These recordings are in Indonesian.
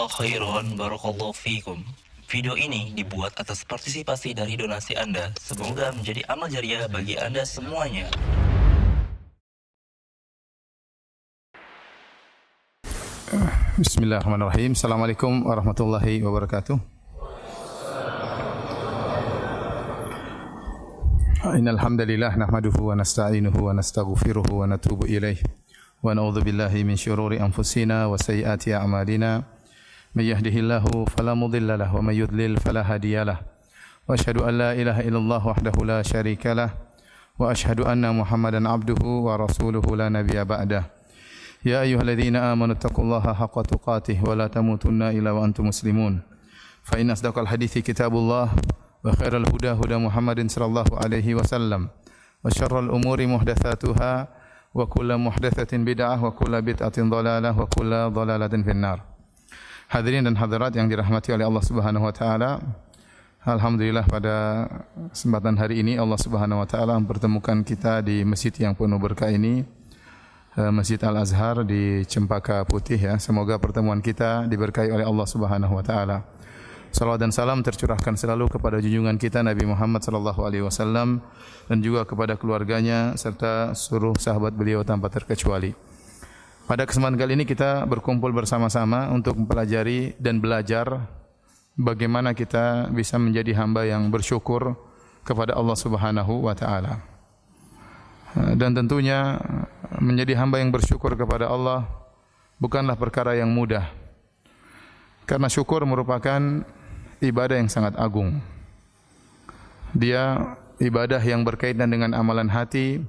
Jazakallah khairan, barakallahu fikum. Video ini dibuat atas partisipasi dari donasi Anda. Semoga menjadi amal jariah bagi Anda semuanya. Bismillahirrahmanirrahim. Assalamualaikum warahmatullahi wabarakatuh. Innal hamdalillah nahmaduhu wa nasta'inuhu wa nastaghfiruhu wa natubu ilaih. Wa na'udzu billahi min syururi anfusina wa sayyiati a'malina. May yahdihillahu fala mudilla lahu wa may yudlil fala hadiyalah. Wa asyhadu an la ilaha illallah wahdahu la syarika lah wa asyhadu anna Muhammadan abduhu wa rasuluhu la nabiyya ba'dah. Ya ayyuhalladzina amanu taqullaha haqqa tuqatih wa la tamutunna illa wa antum muslimun. Fa inna asdaqal hadithi kitabullah wa khairal huda huda Muhammadin sallallahu alaihi wasallam wa syarrul umuri muhdatsatuha wa kullu muhdatsatin bid'ah wa kullu bid'atin dhalalah wa kullu dhalalatin finnar. Hadirin dan hadirat yang dirahmati oleh Allah Subhanahu wa taala, alhamdulillah pada kesempatan hari ini Allah Subhanahu wa taala mempertemukan kita di masjid yang penuh berkah ini, Masjid Al-Azhar di Cempaka Putih ya. Semoga pertemuan kita diberkahi oleh Allah Subhanahu wa taala. Salawat dan salam tercurahkan selalu kepada junjungan kita Nabi Muhammad sallallahu alaihi wasallam dan juga kepada keluarganya serta seluruh sahabat beliau tanpa terkecuali. Pada kesempatan kali ini kita berkumpul bersama-sama untuk mempelajari dan belajar bagaimana kita bisa menjadi hamba yang bersyukur kepada Allah Subhanahu wa taala. Dan tentunya menjadi hamba yang bersyukur kepada Allah bukanlah perkara yang mudah. Karena syukur merupakan ibadah yang sangat agung. Dia ibadah yang berkaitan dengan amalan hati,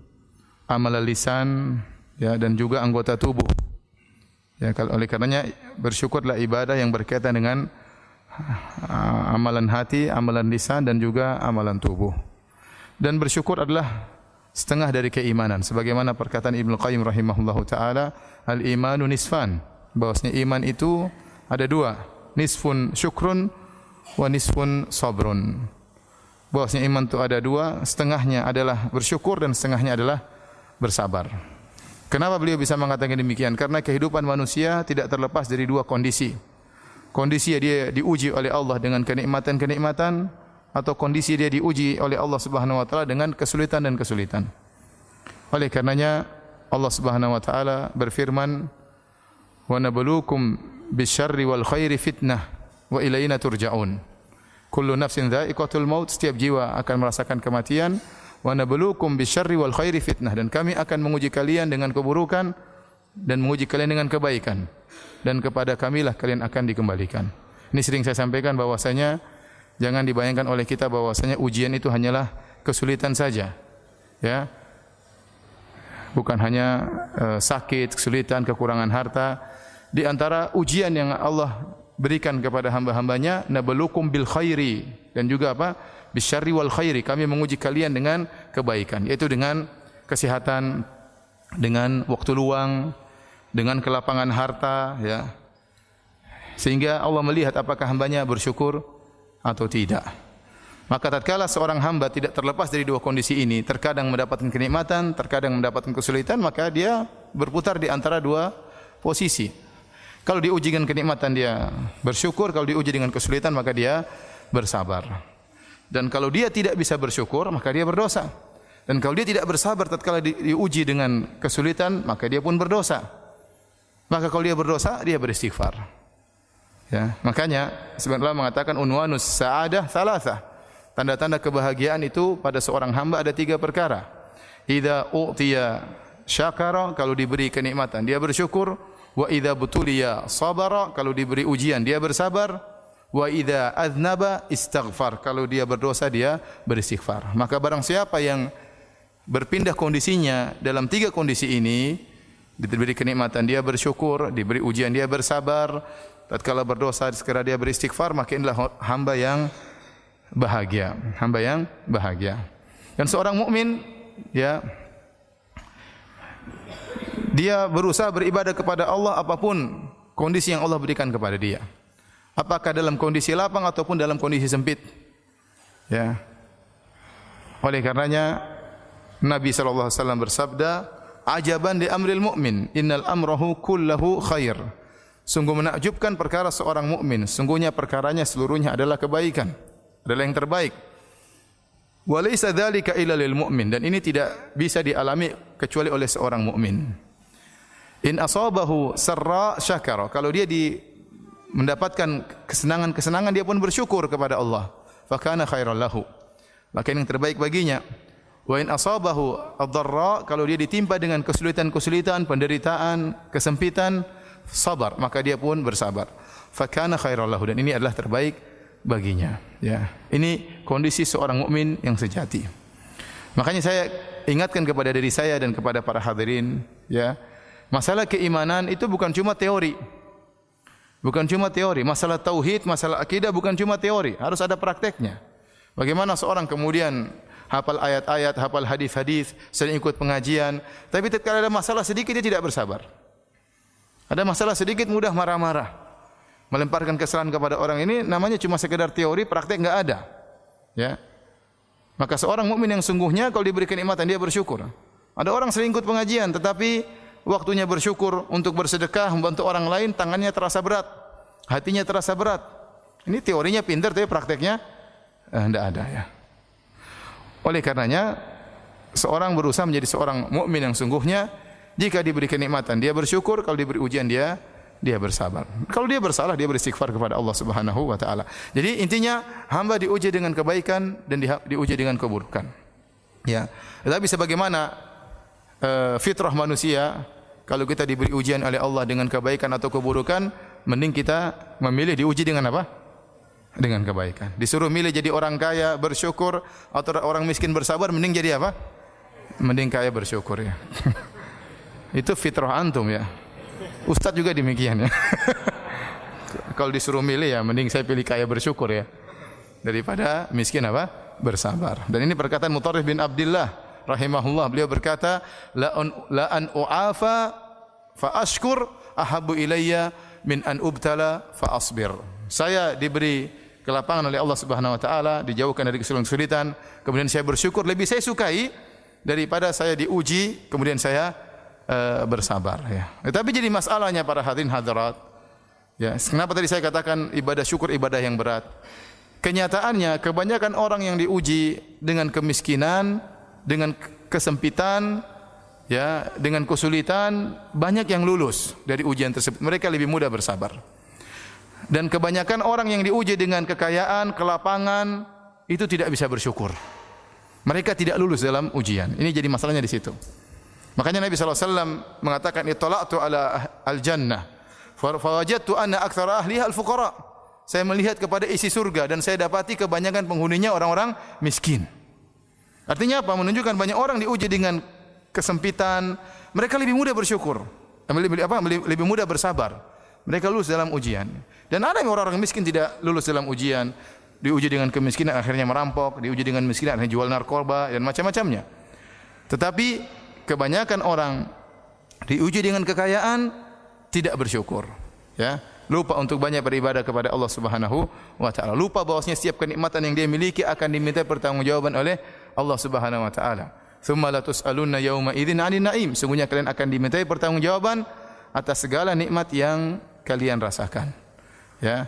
amalan lisan, ya, dan juga anggota tubuh. Ya, oleh karenanya bersyukurlah ibadah yang berkaitan dengan amalan hati, amalan lisan dan juga amalan tubuh. Dan bersyukur adalah setengah dari keimanan. Sebagaimana perkataan Ibnu Qayyim rahimahullahu taala, al-imanu nisfan. Bahwasanya iman itu ada dua, nisfun syukrun wa nisfun sabrun. Bahwasanya iman itu ada dua, setengahnya adalah bersyukur dan setengahnya adalah bersabar. Kenapa beliau bisa mengatakan demikian? Karena kehidupan manusia tidak terlepas dari dua kondisi. Kondisi dia diuji oleh Allah dengan kenikmatan-kenikmatan, atau kondisi dia diuji oleh Allah Subhanahu wa taala dengan kesulitan dan kesulitan. Oleh karenanya Allah Subhanahu wa taala berfirman, "Wa nabluukum bisyarri wal khairi fitnah wa ilaina turja'un." Kullu nafsin dha'iqatul maut, setiap jiwa akan merasakan kematian. Wa nabluukum bisyarri wal khairi fitnah, dan kami akan menguji kalian dengan keburukan dan menguji kalian dengan kebaikan. Dan kepada kamilah kalian akan dikembalikan. Ini sering saya sampaikan bahwasanya jangan dibayangkan oleh kita bahwasanya ujian itu hanyalah kesulitan saja. Ya. Bukan hanya sakit, kesulitan, kekurangan harta. Di antara ujian yang Allah berikan kepada hamba-hambanya, nabluukum bil khairi, dan juga apa? Bisyarri wal khairi, kami menguji kalian dengan kebaikan, yaitu dengan kesehatan, dengan waktu luang, dengan kelapangan harta, ya. Sehingga Allah melihat apakah hambanya bersyukur atau tidak. Maka tatkala seorang hamba tidak terlepas dari dua kondisi ini, terkadang mendapatkan kenikmatan, terkadang mendapatkan kesulitan, maka dia berputar di antara dua posisi. Kalau diuji dengan kenikmatan dia bersyukur, kalau diuji dengan kesulitan maka dia bersabar. Dan kalau dia tidak bisa bersyukur maka dia berdosa. Dan kalau dia tidak bersabar tatkala diuji dengan kesulitan maka dia pun berdosa. Maka kalau dia berdosa dia beristighfar. Ya, makanya sebenarnya mengatakan unwanus sa'adah thalatha. Tanda-tanda kebahagiaan itu pada seorang hamba ada tiga perkara. Idza u'tiya syakara, kalau diberi kenikmatan dia bersyukur. Wa idza butuliya sabara, kalau diberi ujian dia bersabar. Wa idza aznaba istaghfar, kalau dia berdosa dia beristighfar. Maka barang siapa yang berpindah kondisinya dalam tiga kondisi ini, diberi kenikmatan dia bersyukur, diberi ujian dia bersabar, tatkala berdosa segera dia beristighfar, maka inilah hamba yang bahagia, hamba yang bahagia. Dan seorang mukmin, ya, dia berusaha beribadah kepada Allah apapun kondisi yang Allah berikan kepada dia. Apakah dalam kondisi lapang ataupun dalam kondisi sempit. Ya. Oleh karenanya Nabi sallallahu alaihi wasallam bersabda, "Ajaban li amril mu'min, innal amrahu kullahu khair." Sungguh menakjubkan perkara seorang mukmin. Sungguhnya perkaranya seluruhnya adalah kebaikan, adalah yang terbaik. Wa laisa dzalika illa lil mu'min, dan ini tidak bisa dialami kecuali oleh seorang mukmin. In asabahu sarra syakara, kalau dia mendapatkan kesenangan-kesenangan dia pun bersyukur kepada Allah. Fa kana khairan lahu, maka yang terbaik baginya. Wa in asabahu ad-dharra, kalau dia ditimpa dengan kesulitan-kesulitan, penderitaan, kesempitan, sabar, maka dia pun bersabar. Fa kana khairan lahu, dan ini adalah terbaik baginya. Ya, ini kondisi seorang mukmin yang sejati. Makanya saya ingatkan kepada diri saya dan kepada para hadirin, ya, masalah keimanan itu bukan cuma teori. Bukan cuma teori. Masalah tauhid, masalah akidah bukan cuma teori, harus ada prakteknya. Bagaimana seorang kemudian hafal ayat-ayat, hafal hadis-hadis, sering ikut pengajian, tapi tatkala ada masalah sedikit dia tidak bersabar. Ada masalah sedikit mudah marah-marah, melemparkan kesalahan kepada orang. Ini namanya cuma sekedar teori, praktek enggak ada. Ya. Maka seorang mukmin yang sungguhnya kalau diberi kenikmatan dia bersyukur. Ada orang sering ikut pengajian tetapi waktunya bersyukur untuk bersedekah, membantu orang lain, tangannya terasa berat, hatinya terasa berat. Ini teorinya pintar tapi prakteknya tidak ada, ya. Oleh karenanya seorang berusaha menjadi seorang mukmin yang sungguhnya. Jika diberi kenikmatan dia bersyukur, kalau diberi ujian dia bersabar. Kalau dia bersalah dia beristighfar kepada Allah Subhanahu wa taala. Jadi intinya hamba diuji dengan kebaikan dan diuji dengan keburukan. Ya. Tetapi sebagaimana fitrah manusia, kalau kita diberi ujian oleh Allah dengan kebaikan atau keburukan, mending kita memilih diuji dengan apa? Dengan kebaikan. Disuruh milih jadi orang kaya bersyukur atau orang miskin bersabar, mending jadi apa? Mending kaya bersyukur, ya. Itu fitrah antum, ya. Ustaz juga demikian, ya. Kalau disuruh milih, ya mending saya pilih kaya bersyukur, ya, daripada miskin apa? Bersabar. Dan ini perkataan Mutarrif bin Abdullah rahimahullah. Beliau berkata, la an u'afa fa ashkur ahabbu ilayya min an ubtala fa asbir. Saya diberi kelapangan oleh Allah Subhanahu wa taala, dijauhkan dari kesulitan, kemudian saya bersyukur, lebih saya sukai daripada saya diuji kemudian saya bersabar, ya. Tetapi jadi masalahnya para hadirin hadirat, ya, kenapa tadi saya katakan ibadah syukur ibadah yang berat? Kenyataannya kebanyakan orang yang diuji dengan kemiskinan, dengan kesempitan, ya, dengan kesulitan, banyak yang lulus dari ujian tersebut. Mereka lebih mudah bersabar. Dan kebanyakan orang yang diuji dengan kekayaan, kelapangan, itu tidak bisa bersyukur. Mereka tidak lulus dalam ujian. Ini jadi masalahnya di situ. Makanya Nabi SAW mengatakan, ittala'tu ala al-jannah fawajadtu anna aktsara ahliha al-fuqara. Saya melihat kepada isi surga dan saya dapati kebanyakan penghuninya orang-orang miskin. Artinya apa? Menunjukkan banyak orang diuji dengan kesempitan, mereka lebih mudah bersyukur, lebih mudah bersabar. Mereka lulus dalam ujian. Dan ada yang orang-orang miskin tidak lulus dalam ujian, diuji dengan kemiskinan akhirnya merampok, diuji dengan kemiskinan akhirnya jual narkoba dan macam-macamnya. Tetapi kebanyakan orang diuji dengan kekayaan tidak bersyukur, ya. Lupa untuk banyak beribadah kepada Allah Subhanahu wa taala. Lupa bahwasanya setiap kenikmatan yang dia miliki akan diminta pertanggungjawaban oleh Allah Subhanahu wa taala. Tsumma la tus'alunna yauma idzin 'anil na'im. Sungguhnya kalian akan dimintai pertanggungjawaban atas segala nikmat yang kalian rasakan. Ya.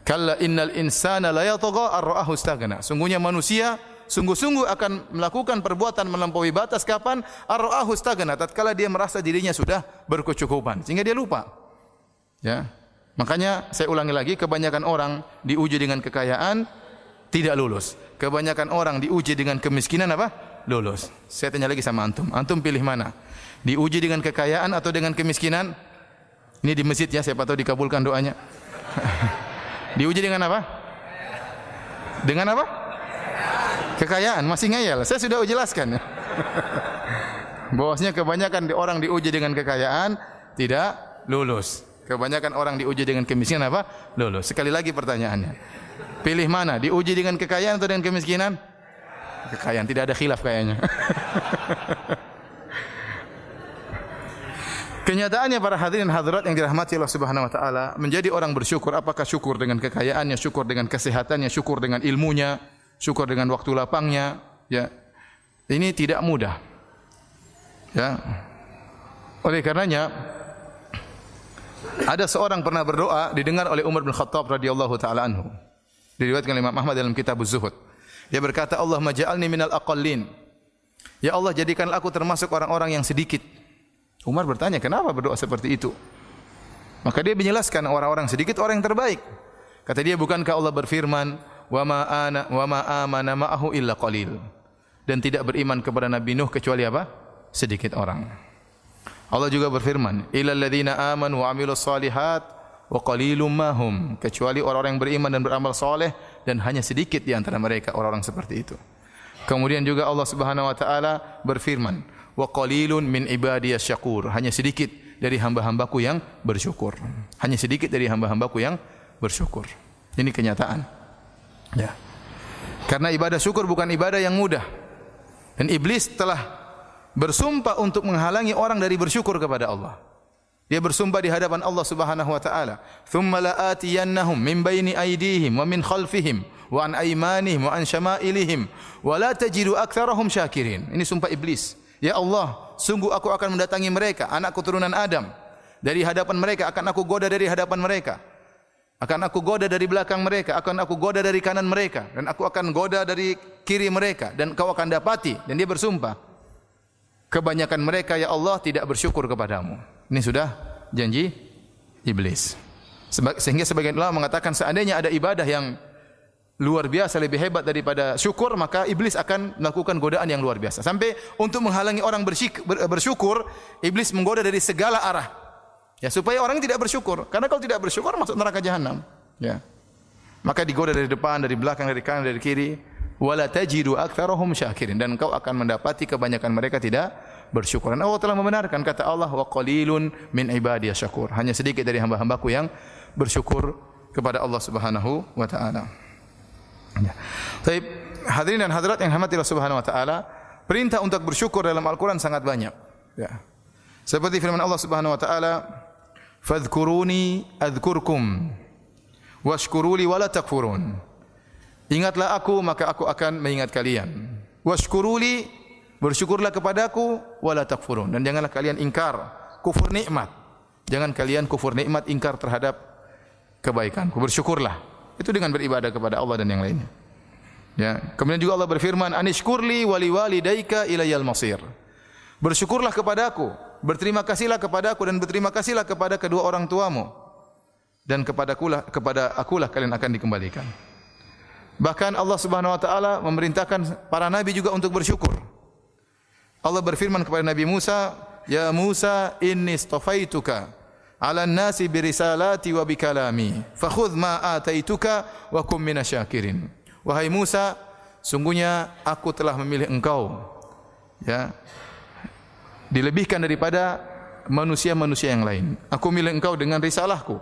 Kalla innal insana la yatagha ar-ra'ahu istaghna. Sungguhnya manusia sungguh-sungguh akan melakukan perbuatan melampaui batas kapan? Ar-ra'ahu istaghna, tatkala dia merasa dirinya sudah berkecukupan sehingga dia lupa. Ya. Makanya saya ulangi lagi, kebanyakan orang diuji dengan kekayaan tidak lulus. Kebanyakan orang diuji dengan kemiskinan apa? Lulus. Saya tanya lagi sama antum. Antum pilih mana? Diuji dengan kekayaan atau dengan kemiskinan? Ini di masjid, ya, siapa tahu dikabulkan doanya. Diuji dengan apa? Dengan apa? Kekayaan. Masih ngeyel. Saya sudah jelaskan. Bahwasanya kebanyakan orang diuji dengan kekayaan tidak lulus. Kebanyakan orang diuji dengan kemiskinan apa? Lulus. Sekali lagi pertanyaannya. Pilih mana? Diuji dengan kekayaan atau dengan kemiskinan? Kekayaan. Tidak ada khilaf kayaknya. Kenyataannya para hadirin hadirat yang dirahmati Allah Subhanahu wa taala, menjadi orang bersyukur, apakah syukur dengan kekayaannya, syukur dengan kesehatannya, syukur dengan ilmunya, syukur dengan waktu lapangnya, ya. Ini tidak mudah. Ya. Oleh karenanya Ada seorang pernah berdoa didengar oleh Umar bin Khattab radhiyallahu taala anhu. Diriwayatkan oleh Imam Ahmad dalam kitab Az-Zuhud. Dia berkata, "Allahumma ja'alni minal aqallin." Ya Allah, jadikanlah aku termasuk orang-orang yang sedikit. Umar bertanya, "Kenapa berdoa seperti itu?" Maka dia menjelaskan, orang-orang sedikit orang yang terbaik. Kata dia, "Bukankah Allah berfirman, wa ma amana ma'ahu illa qalil." Dan tidak beriman kepada Nabi Nuh kecuali apa? Sedikit orang. Allah juga berfirman, "Illal ladzina amanu wa 'amilus shalihat wa qalilum ma hum." Kecuali orang-orang yang beriman dan beramal saleh, dan hanya sedikit di antara mereka orang-orang seperti itu. Kemudian juga Allah Subhanahu wa taala berfirman, "Wa qalilun min ibadiyas syakur." Hanya sedikit dari hamba-hambaku yang bersyukur. Hanya sedikit dari hamba-hambaku yang bersyukur. Ini kenyataan. Ya. Karena ibadah syukur bukan ibadah yang mudah. Dan iblis telah bersumpah untuk menghalangi orang dari bersyukur kepada Allah. Dia bersumpah di hadapan Allah Subhanahu wa taala, "Tsumma la'atiyannahum min baini aydihim wa min khalfihim wa an aymanihim wa an syama'ilihim wa la tajidu aktsarahum syakirin." Ini sumpah iblis. Ya Allah, sungguh aku akan mendatangi mereka, anak keturunan Adam, dari hadapan mereka, akan aku goda dari hadapan mereka. Akan aku goda dari belakang mereka, akan aku goda dari kanan mereka, dan aku akan goda dari kiri mereka, dan kau akan dapati. Dan dia bersumpah, kebanyakan mereka, ya Allah, tidak bersyukur kepadamu. Ini sudah janji iblis. Sehingga sebagian ulama mengatakan, seandainya ada ibadah yang luar biasa, lebih hebat daripada syukur, maka iblis akan melakukan godaan yang luar biasa. Sampai untuk menghalangi orang bersyukur, iblis menggoda dari segala arah. Ya, supaya orang tidak bersyukur. Karena kalau tidak bersyukur, masuk neraka jahanam. Ya. Maka digoda dari depan, dari belakang, dari kanan, dari kiri. Wala tajidu aktsarahum syakirin, dan engkau akan mendapati kebanyakan mereka tidak bersyukur. Dan Allah telah membenarkan, kata Allah, wa qalilun min ibadiyas syakur. Hanya sedikit dari hamba-hambaku yang bersyukur kepada Allah Subhanahu wa taala. Ya. Baik, hadirin dan hadirat yang dirahmati Allah Subhanahu wa taala, perintah untuk bersyukur dalam Al-Qur'an sangat banyak. Ya. Seperti firman Allah Subhanahu wa taala, "Fadhkuruni adzkurkum washkuruli wala takfurun." Ingatlah aku, maka aku akan mengingat kalian. Washkuruli, bersyukurlah kepadaku, wala takfurun, dan janganlah kalian ingkar, kufur nikmat. Jangan kalian kufur nikmat, ingkar terhadap kebaikanku. Bersyukurlah. Itu dengan beribadah kepada Allah dan yang lainnya. Ya. Kemudian juga Allah berfirman, "Anishkurli wali walidayka ilayal masir." Bersyukurlah kepadaku, berterima kasihlah kepadaku, dan berterima kasihlah kepada kedua orang tuamu, dan kepada akulah kalian akan dikembalikan. Bahkan Allah Subhanahu wa taala memerintahkan para nabi juga untuk bersyukur. Allah berfirman kepada Nabi Musa, "Ya Musa, inni istafaituka 'alan nasi bi risalati wa bi kalami, fakhudh ma ataituka wa kum minasyakirin." Wahai Musa, sungguhnya aku telah memilih engkau, ya, dilebihkan daripada manusia-manusia yang lain. Aku milih engkau dengan risalahku.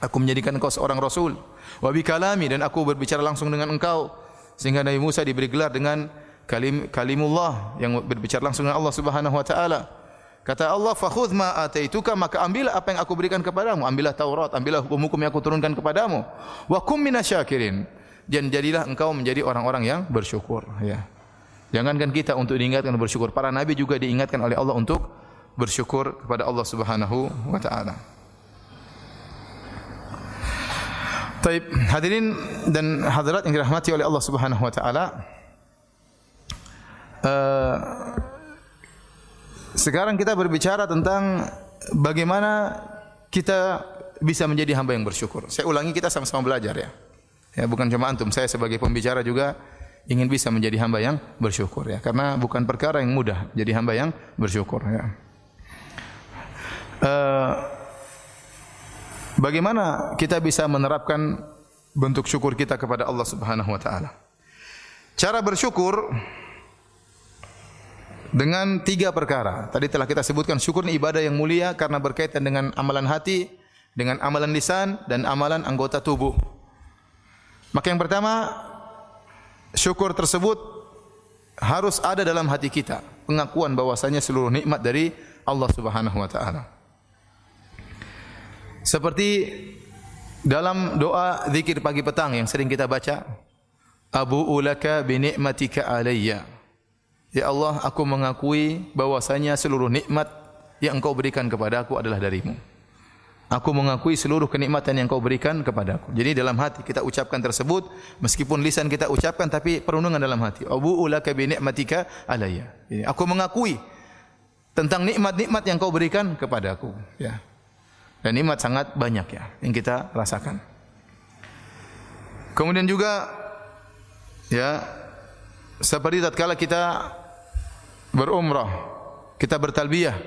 Aku menjadikan engkau seorang rasul. Wa bi kalami, dan aku berbicara langsung dengan engkau. Sehingga Nabi Musa diberi gelar dengan kalimullah, yang berbicara langsung dengan Allah Subhanahu wa taala. Kata Allah, "Fakhudh ma ataituka," maka ambillah apa yang aku berikan kepadamu. Ambillah Taurat, ambillah hukum-hukum yang aku turunkan kepadamu. Wa kum minasyakirin, dan jadilah engkau menjadi orang-orang yang bersyukur, ya. Jangankan kita untuk diingatkan bersyukur, para nabi juga diingatkan oleh Allah untuk bersyukur kepada Allah Subhanahu wa taala. Baik, hadirin dan hadirat yang dirahmati oleh Allah Subhanahu wa taala. Sekarang kita berbicara tentang bagaimana kita bisa menjadi hamba yang bersyukur. Saya ulangi, kita sama-sama belajar, ya. Ya, bukan cuma antum, saya sebagai pembicara juga ingin bisa menjadi hamba yang bersyukur, ya. Karena bukan perkara yang mudah jadi hamba yang bersyukur, ya. Bagaimana kita bisa menerapkan bentuk syukur kita kepada Allah Subhanahu wa taala? Cara bersyukur dengan 3 perkara. Tadi telah kita sebutkan, syukur ini ibadah yang mulia karena berkaitan dengan amalan hati, dengan amalan lisan, dan amalan anggota tubuh. Maka yang pertama, syukur tersebut harus ada dalam hati kita, pengakuan bahwasanya seluruh nikmat dari Allah Subhanahu wa taala. Seperti dalam doa zikir pagi petang yang sering kita baca, "Abu'u laka bi ni'matika alayya." Ya Allah, aku mengakui bahwasanya seluruh nikmat yang Engkau berikan kepada aku adalah darimu. Aku mengakui seluruh kenikmatan yang kau berikan kepadaku. Jadi dalam hati kita ucapkan tersebut, meskipun lisan kita ucapkan tapi perenungan dalam hati. Abu'u laka bi ni'matika alayya. Jadi aku mengakui tentang nikmat-nikmat yang kau berikan kepadaku, ya. Dan nikmat sangat banyak ya yang kita rasakan. Kemudian juga ya seperti tatkala kita berumrah, kita bertalbiyah,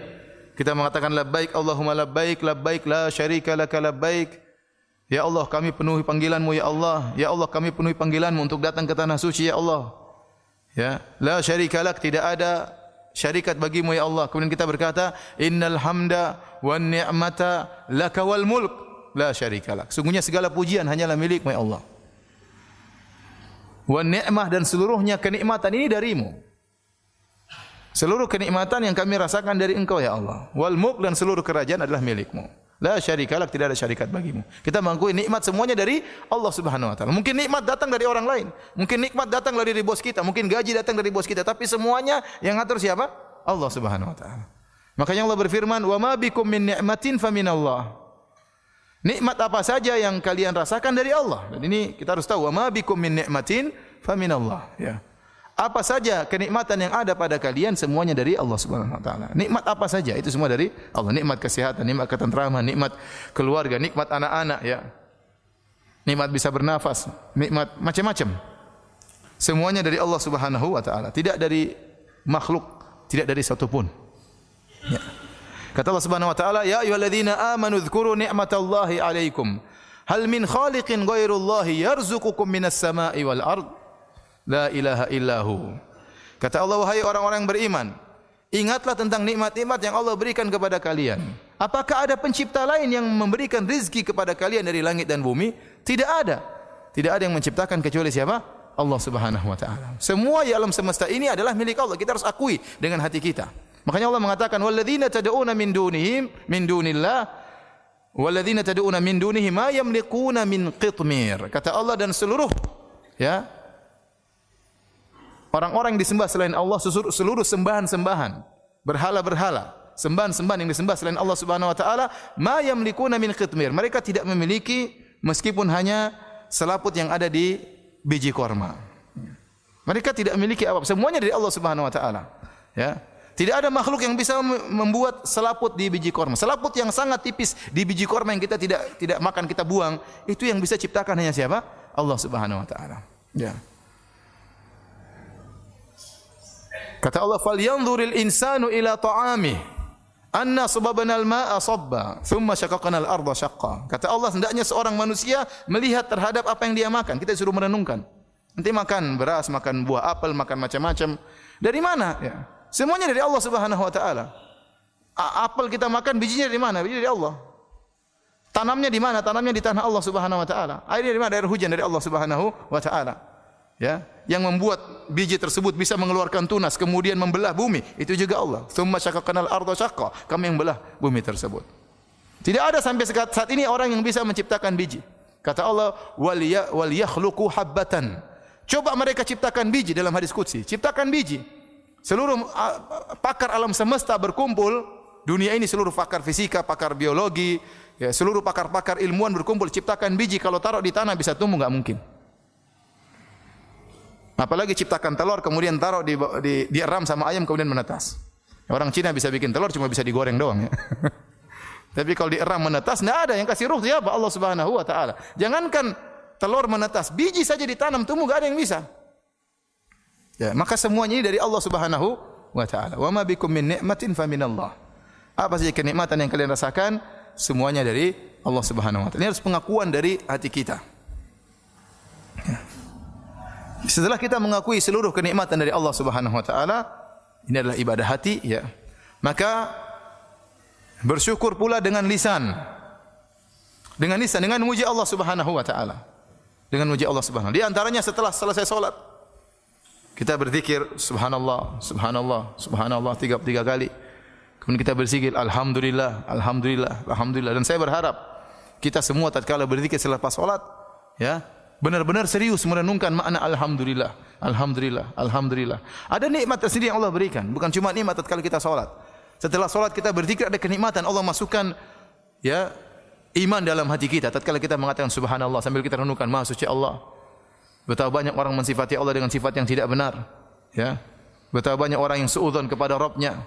kita mengatakan labbaik Allahumma labbaik, labbaik la syarika laka labbaik. Ya Allah, kami penuhi panggilan-Mu ya Allah. Ya Allah, kami penuhi panggilan-Mu untuk datang ke tanah suci ya Allah. Ya, la syarika lak, tidak ada syarikat bagimu ya Allah. Kemudian kita berkata, innal hamda wan ni'mata laka wal mulk la syarika lak. Sungguhnya segala pujian hanyalah milik-Mu ya Allah. Wan ni'mah, dan seluruhnya kenikmatan ini darimu. Seluruh kenikmatan yang kami rasakan dari Engkau ya Allah. Wal mulk, dan seluruh kerajaan adalah milik-Mu. La syarika lak, tidak ada syarikat bagimu. Kita mengakui nikmat semuanya dari Allah Subhanahu wa taala. Mungkin nikmat datang dari orang lain, mungkin nikmat datang dari bos kita, mungkin gaji datang dari bos kita, tapi semuanya yang ngatur siapa? Allah Subhanahu wa taala. Makanya Allah berfirman, "Wa ma bikum min ni'matin faminallah." Nikmat apa saja yang kalian rasakan dari Allah. Dan ini kita harus tahu, "Wa ma bikum min ni'matin faminallah." Ya. Apa saja kenikmatan yang ada pada kalian semuanya dari Allah Subhanahu wa taala. Nikmat apa saja itu semua dari Allah. Nikmat kesehatan, nikmat ketentraman, nikmat keluarga, nikmat anak-anak ya. Nikmat bisa bernafas, nikmat macam-macam. Semuanya dari Allah Subhanahu wa taala, tidak dari makhluk, tidak dari satu pun. Ya. Kata Allah Subhanahu wa taala, "Ya ayyuhalladzina amanu dzkuru ni'matallahi 'alaikum. Hal min khaliqin ghairullahi yarzuqukum minas sama'i wal ard." La ilaha illahu. Kata Allah, wahai orang-orang yang beriman, ingatlah tentang nikmat-nikmat yang Allah berikan kepada kalian. Apakah ada pencipta lain yang memberikan rizki kepada kalian dari langit dan bumi? Tidak ada. Tidak ada yang menciptakan kecuali siapa? Allah Subhanahu wa taala. Semua di alam semesta ini adalah milik Allah. Kita harus akui dengan hati kita. Makanya Allah mengatakan, walladzina tad'una min dunillah walladzina tad'una min dunihi ma yamlikuna min qitmir. Kata Allah, dan seluruh ya orang-orang yang disembah selain Allah, seluruh sembahan-sembahan, berhala-berhala, sembahan-sembahan yang disembah selain Allah Subhanahu wa taala, ma yamlikuna min qitmir. Mereka tidak memiliki meskipun hanya selaput yang ada di biji korma. Mereka tidak memiliki apa-apa. Semuanya dari Allah Subhanahu wa taala. Ya. Tidak ada makhluk yang bisa membuat selaput di biji korma. Selaput yang sangat tipis di biji korma yang kita tidak makan, kita buang, itu yang bisa ciptakan hanya siapa? Allah Subhanahu wa taala. Ya. Kata Allah, "Falyanzuril insanu ila ta'amih, anna sababna al-ma'a sabba, thumma syaqaqna al-ardha syaqqa." Kata Allah, hendaknya seorang manusia melihat terhadap apa yang dia makan. Kita disuruh merenungkan. Nanti makan beras, makan buah apel, makan macam-macam. Dari mana? Ya. Semuanya dari Allah Subhanahu wa taala. Apel kita makan, bijinya dari mana? Biji dari Allah. Tanamnya di mana? Tanamnya di tanah Allah Subhanahu wa taala. Airnya dari mana? Air hujan dari Allah Subhanahu wa taala. Ya, yang membuat biji tersebut bisa mengeluarkan tunas kemudian membelah bumi, itu juga Allah. Tsumma syaqaqnal ardha syaqqa, kami yang belah bumi tersebut. Tidak ada sampai saat ini orang yang bisa menciptakan biji. Kata Allah, wal yakhluqu habbatan. Coba mereka ciptakan biji dalam hadis qudsi, ciptakan biji. Seluruh pakar alam semesta berkumpul, dunia ini seluruh pakar fisika, pakar biologi, ya, seluruh pakar-pakar ilmuwan berkumpul ciptakan biji, kalau taruh di tanah bisa tumbuh, enggak mungkin. Apalagi ciptakan telur kemudian taruh dieram sama ayam kemudian menetas. Orang Cina bisa bikin telur cuma bisa digoreng doang ya. Tapi kalau dieram menetas enggak ada yang kasih ruh siapa? Allah Subhanahu wa taala. Jangankan telur menetas, biji saja ditanam tumbuh enggak ada yang bisa. Ya, maka semuanya ini dari Allah Subhanahu wa taala. Wa ma bikum min ni'matin faminallah. Apa saja kenikmatan yang kalian rasakan semuanya dari Allah Subhanahu wa taala. Ini harus pengakuan dari hati kita. Ya. Setelah kita mengakui seluruh kenikmatan dari Allah Subhanahu wa taala, ini adalah ibadah hati ya. Maka bersyukur pula dengan lisan. Dengan lisan, dengan memuji Allah Subhanahu wa taala. Dengan memuji Allah Subhanahu. Di antaranya setelah selesai salat kita berzikir subhanallah, subhanallah, subhanallah 3 kali. Kemudian kita berzikir alhamdulillah, alhamdulillah, alhamdulillah. Dan saya berharap kita semua tatkala berzikir selepas salat ya, benar-benar serius merenungkan makna alhamdulillah, alhamdulillah, alhamdulillah. Ada nikmat tersendiri yang Allah berikan, bukan cuma nikmat tatkala kita salat. Setelah salat kita berzikir ada kenikmatan, Allah masukkan ya iman dalam hati kita tatkala kita mengatakan subhanallah sambil kita renungkan maha suci Allah. Betapa banyak orang mensifati Allah dengan sifat yang tidak benar. Ya. Betapa banyak orang yang suudzon kepada Rabb-Nya.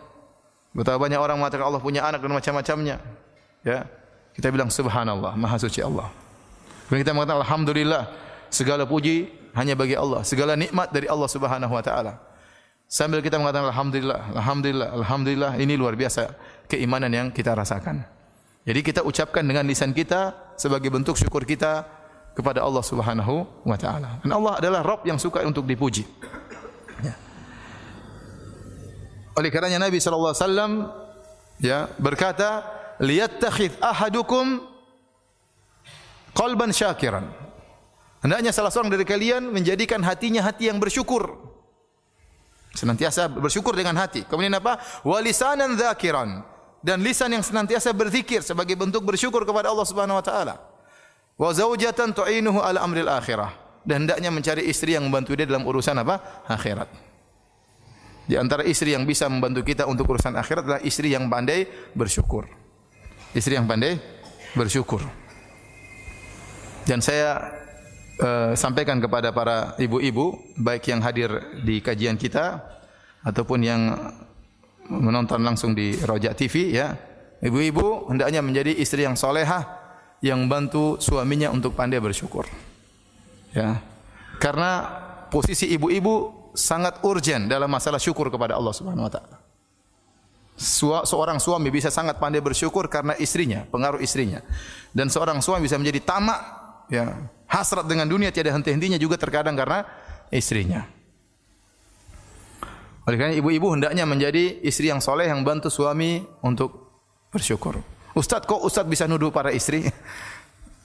Betapa banyak orang mengatakan Allah punya anak dan macam-macamnya. Ya. Kita bilang subhanallah, maha suci Allah. Kemudian kita mengatakan alhamdulillah, segala puji hanya bagi Allah, segala nikmat dari Allah Subhanahu wa taala. Sambil kita mengatakan alhamdulillah, alhamdulillah, alhamdulillah, ini luar biasa keimanan yang kita rasakan. Jadi kita ucapkan dengan lisan kita sebagai bentuk syukur kita kepada Allah Subhanahu wa taala. Dan Allah adalah Rabb yang suka untuk dipuji. Ya. Oleh karenanya Nabi sallallahu alaihi wasallam ya berkata, "Liyattakhidh ahadukum qalban syakiran." Hendaknya salah seorang dari kalian menjadikan hatinya hati yang bersyukur. Senantiasa bersyukur dengan hati. Kemudian apa? Wa lisanan dzakiran. Dan lisan yang senantiasa berzikir sebagai bentuk bersyukur kepada Allah Subhanahu wa taala. Wa zaujatan tu'inuhu ala amril akhirah. Dan hendaknya mencari istri yang membantu dia dalam urusan apa? Akhirat. Di antara istri yang bisa membantu kita untuk urusan akhirat adalah istri yang pandai bersyukur. Istri yang pandai bersyukur. Dan saya sampaikan kepada para ibu-ibu baik yang hadir di kajian kita ataupun yang menonton langsung di Roja TV ya. Ibu-ibu hendaknya menjadi istri yang solehah yang membantu suaminya untuk pandai bersyukur. Ya. Karena posisi ibu-ibu sangat urgent dalam masalah syukur kepada Allah Subhanahu wa taala. Seorang suami bisa sangat pandai bersyukur karena istrinya, pengaruh istrinya. Dan seorang suami bisa menjadi tamak ya, hasrat dengan dunia tiada henti-hentinya juga terkadang karena istrinya. Oleh karena ibu-ibu hendaknya menjadi istri yang soleh yang bantu suami untuk bersyukur. Ustaz, kok Ustaz bisa nuduh para istri?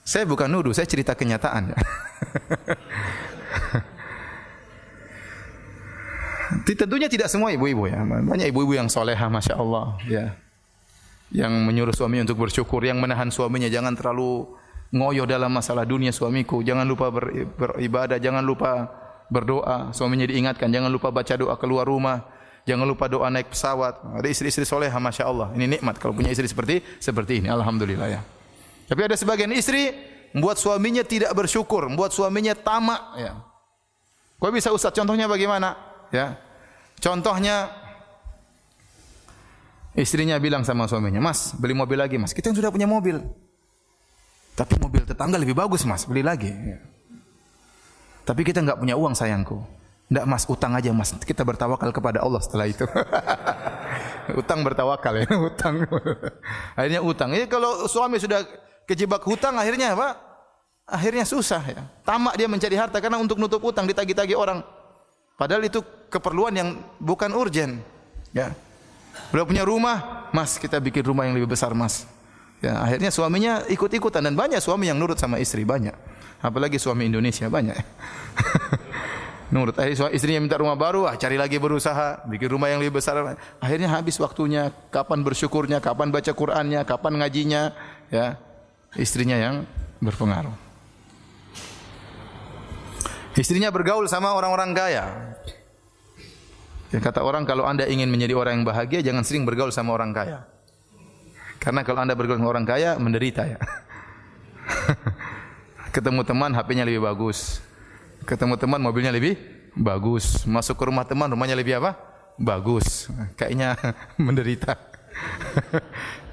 Saya bukan nuduh, saya cerita kenyataan. Tentunya tidak semua ibu-ibu ya. Banyak ibu-ibu yang solehah, masya Allah, ya, yang menyuruh suami untuk bersyukur, yang menahan suaminya jangan terlalu ngoyo dalam masalah dunia suamiku, jangan lupa beribadah, jangan lupa berdoa. Suaminya diingatkan, jangan lupa baca doa keluar rumah, jangan lupa doa naik pesawat. Ada istri-istri solehah, masya Allah. Ini nikmat kalau punya istri seperti ini. Alhamdulillah ya. Tapi ada sebagian istri membuat suaminya tidak bersyukur, membuat suaminya tamak. Ya. Kok bisa Ustaz? Contohnya bagaimana? Ya. Contohnya istrinya bilang sama suaminya, "Mas, beli mobil lagi, Mas. Kita yang sudah punya mobil. Tapi mobil tetangga lebih bagus, Mas. Beli lagi." Ya. Tapi kita enggak punya uang, sayangku. "Enggak, Mas, utang aja, Mas. Kita bertawakal kepada Allah setelah itu." Utang bertawakal ya, utang. Akhirnya utang. Ya, kalau suami sudah kejebak hutang akhirnya apa? Akhirnya susah ya. Tamak dia mencari harta karena untuk nutup utang ditagih-tagih orang. Padahal itu keperluan yang bukan urgen. Ya. Udah punya rumah, "Mas, kita bikin rumah yang lebih besar, Mas." Ya, akhirnya suaminya ikut-ikutan dan banyak suami yang nurut sama istri, banyak. Apalagi suami Indonesia banyak. Nurut. Akhirnya istrinya minta rumah baru, cari lagi berusaha bikin rumah yang lebih besar. Akhirnya habis waktunya, kapan bersyukurnya, kapan baca Qur'annya, kapan ngajinya, ya. Istrinya yang berpengaruh. Istrinya bergaul sama orang-orang kaya. Ya, kata orang kalau Anda ingin menjadi orang yang bahagia jangan sering bergaul sama orang kaya. Karena kalau Anda bergaul sama orang kaya menderita ya. Ketemu teman HP-nya lebih bagus. Ketemu teman mobilnya lebih bagus. Masuk ke rumah teman rumahnya lebih apa? Bagus. Kayaknya menderita.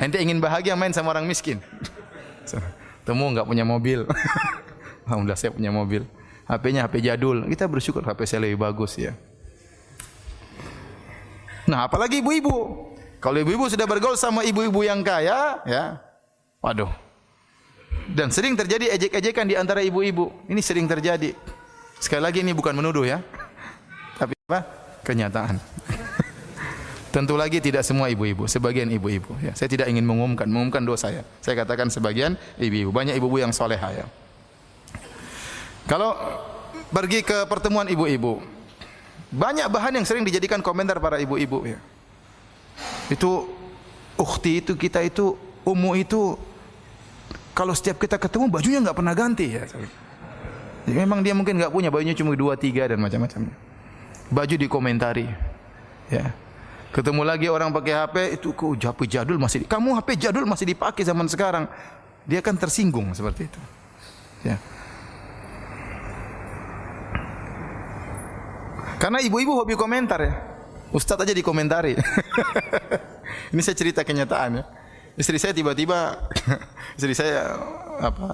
Ente ingin bahagia main sama orang miskin. Temu enggak punya mobil. Alhamdulillah saya punya mobil. HP-nya HP jadul. Kita bersyukur HP saya lebih bagus ya. Nah, apalagi ibu-ibu. Kalau ibu-ibu sudah bergaul sama ibu-ibu yang kaya, ya. Waduh. Dan sering terjadi ejek-ejekan di antara ibu-ibu. Ini sering terjadi. Sekali lagi ini bukan menuduh ya. Tapi apa? Kenyataan. Tentu lagi tidak semua ibu-ibu, sebagian ibu-ibu ya. Saya tidak ingin mengumumkan dosa ya. Saya katakan sebagian ibu-ibu. Banyak ibu-ibu yang solehah ya. Kalau pergi ke pertemuan ibu-ibu, banyak bahan yang sering dijadikan komentar para ibu-ibu ya. Itu ukhti itu kita itu ummu itu kalau setiap kita ketemu bajunya enggak pernah ganti ya. Ya memang dia mungkin enggak punya, bajunya cuma 2 3 dan macam-macam. Baju dikomentari. Ya. Ketemu lagi orang pakai HP itu kok HP jadul masih kamu HP jadul masih dipakai zaman sekarang. dia kan tersinggung seperti itu. Ya. Karena ibu-ibu hobi komentar ya. Ustaz aja dikomentari. Ini saya cerita kenyataan ya. Istri saya tiba-tiba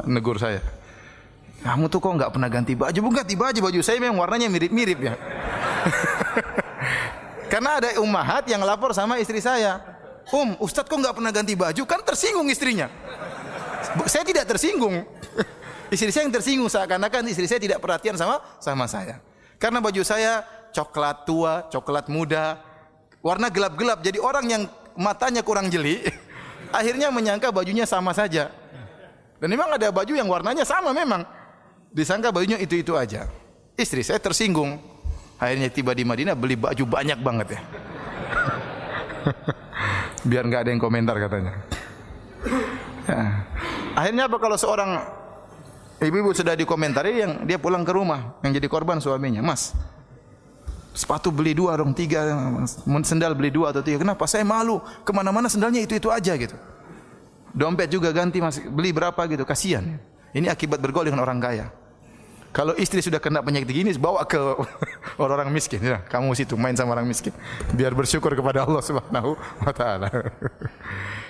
negur saya. Kamu tuh kok enggak pernah ganti baju? Bukan ganti baju saya memang warnanya mirip-mirip ya. Karena ada ummahat yang lapor sama istri saya. Ustaz kok enggak pernah ganti baju? Kan tersinggung istrinya. Saya tidak tersinggung. Istri saya yang tersinggung seakan-akan istri saya tidak perhatian sama saya. Karena baju saya coklat tua, coklat muda, warna gelap-gelap. Jadi orang yang matanya kurang jeli, akhirnya menyangka bajunya sama saja. Dan memang ada baju yang warnanya sama memang. Disangka bajunya itu-itu aja. Istri saya tersinggung. Akhirnya tiba di Madinah beli baju banyak banget ya. Biar enggak ada yang komentar katanya. Ya. Akhirnya apa kalau seorang ibu-ibu sudah dikomentari, yang dia pulang ke rumah, yang jadi korban suaminya, Mas, sepatu beli 2 dong, 3, sendal beli 2 atau 3. Kenapa? Saya malu, kemana-mana sendalnya itu-itu aja gitu. Dompet juga ganti, Mas, beli berapa gitu, kasihan. Ini akibat bergaul dengan orang kaya. Kalau istri sudah kena penyakit gini, bawa ke orang-orang miskin. Ya, kamu situ main sama orang miskin, biar bersyukur kepada Allah Subhanahu wa Ta'ala.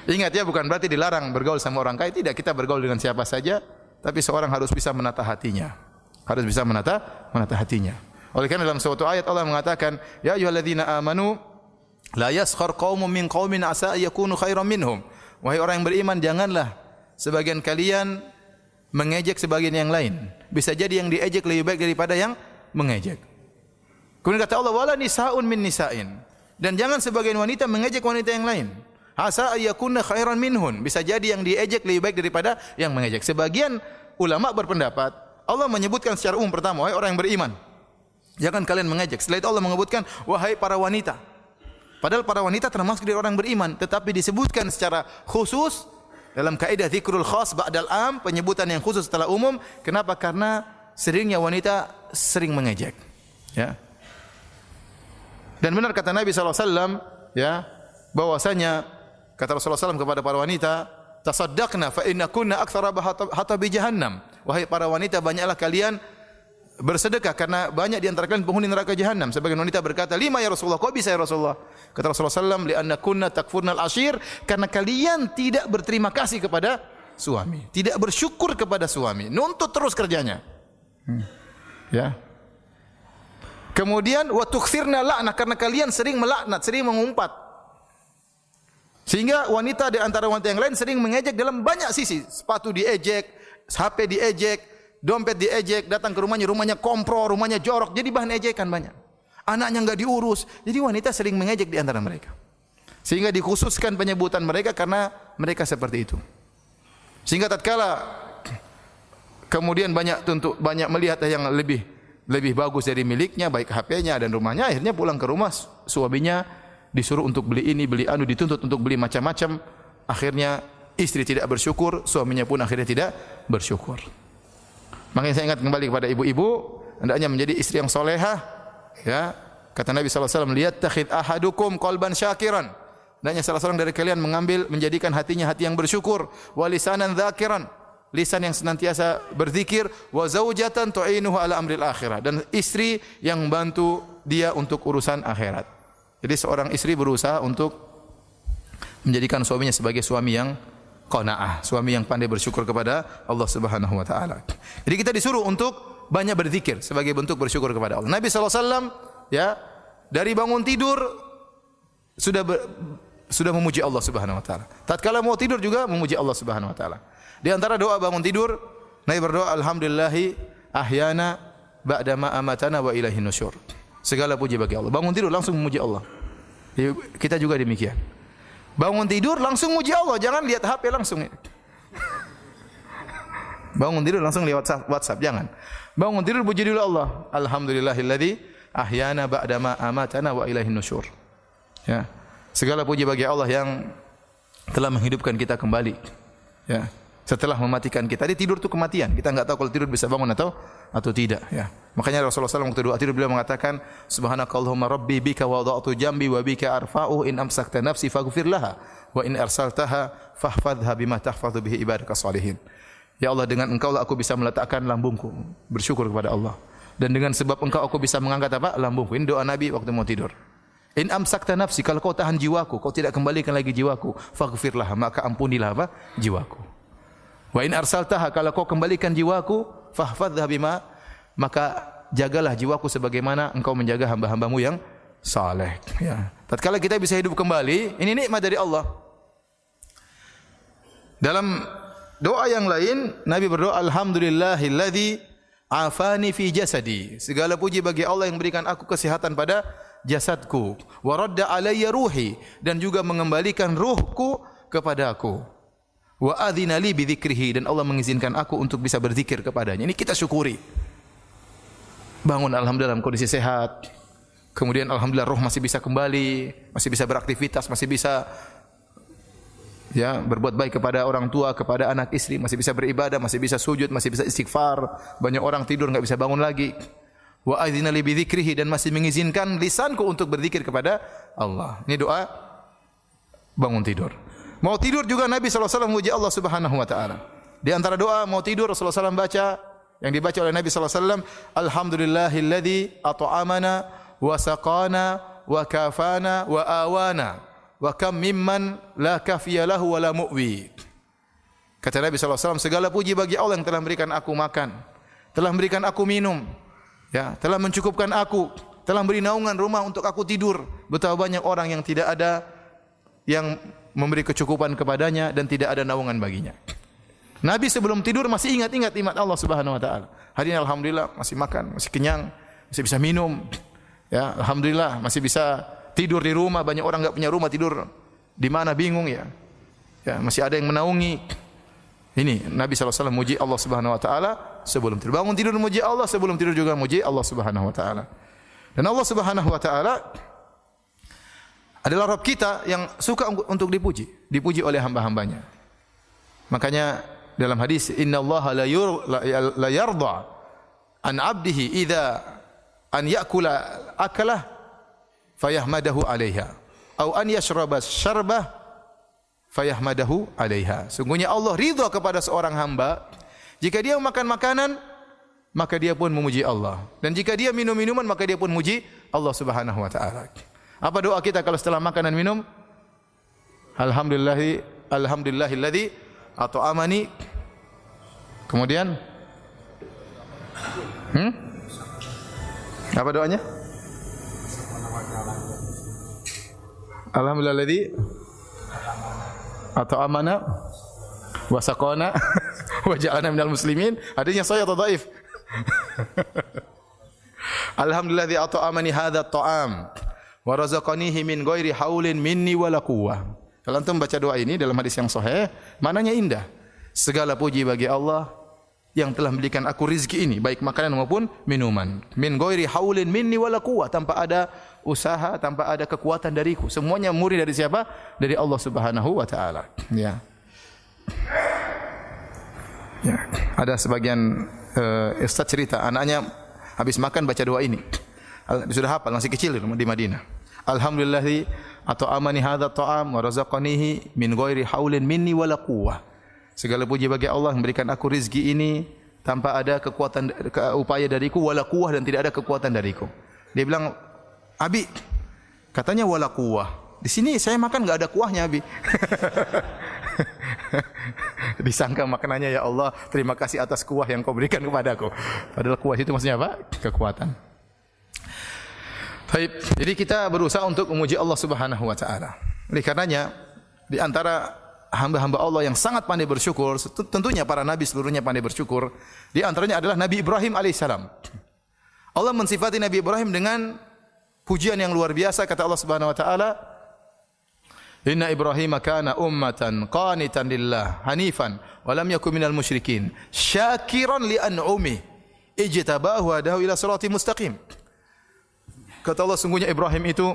Ingat ya, bukan berarti dilarang bergaul sama orang kaya. Tidak, kita bergaul dengan siapa saja, tapi seorang harus bisa menata hatinya. Harus bisa menata hatinya. Oleh karena dalam suatu ayat Allah mengatakan, ya ayyuhalladzina amanu la yaskhar qaumun min qaumin asa yakunu khairan minhum. Wahai orang yang beriman, janganlah sebagian kalian mengejek sebagian yang lain. Bisa jadi yang diejek lebih baik daripada yang mengejek. Kemudian kata Allah, wala nisaun min nisain. Dan jangan sebagian wanita mengejek wanita yang lain. Asa ayakunna khairan minhun. Bisa jadi yang diejek lebih baik daripada yang mengejek. Sebagian ulama berpendapat, Allah menyebutkan secara umum pertama, wahai orang yang beriman, jangan kalian mengejek. Setelah itu Allah menyebutkan, wahai para wanita. Padahal para wanita termasuk dari orang beriman, tetapi disebutkan secara khusus dalam kaidah dzikrul khas ba'dal am, penyebutan yang khusus setelah umum. Kenapa? Karena seringnya wanita sering mengejek. Ya. Dan benar kata Nabi SAW, ya, bahwasanya kata Rasulullah SAW kepada para wanita, tasaddaqna fa inna kunna aktsara hatabi jahannam. Wahai para wanita, banyaklah kalian bersedekah karena banyak di antara kalian penghuni neraka jahanam. Sebagian wanita berkata, "Lima ya Rasulullah." Kok bisa ya Rasulullah? Kata Rasulullah SAW, "Li'anna kunna takfurnal ashir." Karena kalian tidak berterima kasih kepada suami, tidak bersyukur kepada suami, nuntut terus kerjanya. Ya. Kemudian wa tukthirna la'nah, karena kalian sering melaknat, sering mengumpat. Sehingga wanita di antara wanita yang lain sering mengejek dalam banyak sisi. Sepatu diejek, HP diejek, dompet diejek, datang ke rumahnya kompro, rumahnya jorok, jadi bahan ejekan banyak. Anaknya enggak diurus, jadi wanita sering mengejek di antara mereka. Sehingga dikhususkan penyebutan mereka karena mereka seperti itu. Sehingga tatkala kemudian banyak melihat yang lebih bagus dari miliknya, baik HP-nya dan rumahnya, akhirnya pulang ke rumah suaminya disuruh untuk beli ini, beli anu, dituntut untuk beli macam-macam. Akhirnya istri tidak bersyukur, suaminya pun akhirnya tidak bersyukur. Makanya saya ingat kembali kepada ibu-ibu, hendaknya menjadi istri yang solehah. Ya, kata Nabi SAW, liyattakhid ahadukum qalban syakiran. Hendaknya salah seorang dari kalian menjadikan hatinya hati yang bersyukur, wa lisanan dzakiran, lisan yang senantiasa berzikir, wa zaujatan tu'inuhu ala amril akhirah, dan istri yang membantu dia untuk urusan akhirat. Jadi seorang istri berusaha untuk menjadikan suaminya sebagai suami yang qanaah, suami yang pandai bersyukur kepada Allah Subhanahu wa taala. Jadi kita disuruh untuk banyak berzikir sebagai bentuk bersyukur kepada Allah. Nabi SAW ya, dari bangun tidur sudah memuji Allah Subhanahu wa taala. Tatkala mau tidur juga memuji Allah Subhanahu wa taala. Di antara doa bangun tidur, Nabi berdoa, alhamdulillahi ahyana ba'da ma amatana wa ilaihin nusyur. Segala puji bagi Allah. Bangun tidur langsung memuji Allah. Jadi kita juga demikian. Bangun tidur langsung muji Allah, jangan lihat HP langsung. Bangun tidur langsung lihat WhatsApp, jangan. Bangun tidur puji dulu Allah. Alhamdulillahilladzi ahyana ba'da ma amatana wa ilaihin nusyur. Ya. Segala puji bagi Allah yang telah menghidupkan kita kembali. Ya. Setelah mematikan kita. Jadi tidur itu kematian. Kita enggak tahu kalau tidur bisa bangun atau tidak, ya. Makanya Rasulullah SAW waktu doa tidur beliau mengatakan, Subhanakallahumma rabbi bika wada'tu jambi wa bika arfa'u in amsakta nafsi faghfir laha wa in arsaltaha fahfadha bima tahfadhu bihi ibadaka salihin. Ya Allah, dengan Engkau lah aku bisa meletakkan lambungku, bersyukur kepada Allah. Dan dengan sebab Engkau aku bisa mengangkat apa? Lambungku. Ini doa Nabi waktu mau tidur. In amsakta nafsi, kalau kau tahan jiwaku, kau tidak kembalikan lagi jiwaku, faghfir laha, maka ampunilah apa? Jiwaku. Wa in arsaltaha, kalau kau kembalikan jiwaku, fahfadha bima, maka jagalah jiwaku sebagaimana engkau menjaga hamba-hambamu yang saleh. Ya. Tatkala kita bisa hidup kembali, ini nikmat dari Allah. Dalam doa yang lain, Nabi berdoa, Alhamdulillahilladzi afani fi jasadi. Segala puji bagi Allah yang berikan aku kesehatan pada jasadku. Wa radda alayya ruhi, dan juga mengembalikan ruhku kepada aku. Wa adzina li bi dzikrihi, dan Allah mengizinkan aku untuk bisa berzikir kepadanya. Ini kita syukuri. Bangun alhamdulillah dalam kondisi sehat. Kemudian alhamdulillah roh masih bisa kembali, masih bisa beraktivitas, masih bisa ya berbuat baik kepada orang tua, kepada anak istri, masih bisa beribadah, masih bisa sujud, masih bisa istighfar. Banyak orang tidur enggak bisa bangun lagi. Wa adzina li bi dzikrihi, dan masih mengizinkan lisanku untuk berzikir kepada Allah. Ini doa bangun tidur. Mau tidur juga Nabi SAW memuji Allah Subhanahu wa taala. Di antara doa mau tidur Rasulullah SAW baca, yang dibaca oleh Nabi SAW, Alhamdulillahilladzi at'amana wa saqana wa kafana wa awana wa kam mimman la kafiya lahu wa la mu'wi. Kata Nabi SAW, segala puji bagi Allah yang telah memberikan aku makan, telah memberikan aku minum, ya, telah mencukupkan aku, telah beri naungan rumah untuk aku tidur. Betapa banyak orang yang tidak ada yang memberi kecukupan kepadanya dan tidak ada naungan baginya. Nabi sebelum tidur masih ingat-ingat nikmat Allah Subhanahu wa taala. Hari ini alhamdulillah masih makan, masih kenyang, masih bisa minum. Ya, alhamdulillah masih bisa tidur di rumah. Banyak orang enggak punya rumah, tidur di mana bingung ya. Ya, masih ada yang menaungi. Ini Nabi SAW muji Allah Subhanahu wa taala sebelum tidur. Bangun tidur muji Allah, sebelum tidur juga muji Allah Subhanahu wa taala. Dan Allah Subhanahu wa taala adalah Rabb kita yang suka untuk dipuji oleh hamba-hambanya. Makanya dalam hadis, innallaha la yarda an 'abdihi idza an ya'kula akalah fayahmadahu 'alaiha aw an yashraba syarbah fayahmadahu 'alaiha. Sungguhnya Allah ridha kepada seorang hamba jika dia makan makanan maka dia pun memuji Allah, dan jika dia minum minuman maka dia pun memuji Allah Subhanahu wa taala. Apa doa kita kalau setelah makan dan minum? Alhamdulillahilladzi at'amani. Kemudian apa doanya? Alhamdulillahilladzi at'amana wa saqana wa ja'alna minal muslimin. Hadisnya sahih atau dhaif? Alhamdulilladzi at'amani hadzal ta'am wa razaqanihi min ghairi haulin minni wala quwwah. Kalau antum baca doa ini dalam hadis yang sahih, maknanya indah. Segala puji bagi Allah yang telah memberikan aku rizki ini, baik makanan maupun minuman. Min ghairi haulin minni wala quwwah, tanpa ada usaha, tanpa ada kekuatan dariku. Semuanya murni dari siapa? Dari Allah Subhanahu wa taala. Ya. Ya, ada sebagian ustaz cerita anaknya habis makan baca doa ini. Sudah hafal, masih kecil di Madinah. Alhamdulillah at'amani hadzal ta'am wa razaqanihi min ghairi haulin minni wala quwwah. Segala puji bagi Allah yang memberikan aku rezeki ini tanpa ada kekuatan upaya dariku, wala quwwah, dan tidak ada kekuatan dariku. Dia bilang, "Abi, katanya wala quwwah. Di sini saya makan enggak ada kuahnya, Abi." Disangka maknanya, ya Allah, terima kasih atas kuah yang kau berikan kepadaku. Padahal kuah itu maksudnya apa? Kekuatan. Baik, jadi kita berusaha untuk memuji Allah Subhanahu wa taala. Oleh karenanya di antara hamba-hamba Allah yang sangat pandai bersyukur, tentunya para nabi seluruhnya pandai bersyukur. Di antaranya adalah Nabi Ibrahim alaihissalam. Allah mensifati Nabi Ibrahim dengan pujian yang luar biasa. Kata Allah Subhanahu wa taala, "Inna Ibrahim kana ummatan qanitan lillah hanifan wa lam yakun minal musyrikin syakiran li an'umi ijtabahu wa hadahu ila siratal mustaqim." Kata Allah, sungguhnya Ibrahim itu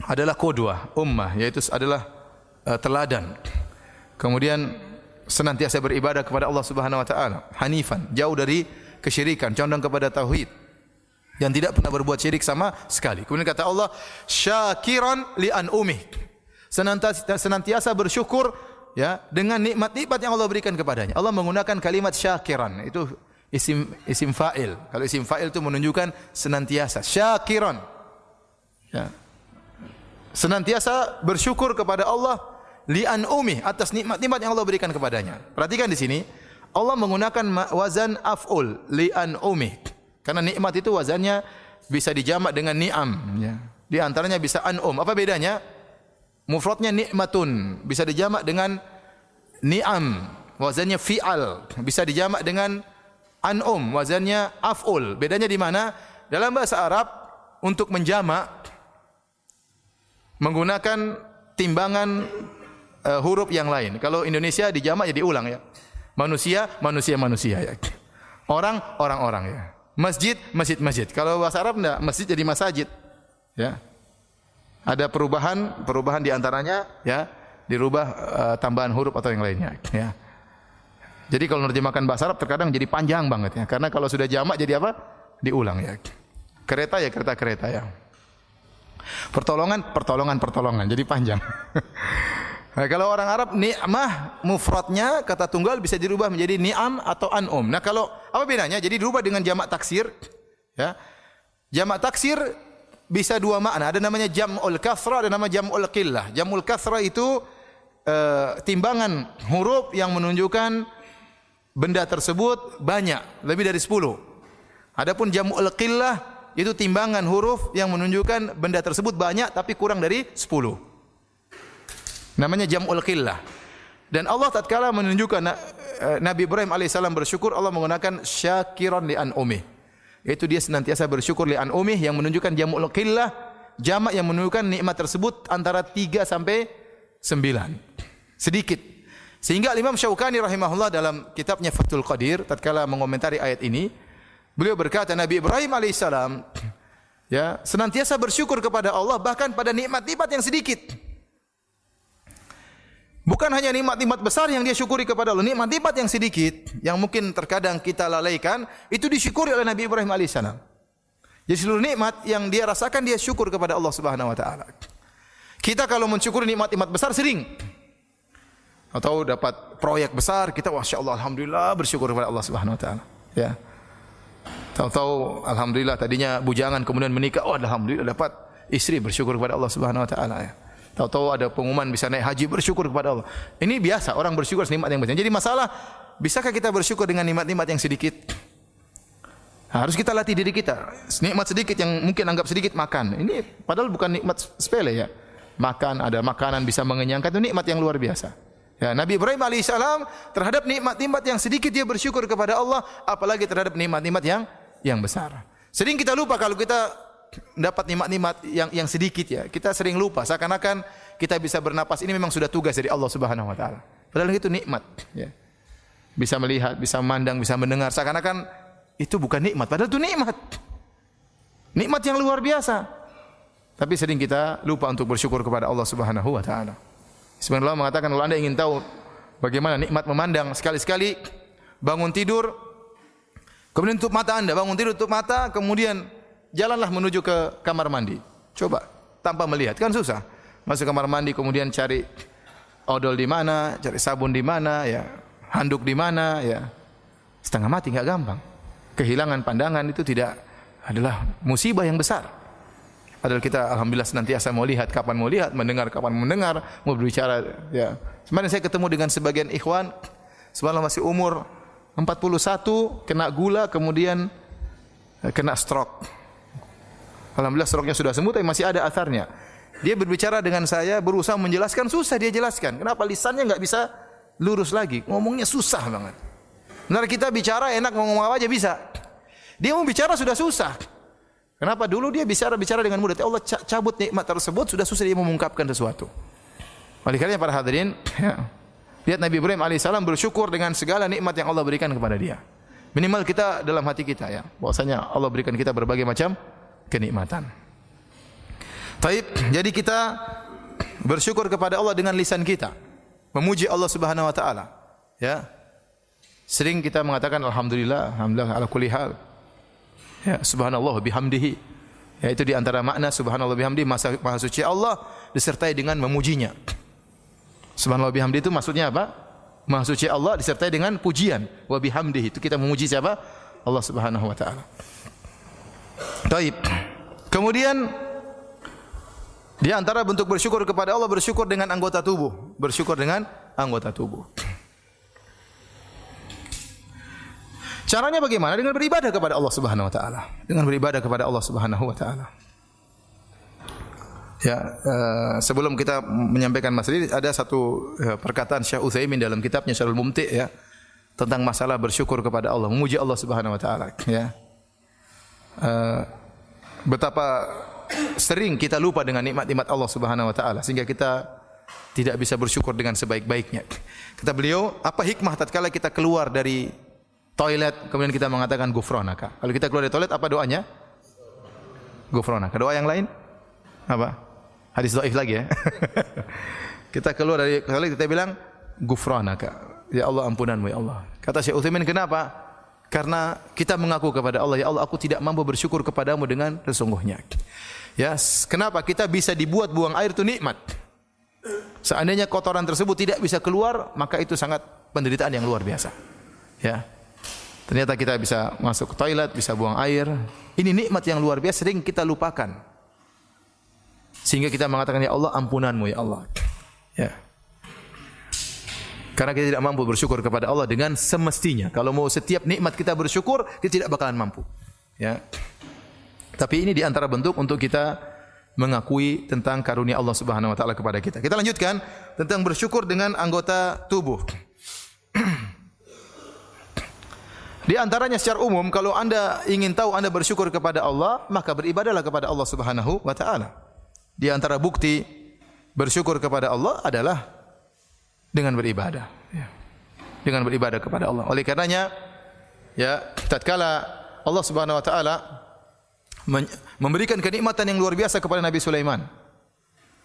adalah qudwah, ummah, yaitu adalah teladan. Kemudian senantiasa beribadah kepada Allah Subhanahu wa taala, hanifan, jauh dari kesyirikan, condong kepada tauhid dan tidak pernah berbuat syirik sama sekali. Kemudian kata Allah, syakiran li an'umih. Senantiasa bersyukur ya dengan nikmat-nikmat yang Allah berikan kepadanya. Allah menggunakan kalimat syakiran, itu isim fa'il. Kalau isim fa'il itu menunjukkan senantiasa. Syakiran. Ya. Senantiasa bersyukur kepada Allah li an'umih, atas nikmat-nikmat yang Allah berikan kepadanya. Perhatikan di sini, Allah menggunakan wazan af'ul li an'umih. Karena nikmat itu wazannya bisa dijamak dengan ni'am. Ya. Di antaranya bisa an'um. Apa bedanya? Mufradnya nikmatun, bisa dijamak dengan ni'am. Wazannya fi'al, bisa dijamak dengan an'um. Wazannya af'ul. Bedanya di mana? Dalam bahasa Arab, untuk menjamak menggunakan timbangan huruf yang lain. Kalau Indonesia dijamak jadi ulang ya. Manusia, manusia ya. Orang ya. Masjid, masjid. Kalau bahasa Arab enggak, masjid jadi masajid. Ya. Ada perubahan di antaranya ya, dirubah tambahan huruf atau yang lainnya ya. Jadi kalau menerjemahkan bahasa Arab terkadang jadi panjang banget ya, karena kalau sudah jamak jadi apa? Diulang ya. Kereta ya kereta ya. Pertolongan, jadi panjang. Nah, kalau orang Arab ni'mah mufradnya kata tunggal bisa dirubah menjadi ni'am atau an'um. Nah, kalau apa bedanya? Jadi dirubah dengan jamak taksir ya. Jamak taksir bisa dua makna. Ada namanya jam'ul kasrah, ada nama jam'ul qillah. Jam'ul kasrah itu timbangan huruf yang menunjukkan benda tersebut banyak, lebih dari 10. Adapun jam'ul qillah itu timbangan huruf yang menunjukkan benda tersebut banyak tapi kurang dari 10. Namanya jam'ul qillah. Dan Allah tatkala menunjukkan Nabi Ibrahim alaihissalam bersyukur, Allah menggunakan syakiran li an'umih. Yaitu dia senantiasa bersyukur li an'umih yang menunjukkan jam'ul qillah, jamak yang menunjukkan nikmat tersebut antara 3 sampai 9. Sedikit. Sehingga Imam Syaukani rahimahullah dalam kitabnya Fathul Qadir tatkala mengomentari ayat ini, beliau berkata Nabi Ibrahim alaihissalam ya senantiasa bersyukur kepada Allah bahkan pada nikmat-nikmat yang sedikit. Bukan hanya nikmat-nikmat besar yang dia syukuri kepada Allah, nikmat-nikmat yang sedikit yang mungkin terkadang kita lalaikan itu disyukuri oleh Nabi Ibrahim alaihissalam. Jadi seluruh nikmat yang dia rasakan dia syukur kepada Allah Subhanahu wa taala. Kita kalau mensyukuri nikmat-nikmat besar sering atau dapat proyek besar kita masyaallah alhamdulillah bersyukur kepada Allah Subhanahu wa taala, ya. Tahu-tahu alhamdulillah tadinya bujangan kemudian menikah, oh alhamdulillah dapat istri bersyukur kepada Allah Subhanahu wa taala, ya. Tahu-tahu ada pengumuman bisa naik haji bersyukur kepada Allah. Ini biasa orang bersyukur nikmat yang besar. Jadi masalah bisakah kita bersyukur dengan nikmat-nikmat yang sedikit? Harus kita latih diri kita. Nikmat sedikit yang mungkin anggap sedikit makan. Ini padahal bukan nikmat sepele ya. Makan, ada makanan bisa mengenyangkan itu nikmat yang luar biasa. Ya, Nabi Ibrahim alaihissalam terhadap nikmat-nikmat yang sedikit dia bersyukur kepada Allah, apalagi terhadap nikmat-nikmat yang besar. Sering kita lupa kalau kita dapat nikmat-nikmat yang sedikit ya. Kita sering lupa seakan-akan kita bisa bernapas ini memang sudah tugas dari Allah Subhanahu wa taala. Padahal itu nikmat ya. Bisa melihat, bisa memandang, bisa mendengar seakan-akan itu bukan nikmat, padahal itu nikmat. Nikmat yang luar biasa. Tapi sering kita lupa untuk bersyukur kepada Allah Subhanahu wa taala. Sebenarnya Allah mengatakan kalau Anda ingin tahu bagaimana nikmat memandang, sekali-sekali bangun tidur kemudian tutup mata Anda, bangun tidur tutup mata, kemudian jalanlah menuju ke kamar mandi. Coba tanpa melihat, kan susah. Masuk kamar mandi kemudian cari odol di mana, cari sabun di mana, ya, handuk di mana, ya. Setengah mati enggak gampang. Kehilangan pandangan itu tidak adalah musibah yang besar. Padahal kita alhamdulillah senantiasa mau lihat kapan mau lihat, mendengar kapan mendengar, mau berbicara ya. Kemarin saya ketemu dengan sebagian ikhwan, subhanallah masih umur 41, kena gula kemudian kena stroke. Alhamdulillah stroke-nya sudah sembuh tapi masih ada asarnya. Dia berbicara dengan saya, berusaha menjelaskan, susah dia jelaskan. Kenapa lisannya enggak bisa lurus lagi? Ngomongnya susah banget. Benar kita bicara enak ngomong apa aja bisa. Dia mau bicara sudah susah. Kenapa? Dulu dia bicara dengan mudah. Allah cabut nikmat tersebut, sudah susah dia mengungkapkan sesuatu. Oleh karena para hadirin, ya, lihat Nabi Ibrahim alaihissalam bersyukur dengan segala nikmat yang Allah berikan kepada dia. Minimal kita dalam hati kita ya, bahwasanya Allah berikan kita berbagai macam kenikmatan. Taib, jadi kita bersyukur kepada Allah dengan lisan kita, memuji Allah Subhanahu wa taala, ya. Sering kita mengatakan alhamdulillah, alhamdulillah ala kulli hal. Ya, subhanallah bihamdihi. Ya, itu di antara makna subhanallah bihamdihi, maha suci Allah disertai dengan memujinya. Subhanallah bihamdihi itu maksudnya apa? Maha suci Allah disertai dengan pujian. Wa bihamdihi itu kita memuji siapa? Allah Subhanahu wa taala. Baik. Kemudian di antara bentuk bersyukur kepada Allah, bersyukur dengan anggota tubuh. Bersyukur dengan anggota tubuh. Caranya bagaimana? Dengan beribadah kepada Allah Subhanahu wa taala. Dengan beribadah kepada Allah Subhanahu wa taala. Ya, sebelum kita menyampaikan masalah ini, ada satu perkataan Syekh Utsaimin dalam kitabnya Syarhul Mumti' ya, tentang masalah bersyukur kepada Allah, memuji Allah Subhanahu wa taala, ya. Betapa sering kita lupa dengan nikmat-nikmat Allah Subhanahu wa taala sehingga kita tidak bisa bersyukur dengan sebaik-baiknya. Kata beliau, apa hikmah tatkala kita keluar dari toilet kemudian kita mengatakan ghufranaka. Kalau kita keluar dari toilet apa doanya? Ghufranaka. Doa yang lain? Apa? Hadis dhaif lagi ya. Kita keluar dari toilet kita bilang ghufranaka. Ya Allah ampunanmu ya Allah. Kata Syekh Utsaimin, kenapa? Karena kita mengaku kepada Allah, ya Allah aku tidak mampu bersyukur kepadamu dengan sesungguhnya. Ya, kenapa? Kita bisa dibuat buang air itu nikmat. Seandainya kotoran tersebut tidak bisa keluar, maka itu sangat penderitaan yang luar biasa. Ya. Ternyata kita bisa masuk ke toilet, bisa buang air. Ini nikmat yang luar biasa sering kita lupakan. Sehingga kita mengatakan ya Allah ampunanmu ya Allah. Ya. Karena kita tidak mampu bersyukur kepada Allah dengan semestinya. Kalau mau setiap nikmat kita bersyukur, kita tidak bakalan mampu. Ya. Tapi ini di antara bentuk untuk kita mengakui tentang karunia Allah Subhanahu wa taala kepada kita. Kita lanjutkan tentang bersyukur dengan anggota tubuh. Di antaranya secara umum, kalau Anda ingin tahu Anda bersyukur kepada Allah, maka beribadahlah kepada Allah Subhanahu wa taala. Di antara bukti bersyukur kepada Allah adalah dengan beribadah, ya. Dengan beribadah kepada Allah. Oleh karenanya, ya, tatkala Allah Subhanahu wa taala memberikan kenikmatan yang luar biasa kepada Nabi Sulaiman.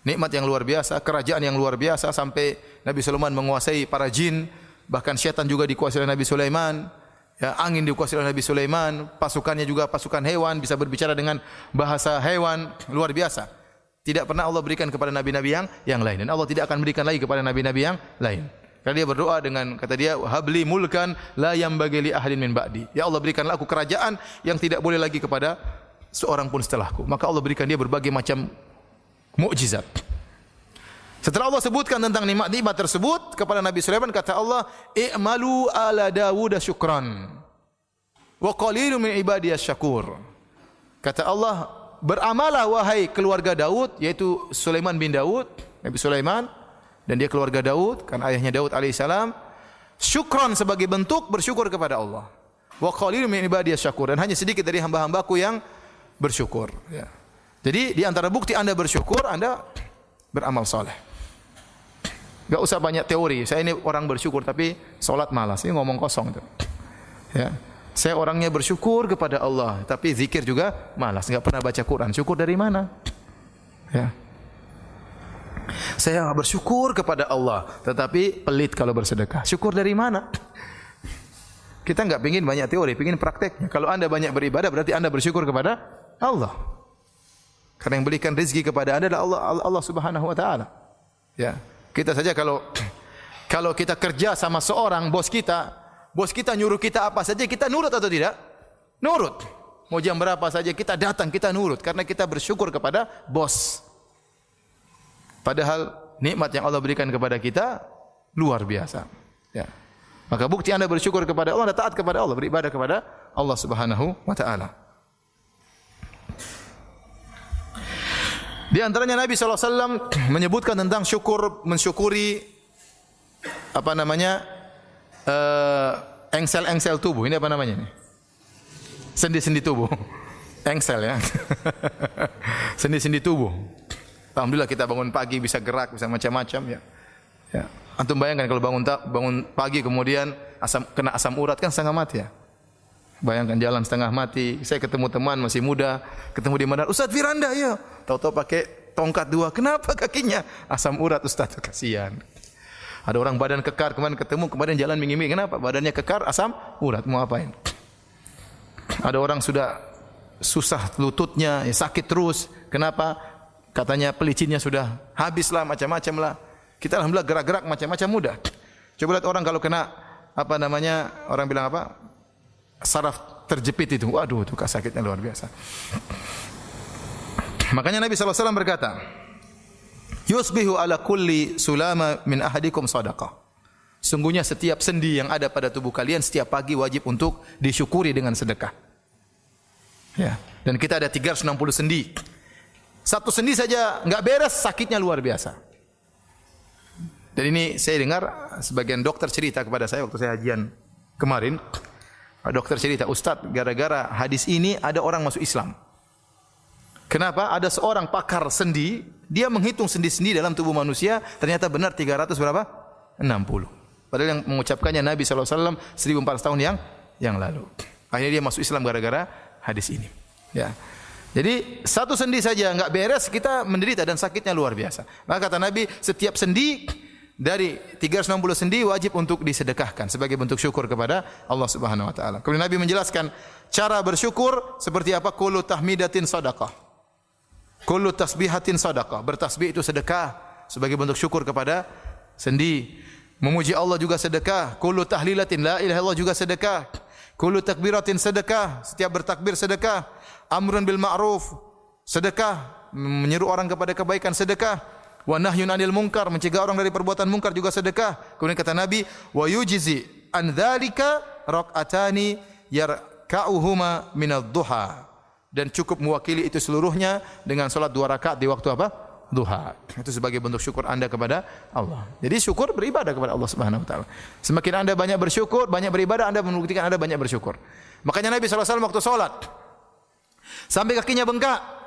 Nikmat yang luar biasa, kerajaan yang luar biasa sampai Nabi Sulaiman menguasai para jin, bahkan syaitan juga dikuasai oleh Nabi Sulaiman. Ya, angin dikuasai oleh Nabi Sulaiman, pasukannya juga pasukan hewan, bisa berbicara dengan bahasa hewan, luar biasa. Tidak pernah Allah berikan kepada nabi-nabi yang lain, dan Allah tidak akan berikan lagi kepada nabi-nabi yang lain. Karena dia berdoa dengan kata dia, habli mulkan la yambagi li ahadin min ba'di. Ya Allah, berikanlah aku kerajaan yang tidak boleh lagi kepada seorang pun setelahku. Maka Allah berikan dia berbagai macam mukjizat. Setelah Allah sebutkan tentang nikmat-nikmat tersebut kepada Nabi Sulaiman, kata Allah, "I'malu ala Dawud syukran wa qalilun min ibadiyas syakur." Kata Allah, beramalah wahai keluarga Daud, yaitu Sulaiman bin Daud, Nabi Sulaiman dan dia keluarga Daud, kan ayahnya Daud alaihissalam, syukran sebagai bentuk bersyukur kepada Allah. Wa qalilun min ibadiyas syakur, dan hanya sedikit dari hamba-hambaku yang bersyukur, ya. Jadi di antara bukti Anda bersyukur, Anda beramal saleh. Enggak usah banyak teori. Saya ini orang bersyukur tapi salat malas. Ini ngomong kosong itu. Ya. Saya orangnya bersyukur kepada Allah tapi zikir juga malas, enggak pernah baca Quran. Syukur dari mana? Ya. Saya bersyukur kepada Allah tetapi pelit kalau bersedekah. Syukur dari mana? Kita enggak pengin banyak teori, pengin prakteknya. Kalau Anda banyak beribadah berarti Anda bersyukur kepada Allah. Karena yang berikan rezeki kepada Anda adalah Allah Subhanahu wa taala. Ya. Kita saja kalau kita kerja sama seorang bos kita nyuruh kita apa saja, kita nurut atau tidak? Nurut. Mau jam berapa saja kita datang, kita nurut karena kita bersyukur kepada bos. Padahal nikmat yang Allah berikan kepada kita luar biasa. Ya. Maka bukti Anda bersyukur kepada Allah, Anda taat kepada Allah, beribadah kepada Allah Subhanahu wa taala. Di antaranya Nabi SAW menyebutkan tentang mensyukuri engsel-engsel tubuh. Ini apa namanya ini? Sendi-sendi tubuh. Engsel ya. Sendi-sendi tubuh. Alhamdulillah kita bangun pagi bisa gerak, bisa macam-macam ya. Ya. Antum bayangkan kalau bangun pagi kemudian kena asam urat kan setengah mati ya. Bayangkan jalan setengah mati. Saya ketemu teman masih muda, ketemu di mana? Ustaz Firanda ya. Tahu-tahu pakai tongkat 2. Kenapa kakinya? Asam urat Ustaz, kasihan. Ada orang badan kekar, kemarin ketemu, kemarin jalan minggir-minggir. Kenapa? Badannya kekar, asam urat. Mau apain? Ada orang sudah susah lututnya, ya sakit terus. Kenapa? Katanya pelicinnya sudah habislah, macam-macam lah. Kita alhamdulillah gerak-gerak macam-macam mudah. Coba lihat orang kalau kena apa namanya, orang bilang apa? Saraf terjepit itu. Waduh, itu sakitnya luar biasa. Makanya Nabi SAW berkata, yusbihu ala kulli sulama min ahadikum sadaqah. Sungguhnya setiap sendi yang ada pada tubuh kalian setiap pagi wajib untuk disyukuri dengan sedekah. Ya, dan kita ada 360 sendi. Satu sendi saja enggak beres, sakitnya luar biasa. Dan ini saya dengar sebagian dokter cerita kepada saya waktu saya hajian kemarin. Dokter cerita, Ustaz, gara-gara hadis ini ada orang masuk Islam. Kenapa? Ada seorang pakar sendi, dia menghitung sendi-sendi dalam tubuh manusia, ternyata benar 300 berapa? 60. Padahal yang mengucapkannya Nabi SAW 1400 tahun yang lalu. Akhirnya dia masuk Islam gara-gara hadis ini. Ya. Jadi satu sendi saja enggak beres, kita menderita dan sakitnya luar biasa. Maka kata Nabi, setiap sendi dari 360 sendi wajib untuk disedekahkan sebagai bentuk syukur kepada Allah Subhanahu wa taala. Kemudian Nabi menjelaskan cara bersyukur seperti apa? Kullu tahmidatin shadaqah. Kullu tasbihatin shadaqah. Bertasbih itu sedekah sebagai bentuk syukur kepada sendi. Memuji Allah juga sedekah. Kullu tahlilatin la ilaha illallah juga sedekah. Kullu takbiratin sedekah. Setiap bertakbir sedekah. Amrun bil ma'ruf sedekah. Menyeru orang kepada kebaikan sedekah. Wa nahyun 'anil munkar, mencegah orang dari perbuatan munkar juga sedekah. Kemudian kata Nabi, wa yujzi an dzalika rak'atani yarka'uhuma minadh-dhuha. Dan cukup mewakili itu seluruhnya dengan salat 2 rakaat di waktu apa? Duha. Itu sebagai bentuk syukur Anda kepada Allah. Jadi syukur beribadah kepada Allah Subhanahu wa taala. Semakin Anda banyak bersyukur, banyak beribadah, Anda membuktikan Anda banyak bersyukur. Makanya Nabi SAW waktu salat sampai kakinya bengkak.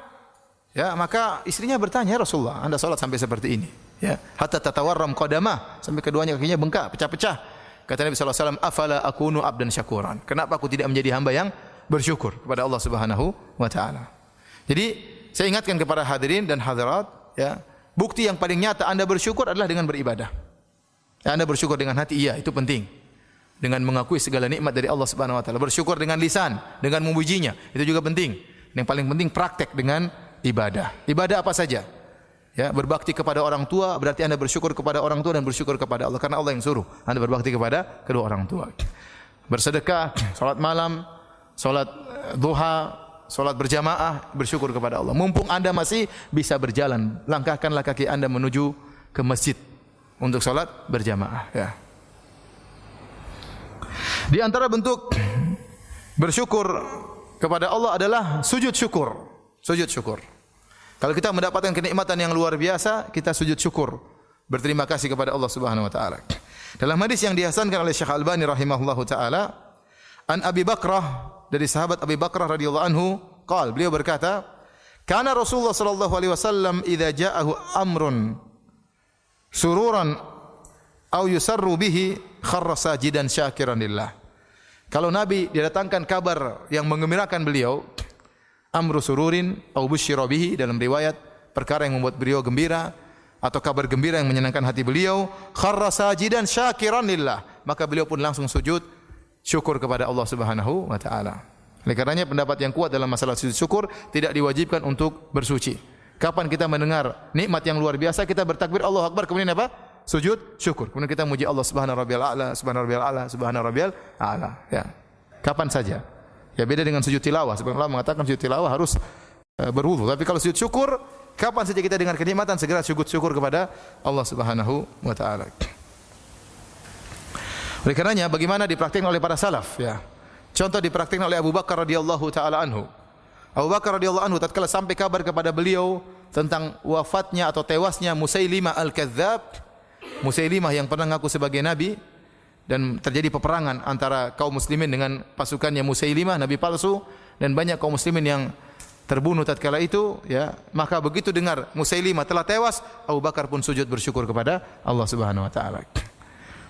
Ya, maka istrinya bertanya, "Ya Rasulullah, Anda salat sampai seperti ini?" Ya, hatta tatawarram qadamah, sampai keduanya kakinya bengkak, pecah-pecah. Kata Nabi sallallahu alaihi wasallam, "Afala akunu abdan syakuran?" Kenapa aku tidak menjadi hamba yang bersyukur kepada Allah Subhanahu wa taala? Jadi, saya ingatkan kepada hadirin dan hadirat, ya, bukti yang paling nyata Anda bersyukur adalah dengan beribadah. Ya, Anda bersyukur dengan hati, iya, itu penting. Dengan mengakui segala nikmat dari Allah Subhanahu wa taala. Bersyukur dengan lisan, dengan memujinya, itu juga penting. Yang paling penting praktek dengan ibadah. Ibadah apa saja? Ya, berbakti kepada orang tua berarti Anda bersyukur kepada orang tua dan bersyukur kepada Allah karena Allah yang suruh Anda berbakti kepada kedua orang tua. Bersedekah, salat malam, salat duha, salat berjamaah, bersyukur kepada Allah. Mumpung Anda masih bisa berjalan, langkahkanlah kaki Anda menuju ke masjid untuk salat berjamaah, ya. Di antara bentuk bersyukur kepada Allah adalah sujud syukur. Sujud syukur. Kalau kita mendapatkan kenikmatan yang luar biasa, kita sujud syukur, berterima kasih kepada Allah Subhanahu wa taala. Dalam hadis yang dihasankan oleh Syekh Albani rahimahullahu taala, an Abi Bakrah, dari sahabat Abi Bakrah radhiyallahu anhu, qala, beliau berkata, "Kana Rasulullah sallallahu alaihi wasallam idza ja'ahu amrun sururan aw yusarru bihi kharra sajidan syakiran lillah." Kalau Nabi didatangkan kabar yang menggembirakan beliau, amru sururin au busyira bihi, dalam riwayat perkara yang membuat beliau gembira atau kabar gembira yang menyenangkan hati beliau, kharra sajidan syakiran lillah, maka beliau pun langsung sujud syukur kepada Allah Subhanahu wa taala. Oleh karenanya pendapat yang kuat dalam masalah sujud syukur tidak diwajibkan untuk bersuci. Kapan kita mendengar nikmat yang luar biasa, kita bertakbir Allahu Akbar, kemudian apa? Sujud syukur. Kemudian kita muji Allah Subhana rabbiyal a'la, subhana rabbiyal a'la, subhana rabbiyal a'la, ya. Kapan saja. Ya, beda dengan sujud tilawah. Sebenarnya Allah mengatakan sujud tilawah harus berwudu. Tapi kalau sujud syukur, kapan saja kita dengar kenikmatan, segera sujud syukur kepada Allah Subhanahu wa taala. Oleh karenanya bagaimana dipraktikkan oleh para salaf, ya. Contoh dipraktikkan oleh Abu Bakar radhiyallahu taala anhu. Abu Bakar radhiyallahu anhu tatkala sampai kabar kepada beliau tentang wafatnya atau tewasnya Musailimah al-Kadzdzab, Musailimah yang pernah mengaku sebagai nabi, dan terjadi peperangan antara kaum muslimin dengan pasukannya Musailimah, nabi palsu, dan banyak kaum muslimin yang terbunuh tatkala itu, ya. Maka begitu dengar Musailimah telah tewas, Abu Bakar pun sujud bersyukur kepada Allah Subhanahu wa taala.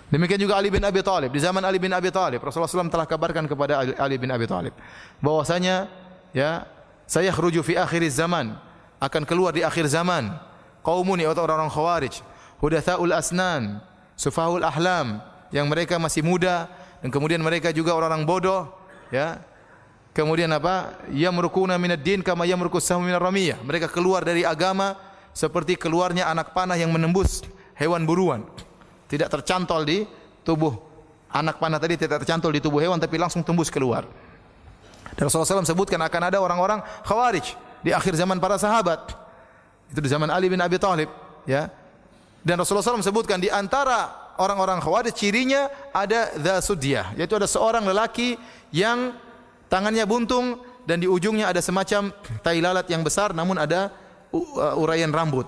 Demikian juga Ali bin Abi Thalib. Di zaman Ali bin Abi Thalib, Rasulullah SAW telah kabarkan kepada Ali bin Abi Thalib bahwasanya, ya, saya khruju fi akhiriz zaman, akan keluar di akhir zaman, qaumun, yaitu orang-orang khawarij, hudatsaul asnan, sufahul ahlam, yang mereka masih muda dan kemudian mereka juga orang-orang bodoh, ya. Kemudian apa? Yamrukuna minad din kama yamrukus sahmu minar ramiyah. Mereka keluar dari agama seperti keluarnya anak panah yang menembus hewan buruan. Tidak tercantol di tubuh anak panah tadi, tidak tercantol di tubuh hewan tapi langsung tembus keluar. Dan Rasulullah SAW sebutkan akan ada orang-orang khawarij di akhir zaman para sahabat. Itu di zaman Ali bin Abi Thalib, ya. Dan Rasulullah SAW sebutkan di antara orang-orang khawarij cirinya ada dzasudyah, yaitu ada seorang lelaki yang tangannya buntung dan di ujungnya ada semacam tai lalat yang besar namun ada uraian rambut.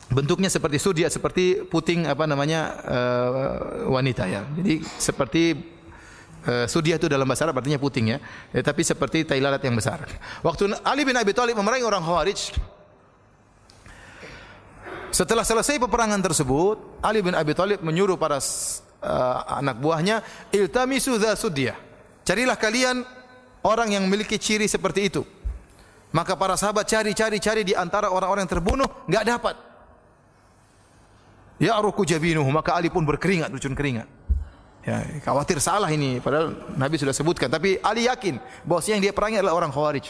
Bentuknya seperti sudyah, seperti puting wanita, ya. Jadi seperti sudyah itu dalam bahasa Arab artinya puting, ya. Tapi seperti tai lalat yang besar. Waktu Ali bin Abi Thalib memerangi orang Khawarij, setelah selesai peperangan tersebut, Ali bin Abi Thalib menyuruh para anak buahnya, iltamisu dza sudyah. Carilah kalian orang yang memiliki ciri seperti itu. Maka para sahabat cari di antara orang-orang yang terbunuh, enggak dapat. Ya'ruku jabinuhu, maka Ali pun berkeringat, bercun keringat. Ya, khawatir salah ini, padahal Nabi sudah sebutkan, tapi Ali yakin bahwasanya yang dia perangi adalah orang Khawarij.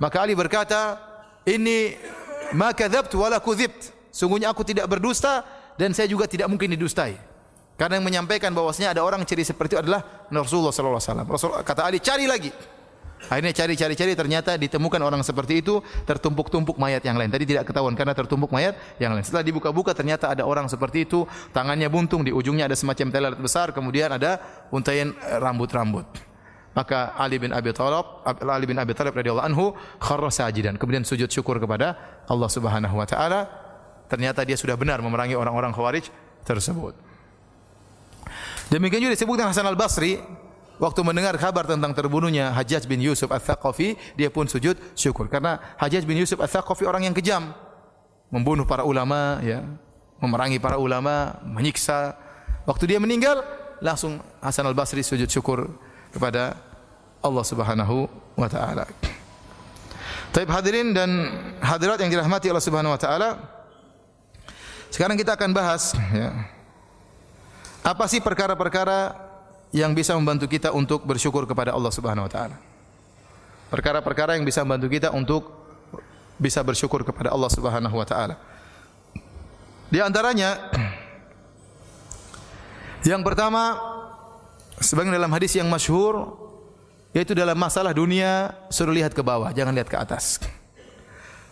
Maka Ali berkata, "Inni ma kadzabtu wala kudzibt." Sungguhnya aku tidak berdusta dan saya juga tidak mungkin didustai. Karena yang menyampaikan bahwasanya ada orang ciri seperti itu adalah Rasulullah sallallahu alaihi wasallam. Rasul kata Ali, cari lagi. Akhirnya cari ternyata ditemukan orang seperti itu tertumpuk-tumpuk mayat yang lain. Tadi tidak ketahuan karena tertumpuk mayat yang lain. Setelah dibuka-buka ternyata ada orang seperti itu, tangannya buntung, di ujungnya ada semacam tai lalat besar, kemudian ada untaian rambut-rambut. Maka Ali bin Abi Thalib radhiyallahu anhu kharra sajidan, kemudian sujud syukur kepada Allah Subhanahu wa taala. Ternyata dia sudah benar memerangi orang-orang Khawarij tersebut. Demikian juga disebutkan Hasan al-Basri waktu mendengar kabar tentang terbunuhnya Hajjaj bin Yusuf Ats-Tsaqafi, dia pun sujud syukur karena Hajjaj bin Yusuf Ats-Tsaqafi orang yang kejam, membunuh para ulama, ya, memerangi para ulama, menyiksa. Waktu dia meninggal, langsung Hasan al-Basri sujud syukur kepada Allah Subhanahu wa taala. Taib hadirin dan hadirat yang dirahmati Allah Subhanahu wa taala. Sekarang kita akan bahas, ya, apa sih perkara-perkara yang bisa membantu kita untuk bersyukur kepada Allah Subhanahu wa taala? Perkara-perkara yang bisa membantu kita untuk bisa bersyukur kepada Allah Subhanahu wa taala. Di antaranya yang pertama, sebagaimana dalam hadis yang masyhur, yaitu dalam masalah dunia suruh lihat ke bawah, jangan lihat ke atas.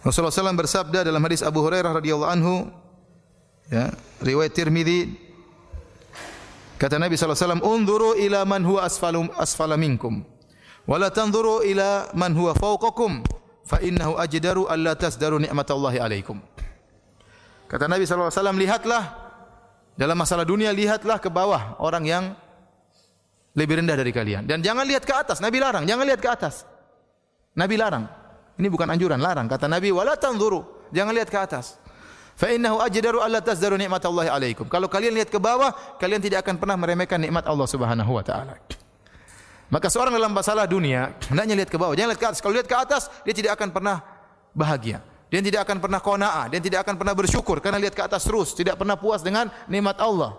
Rasulullah SAW bersabda dalam hadis Abu Hurairah radhiyallahu anhu, ya, riwayat Tirmidzi, kata Nabi SAW, "Unzuru ila man huwa asfala minkum, wa la tanzuru ila man huwa fawqakum, fa innahu ajdaru alla tasdaru ni'matallahi alaikum." Kata Nabi SAW, lihatlah dalam masalah dunia, lihatlah ke bawah orang yang lebih rendah dari kalian, dan jangan lihat ke atas. Nabi larang, jangan lihat ke atas. Nabi larang. Ini bukan anjuran, larang. Kata Nabi, "Wa la tanzuru", jangan lihat ke atas. Fa innahu ajdaru alla tasdaru ni'matallahi alaikum. Kalau kalian lihat ke bawah, kalian tidak akan pernah meremehkan nikmat Allah Subhanahu wa taala. Maka seorang dalam masalah dunia hendaknya lihat ke bawah, jangan lihat ke atas. Kalau lihat ke atas, dia tidak akan pernah bahagia. Dia tidak akan pernah qanaah, dia tidak akan pernah bersyukur karena lihat ke atas terus, tidak pernah puas dengan nikmat Allah.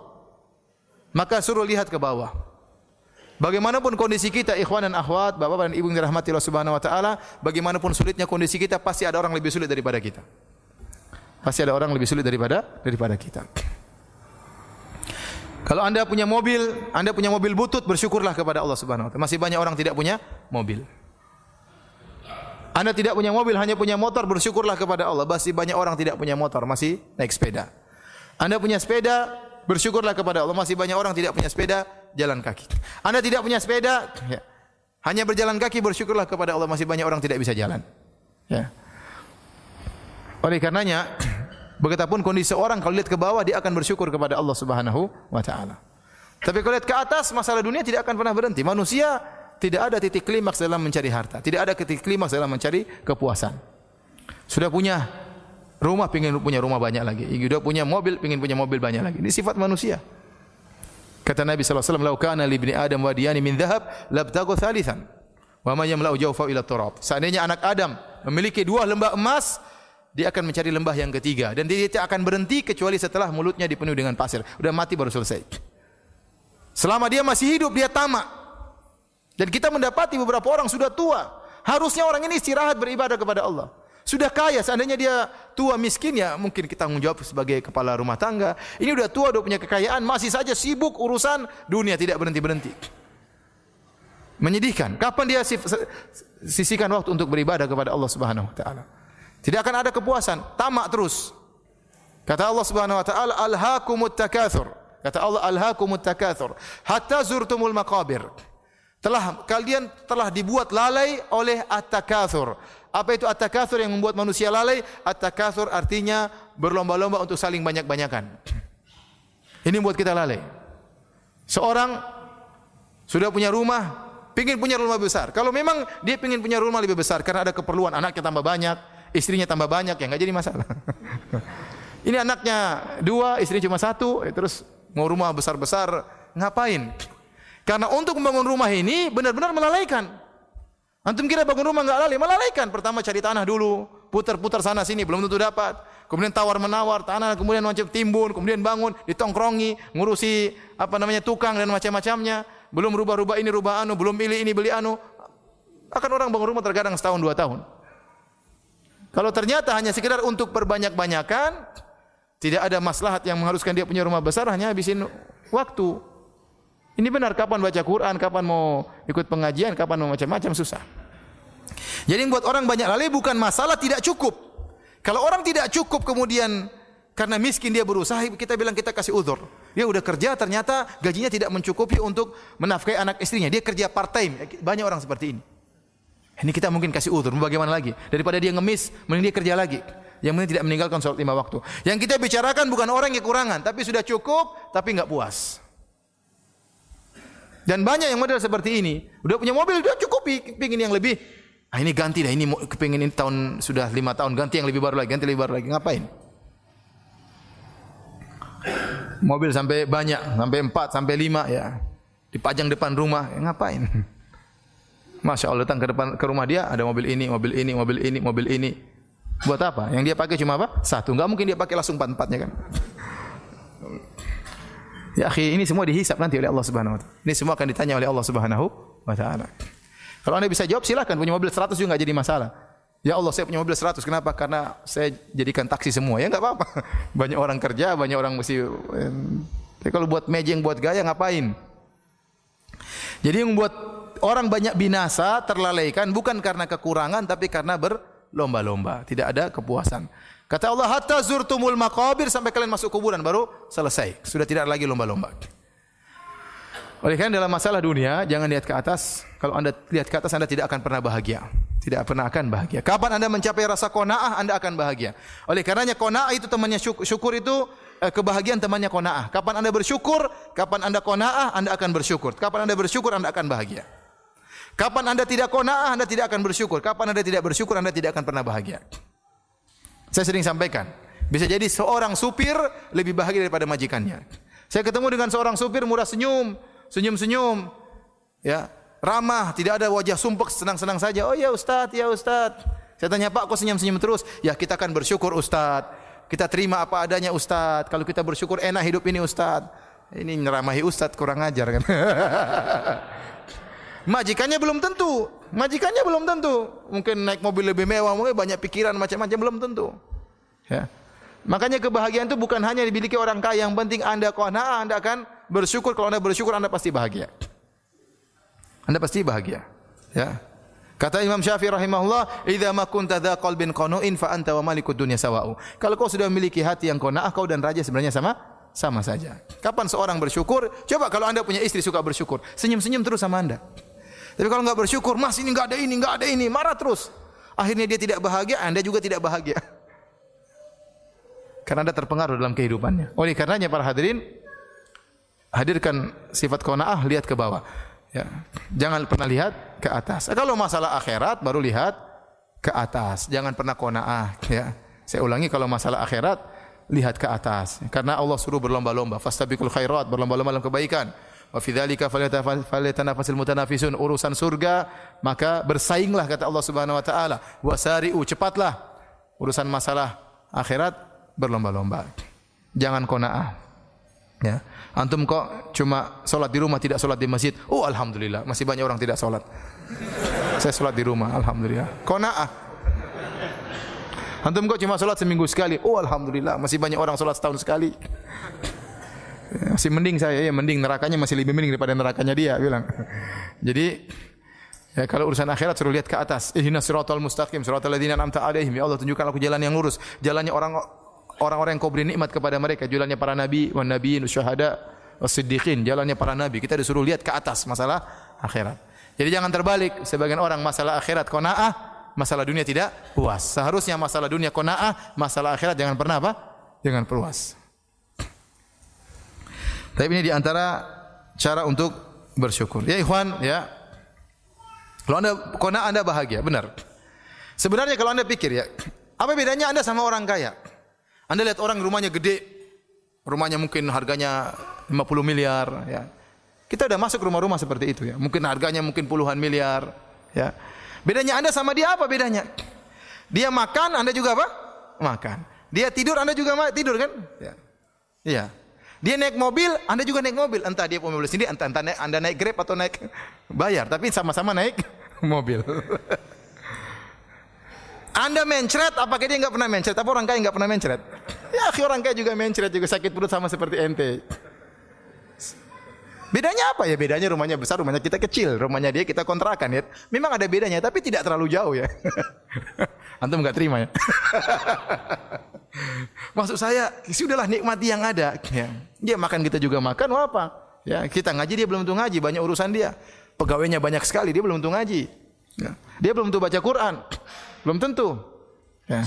Maka suruh lihat ke bawah. Bagaimanapun kondisi kita, ikhwan dan akhwat, bapak dan ibu yang dirahmati Allah Subhanahu wa taala, bagaimanapun sulitnya kondisi kita, pasti ada orang lebih sulit daripada kita. Pasti ada orang lebih sulit daripada kita. Kalau Anda punya mobil butut, bersyukurlah kepada Allah Subhanahu wa taala. Masih banyak orang tidak punya mobil. Anda tidak punya mobil, hanya punya motor, bersyukurlah kepada Allah. Masih banyak orang tidak punya motor, masih naik sepeda. Anda punya sepeda, bersyukurlah kepada Allah. Masih banyak orang tidak punya sepeda, jalan kaki. Anda tidak punya sepeda, ya, hanya berjalan kaki, bersyukurlah kepada Allah. Masih banyak orang tidak bisa jalan. Ya. Oleh karenanya, bagaimanapun kondisi seorang, kalau lihat ke bawah dia akan bersyukur kepada Allah Subhanahu wa taala. Tapi kalau lihat ke atas, masalah dunia tidak akan pernah berhenti. Manusia tidak ada titik klimaks dalam mencari harta, tidak ada titik klimaks dalam mencari kepuasan. Sudah punya rumah, ingin punya rumah banyak lagi. Sudah punya mobil, ingin punya mobil banyak lagi. Ini sifat manusia. Kata Nabi sallallahu alaihi wasallam, "Lau kana li ibni Adam wadiyani min dhahab, labtaghu thalithan. Wa ma yamla'u jawfa ila turab." Seandainya anak Adam memiliki 2 lembah emas, dia akan mencari lembah yang ketiga dan dia tidak akan berhenti kecuali setelah mulutnya dipenuhi dengan pasir. Udah mati baru selesai. Selama dia masih hidup dia tamak. Dan kita mendapati beberapa orang sudah tua. Harusnya orang ini istirahat beribadah kepada Allah. Sudah kaya, seandainya dia tua miskin ya mungkin kita tanggung jawab sebagai kepala rumah tangga. Ini udah tua, udah punya kekayaan, masih saja sibuk urusan dunia, tidak berhenti-berhenti. Menyedihkan. Kapan dia sisihkan waktu untuk beribadah kepada Allah Subhanahu wa taala? Tidak akan ada kepuasan, tamak terus. Kata Allah Subhanahu wa taala, "Alhaakumut takatsur." Kata Allah, "Alhaakumut takatsur hatta zurtumul maqabir." Kalian telah dibuat lalai oleh at-takatsur. Apa itu at-takatsur yang membuat manusia lalai? At-takatsur artinya berlomba-lomba untuk saling banyak-banyakan. Ini membuat kita lalai. Seorang sudah punya rumah, pingin punya rumah besar. Kalau memang dia pingin punya rumah lebih besar karena ada keperluan, anaknya tambah banyak, istrinya tambah banyak, ya nggak jadi masalah. Ini anaknya 2, istrinya cuma 1, terus mau rumah besar-besar, ngapain? Karena untuk membangun rumah ini benar-benar melalaikan. Antum kira bangun rumah enggak lalai? Melalaikan. Pertama cari tanah dulu, putar-putar sana sini belum tentu dapat. Kemudian tawar-menawar tanah, kemudian macam timbun, kemudian bangun, ditongkrongi, ngurusi tukang dan macam-macamnya. Belum rubah-rubah ini, rubah anu, belum pilih ini, beli anu. Akan orang bangun rumah terkadang setahun 2 tahun. Kalau ternyata hanya sekedar untuk berbanyak-banyakan, tidak ada maslahat yang mengharuskan dia punya rumah besar, hanya habisin waktu. Ini benar, kapan baca Quran, kapan mau ikut pengajian, kapan mau macam-macam, susah. Jadi yang buat orang banyak lalai bukan masalah tidak cukup. Kalau orang tidak cukup kemudian karena miskin dia berusaha, kita bilang kita kasih uzur. Dia udah kerja ternyata gajinya tidak mencukupi untuk menafkahi anak istrinya. Dia kerja part time. Banyak orang seperti ini. Ini kita mungkin kasih uzur, bagaimana lagi? Daripada dia ngemis, mending dia kerja lagi. Yang penting tidak meninggalkan sholat 5 waktu. Yang kita bicarakan bukan orang yang kekurangan, tapi sudah cukup tapi enggak puas. Dan banyak yang model seperti ini. Udah punya mobil, udah cukupi, pingin yang lebih. Ah ini ganti dah, ini kepingin ini tahun sudah 5 tahun, ganti yang lebih baru lagi, ganti lebih baru lagi. Ngapain? Mobil sampai banyak, sampai 4, sampai 5 ya. Dipajang depan rumah, ya ngapain? Masya Allah, datang ke rumah dia ada mobil ini, mobil ini, mobil ini, mobil ini. Buat apa? Yang dia pakai cuma apa? 1. Enggak mungkin dia pakai langsung 4-4-nya kan. Ya akhi, ini semua dihisab nanti oleh Allah Subhanahu wa taala. Ini semua akan ditanya oleh Allah Subhanahu wa taala. Kalau Anda bisa jawab silakan, punya mobil 100 juga enggak jadi masalah. Ya Allah, saya punya mobil 100, kenapa? Karena saya jadikan taksi semua. Ya enggak apa-apa. Banyak orang kerja, banyak orang mesti kalau buat mejeng, buat gaya ngapain? Jadi yang membuat orang banyak binasa, terlalaikan bukan karena kekurangan tapi karena berlomba-lomba, tidak ada kepuasan. Kata Allah, hatta zurtumul maqabir, sampai kalian masuk kuburan baru selesai. Sudah tidak lagi lomba-lomba. Oleh karena dalam masalah dunia, jangan lihat ke atas. Kalau Anda lihat ke atas, Anda tidak akan pernah bahagia. Tidak pernah akan bahagia. Kapan Anda mencapai rasa qanaah, Anda akan bahagia. Oleh karenanya qanaah itu temannya syukur itu kebahagiaan temannya qanaah. Kapan Anda bersyukur, kapan Anda qanaah, Anda akan bersyukur. Kapan Anda bersyukur, Anda akan bahagia. Kapan Anda tidak qanaah, Anda tidak akan bersyukur. Kapan Anda tidak bersyukur, Anda tidak akan pernah bahagia. Saya sering sampaikan, bisa jadi seorang supir lebih bahagia daripada majikannya. Saya ketemu dengan seorang supir murah senyum, senyum-senyum, ya, ramah, tidak ada wajah sumpek, senang-senang saja. Oh ya Ustaz, ya Ustaz. Saya tanya, Pak, kok senyum-senyum terus? Ya kita akan bersyukur Ustaz. Kita terima apa adanya Ustaz. Kalau kita bersyukur enak hidup ini Ustaz. Ini nyeramahi Ustaz, kurang ajar kan. Majikannya belum tentu. Majikannya belum tentu. Mungkin naik mobil lebih mewah, mungkin banyak pikiran macam-macam, belum tentu. Ya. Makanya kebahagiaan itu bukan hanya dimiliki orang kaya, yang penting Anda qanaah, Anda akan bersyukur. Kalau Anda bersyukur, Anda pasti bahagia. Anda pasti bahagia. Ya. Kata Imam Syafi'i rahimahullah, "Idza ma kunta dza qalbin qanu'in fa anta wa malikud dunya sawa'u." Kalau kau sudah memiliki hati yang qanaah, kau dan raja sebenarnya sama saja. Kapan seorang bersyukur? Coba kalau Anda punya istri suka bersyukur, senyum-senyum terus sama Anda. Tapi kalau enggak bersyukur, Mas ini enggak ada ini, marah terus. Akhirnya dia tidak bahagia, Anda juga tidak bahagia. Karena Anda terpengaruh dalam kehidupannya. Oleh karenanya para hadirin, hadirkan sifat qanaah, lihat ke bawah. Ya. Jangan pernah lihat ke atas. Kalau masalah akhirat baru lihat ke atas. Jangan pernah qanaah, ya. Saya ulangi, kalau masalah akhirat lihat ke atas. Karena Allah suruh berlomba-lomba, fastabiqul khairat, berlomba-lomba dalam kebaikan. Wa fi dzalika falyatanafasul mutanafisun, urusan surga maka bersainglah kata Allah Subhanahu wa taala. Wasari'u, cepatlah. urusan masalah akhirat berlomba-lomba. Jangan qanaah. Ya. Antum kok cuma salat di rumah, tidak salat di masjid. Oh, alhamdulillah, masih banyak orang tidak salat. Saya salat di rumah, alhamdulillah. Qanaah. Antum kok cuma salat seminggu sekali. Oh, alhamdulillah, masih banyak orang salat setahun sekali. Ya, masih mending saya, ya mending, nerakanya masih lebih mending daripada nerakanya dia bilang. Jadi ya, kalau urusan akhirat suruh lihat ke atas. Ihdinas siratal mustaqim, siratal ladzina an'amta 'alaihim. Ya Allah, tunjukkan aku jalan yang lurus, jalannya orang-orang yang kau beri nikmat kepada mereka, jalannya para nabi, wan nabiyyin, syuhada, was-siddiqin, jalannya para nabi. Kita disuruh lihat ke atas masalah akhirat. Jadi jangan terbalik, sebagian orang masalah akhirat qanaah, masalah dunia tidak puas. Seharusnya masalah dunia qanaah, masalah akhirat jangan pernah apa? Jangan puas. Tapi ini di antara cara untuk bersyukur. Ya ikhwan, ya. Kalau Anda qanaah, Anda bahagia, benar. Sebenarnya kalau Anda pikir ya, apa bedanya Anda sama orang kaya? Anda lihat orang rumahnya gede, rumahnya mungkin harganya 50 miliar, ya. Kita sudah masuk rumah-rumah seperti itu ya. Mungkin harganya mungkin puluhan miliar, ya. Bedanya Anda sama dia apa bedanya? Dia makan, Anda juga apa? Makan. Dia tidur, Anda juga tidur kan? Ya. Iya. Dia naik mobil, Anda juga naik mobil. Entah dia punya mobil sendiri, entah Anda naik Grab atau naik bayar, tapi sama-sama naik mobil. Anda mencret, apakah dia enggak pernah mencret? Apa orang kaya enggak pernah mencret? Ya, orang kaya juga mencret, juga sakit perut sama seperti ente. Bedanya apa ya? Bedanya rumahnya besar, rumahnya kita kecil, rumahnya dia kita kontrakan ya. Memang ada bedanya, tapi tidak terlalu jauh ya. Antum enggak terima ya? Maksud saya, sudahlah nikmati yang ada. Ya. Dia makan, kita juga makan, apa? Ya, kita ngaji, dia belum tentu ngaji, banyak urusan dia. Pegawainya banyak sekali, dia belum tentu ngaji. Ya. Dia belum tentu baca Quran, belum tentu. Ya,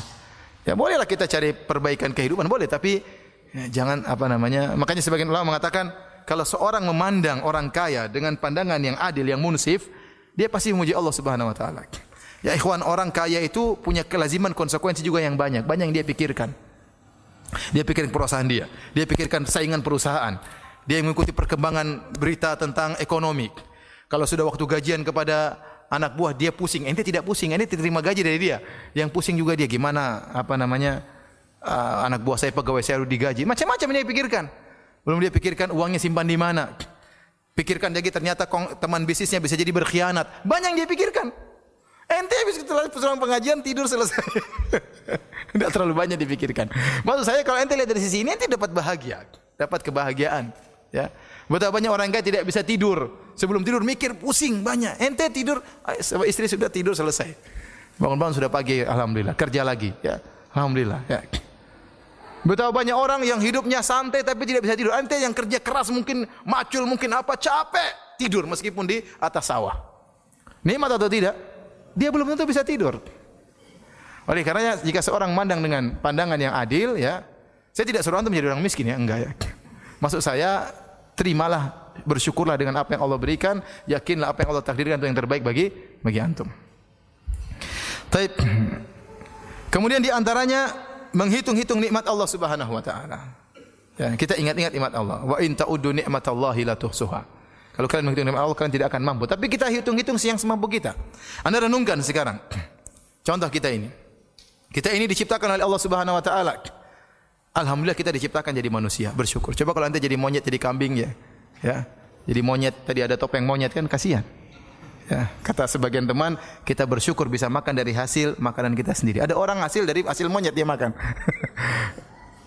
ya bolehlah kita cari perbaikan kehidupan, boleh. Tapi ya, jangan apa namanya. Makanya sebagian ulama mengatakan, kalau seorang memandang orang kaya dengan pandangan yang adil, yang munsif, dia pasti memuji Allah Subhanahu Wa Taala. Ya ikhwan, orang kaya itu punya kelaziman konsekuensi juga yang banyak yang dia pikirkan. Dia pikirkan perusahaan dia pikirkan saingan perusahaan, dia mengikuti perkembangan berita tentang ekonomi. Kalau sudah waktu gajian kepada anak buah, dia pusing. Ente tidak pusing, ente terima gaji dari dia. Yang pusing juga dia, gimana apa namanya anak buah saya, pegawai saya harus digaji. Macam-macam dia pikirkan. Belum dia pikirkan uangnya simpan di mana. Pikirkan lagi ternyata teman bisnisnya bisa jadi berkhianat. Banyak yang dia pikirkan. Ente habis pulang pengajian tidur selesai. Tidak terlalu banyak dipikirkan. Maksud saya kalau ente lihat dari sisi ini, ente dapat bahagia, dapat kebahagiaan. Ya, betapa banyak orang kaya tidak bisa tidur. Sebelum tidur mikir pusing banyak. Ente tidur, istri sudah tidur selesai. Bangun-bangun sudah pagi, alhamdulillah. Kerja lagi, ya, alhamdulillah. Ya. Betapa banyak orang yang hidupnya santai tapi tidak bisa tidur. Ente yang kerja keras mungkin macul, mungkin apa, capek tidur meskipun di atas sawah. Nikmat atau tidak? Dia belum tentu bisa tidur. Oleh karenanya jika seorang mandang dengan pandangan yang adil, ya, saya tidak suruh antum menjadi orang miskin ya, enggak ya. Maksud saya, terimalah, bersyukurlah dengan apa yang Allah berikan, yakinlah apa yang Allah takdirkan itu yang terbaik bagi antum. Taib. Kemudian di antaranya menghitung-hitung nikmat Allah Subhanahu wa taala. Ya, kita ingat-ingat nikmat Allah. Wa in ta'uddu ni'matallahi la tuhsuha. Kalau kalian menghitung nikmat Allah, kalian tidak akan mampu. Tapi kita hitung-hitung yang semampu kita. Anda renungkan sekarang. Contoh kita ini. Kita ini diciptakan oleh Allah Subhanahu wa taala. Alhamdulillah kita diciptakan jadi manusia, bersyukur. Coba kalau anda jadi monyet, jadi kambing ya. Ya. Jadi monyet, tadi ada topeng monyet kan, kasihan. Ya, kata sebagian teman, kita bersyukur bisa makan dari hasil makanan kita sendiri. Ada orang hasil dari hasil monyet dia makan.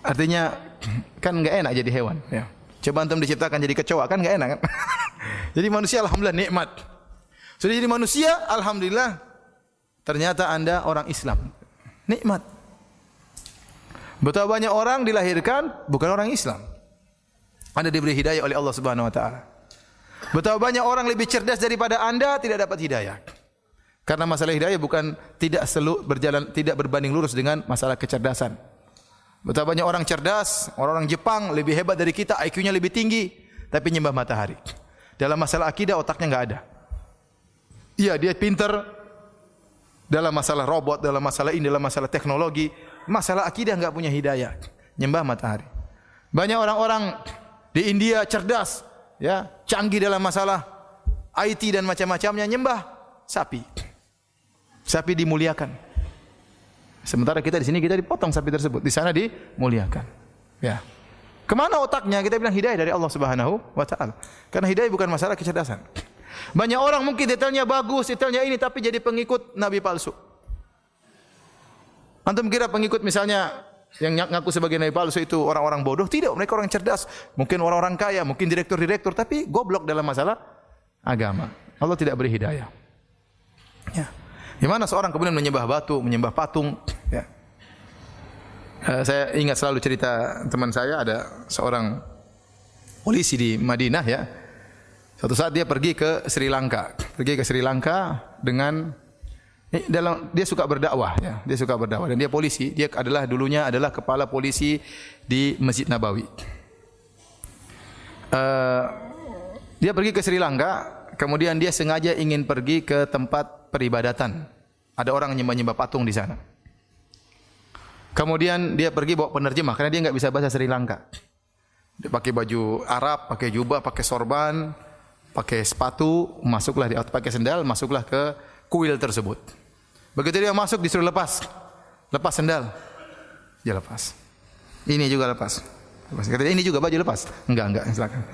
Artinya kan enggak enak jadi hewan, ya. Coba antum diciptakan jadi kecoa, kan enggak enak kan? Jadi manusia alhamdulillah nikmat. Sudah jadi manusia, alhamdulillah ternyata anda orang Islam. Nikmat. Betapa banyak orang dilahirkan bukan orang Islam. Anda diberi hidayah oleh Allah Subhanahu wa taala. Betapa banyak orang lebih cerdas daripada anda tidak dapat hidayah. Karena masalah hidayah bukan tidak berbanding lurus dengan masalah kecerdasan. Betapa banyak orang cerdas, orang-orang Jepang lebih hebat dari kita, IQ-nya lebih tinggi, tapi nyembah matahari. Dalam masalah akidah otaknya enggak ada. Iya, dia pintar dalam masalah robot, dalam masalah ini, dalam masalah teknologi, masalah akidah enggak punya hidayah, nyembah matahari. Banyak orang-orang di India cerdas, ya, canggih dalam masalah IT dan macam-macamnya, nyembah sapi. Sapi dimuliakan. Sementara kita di sini kita dipotong sapi tersebut, di sana dimuliakan. Ya. Kemana otaknya? Kita bilang hidayah dari Allah Subhanahu wa taala. Karena hidayah bukan masalah kecerdasan. Banyak orang mungkin detailnya bagus, detailnya ini, tapi jadi pengikut nabi palsu. Antum kira pengikut misalnya yang ngaku sebagai nabi palsu itu orang-orang bodoh? Tidak, mereka orang cerdas. Mungkin orang-orang kaya, mungkin direktur-direktur, tapi goblok dalam masalah agama. Allah tidak beri hidayah. Ya. Gimana seorang kemudian menyembah batu, menyembah patung? Ya. Saya ingat selalu cerita teman saya, ada seorang polisi di Madinah ya. Suatu saat dia pergi ke Sri Lanka. Pergi ke Sri Lanka dengan dia suka berdakwah ya. Dia suka berdakwah dan dia polisi. Dia dulunya adalah kepala polisi di Masjid Nabawi. Dia pergi ke Sri Lanka, kemudian dia sengaja ingin pergi ke tempat peribadatan. Ada orang nyembah-nyembah patung di sana. Kemudian dia pergi bawa penerjemah karena dia enggak bisa bahasa Sri Lanka. Dia pakai baju Arab, pakai jubah, pakai sorban, pakai sepatu, masuklah pakai sendal, masuklah ke kuil tersebut. Begitu dia masuk disuruh lepas sendal. Dia lepas. Ini juga lepas. Kata dia, ini juga baju lepas. Enggak, silakan.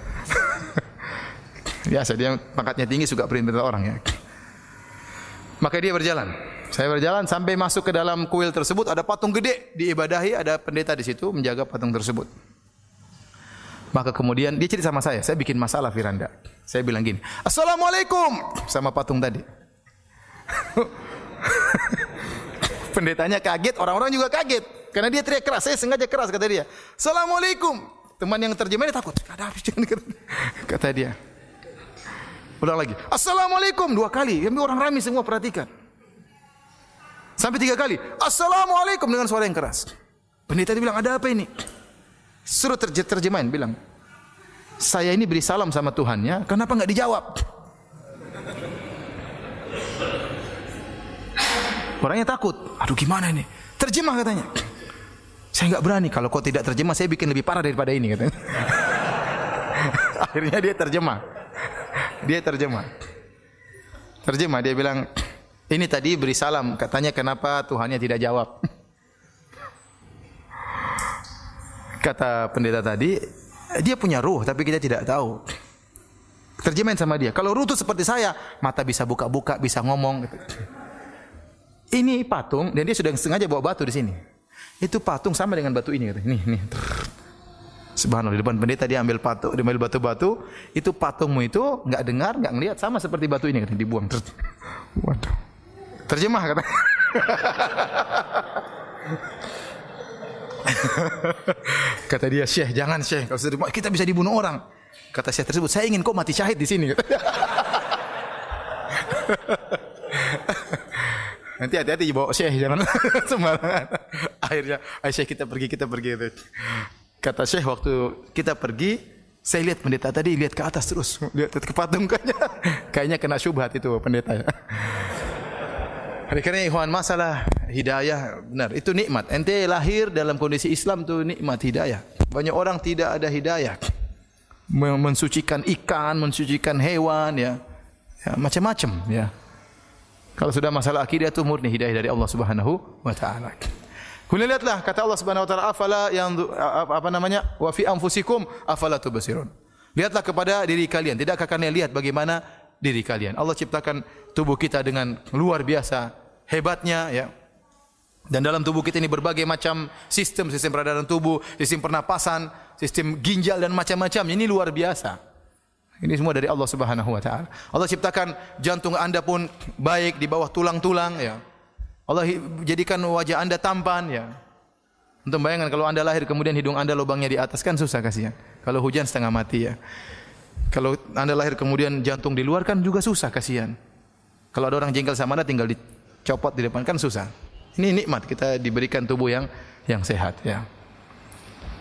Biasa dia pangkatnya tinggi, suka perintah orang ya. Maka dia berjalan. Saya berjalan sampai masuk ke dalam kuil tersebut, ada patung gede diibadahi, ada pendeta di situ menjaga patung tersebut. Maka kemudian dia cerita sama saya bikin masalah Firanda. Saya bilang gini, "Assalamualaikum," sama patung tadi. Pendetanya kaget, orang-orang juga kaget karena dia teriak keras. Saya sengaja keras kata dia. "Assalamualaikum." Teman yang terjemahnya takut. Kata dia. Ulang lagi. "Assalamualaikum," 2 kali. Yang orang ramai semua perhatikan. Sampai 3 kali. "Assalamualaikum," dengan suara yang keras. Pendeta dia bilang, "Ada apa ini?" Suruh terjemahin bilang, "Saya ini beri salam sama Tuhannya, kenapa enggak dijawab?" Orangnya takut. Aduh gimana ini? Terjemah katanya. "Saya enggak berani, kalau kau tidak terjemah saya bikin lebih parah daripada ini," katanya. Akhirnya dia terjemah. Terjemah dia bilang, "Ini tadi beri salam, katanya kenapa Tuhannya tidak jawab?" Kata pendeta tadi, dia punya ruh tapi kita tidak tahu. Terjemahin sama dia, kalau ruh itu seperti saya, mata bisa buka-buka, bisa ngomong. Ini patung, dan dia sudah sengaja bawa batu di sini. Itu patung sama dengan batu ini. Nih. Subhanallah, di depan pendeta dia ambil batu-batu. Itu patungmu itu enggak dengar, enggak ngelihat, sama seperti batu ini, katanya dibuang. Waduh. Terjemah kata. Kata dia, "Syekh, jangan Syekh, kalau kita bisa dibunuh orang." Kata Syekh tersebut, "Saya ingin kau mati syahid di sini." Nanti hati-hati bawa Syekh, jangan sembarangan. Akhirnya, "Ayo Syekh kita pergi." Kata Syekh, waktu kita pergi, saya lihat pendeta tadi lihat ke atas terus, lihat ke patung kayaknya kena syubhat itu pendeta. Karena ikhwan, masalah hidayah benar, itu nikmat. Ente lahir dalam kondisi Islam itu nikmat hidayah. Banyak orang tidak ada hidayah. Mensucikan ikan, mensucikan hewan ya macam-macam ya. Kalau sudah masalah akidah itu murni hidayah dari Allah Subhanahu wa taala. Kemudian lihatlah kata Allah Subhanahu wa taala, "Afala yang wa fi anfusikum afala tubsirun." Lihatlah kepada diri kalian, tidakkah kalian lihat bagaimana diri kalian? Allah ciptakan tubuh kita dengan luar biasa hebatnya ya. Dan dalam tubuh kita ini berbagai macam sistem peredaran tubuh, sistem pernapasan, sistem ginjal dan macam-macam. Ini luar biasa. Ini semua dari Allah Subhanahu wa taala. Allah ciptakan jantung Anda pun baik di bawah tulang-tulang ya. Allah jadikan wajah Anda tampan ya. Untuk bayangkan kalau Anda lahir kemudian hidung Anda lubangnya di atas, kan susah kasihan. Kalau hujan setengah mati ya. Kalau Anda lahir kemudian jantung di luar kan juga susah kasihan. Kalau ada orang jengkel sama Anda tinggal dicopot di depan kan susah. Ini nikmat kita diberikan tubuh yang sehat ya.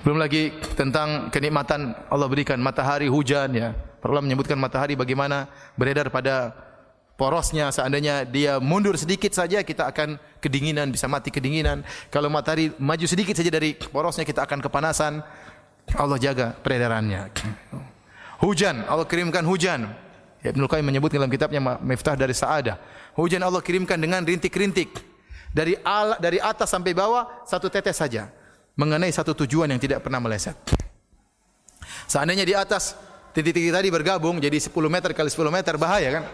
Belum lagi tentang kenikmatan Allah berikan matahari, hujan ya. Allah menyebutkan matahari bagaimana beredar pada porosnya, seandainya dia mundur sedikit saja kita akan kedinginan, bisa mati kedinginan. Kalau matahari maju sedikit saja dari porosnya kita akan kepanasan. Allah jaga peredarannya. Hujan, Allah kirimkan hujan. Ibnu Qayyim menyebut dalam kitabnya Miftah dari Sa'adah. Hujan Allah kirimkan dengan rintik-rintik. Dari atas sampai bawah satu tetes saja, mengenai satu tujuan yang tidak pernah meleset. Seandainya di atas titik-titik tadi bergabung jadi 10 meter kali 10 meter, bahaya kan?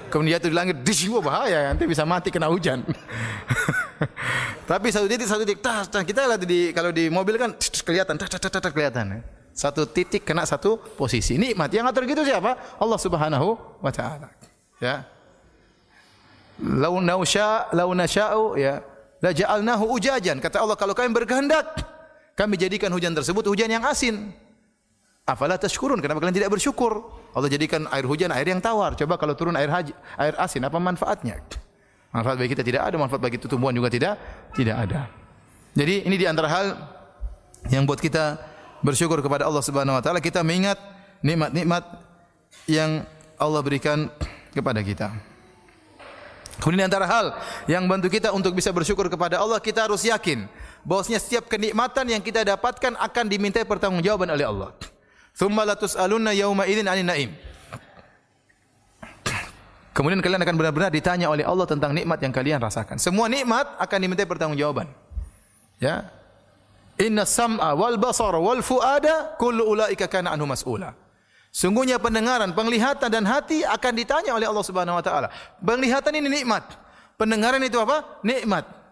Kemudian jatuh di langit, bahaya, nanti bisa mati kena hujan. Tapi satu titik, kita lihat kalau di mobil kan kelihatan, kelihatan. Satu titik kena satu posisi. Nikmat yang ngatur gitu siapa? Allah Subhanahu wa taala. Ya. Lau nasha'u ya la ja'alnahu ujajan. Kata Allah, kalau kami berkehendak, kami jadikan hujan tersebut hujan yang asin. Afala tashkurun? Kenapa kalian tidak bersyukur? Allah jadikan air hujan air yang tawar. Coba kalau turun air asin, apa manfaatnya? Manfaat bagi kita tidak ada, manfaat bagi tumbuhan juga tidak ada. Jadi ini di antara hal yang buat kita bersyukur kepada Allah Subhanahu wa taala, kita mengingat nikmat-nikmat yang Allah berikan kepada kita. Kemudian di antara hal yang bantu kita untuk bisa bersyukur kepada Allah, kita harus yakin bahwasanya setiap kenikmatan yang kita dapatkan akan dimintai pertanggungjawaban oleh Allah. Tsumma la tus'alunna yauma idzin 'anil na'im. Kemudian kalian akan benar-benar ditanya oleh Allah tentang nikmat yang kalian rasakan. Semua nikmat akan dimintai pertanggungjawaban. Ya. Inna sam'a wal basara wal fuada kullu ulaika kana anhu mas'ula. Sungguhnya pendengaran, penglihatan dan hati akan ditanya oleh Allah Subhanahu wa taala. Penglihatan ini nikmat. Pendengaran itu apa? Nikmat.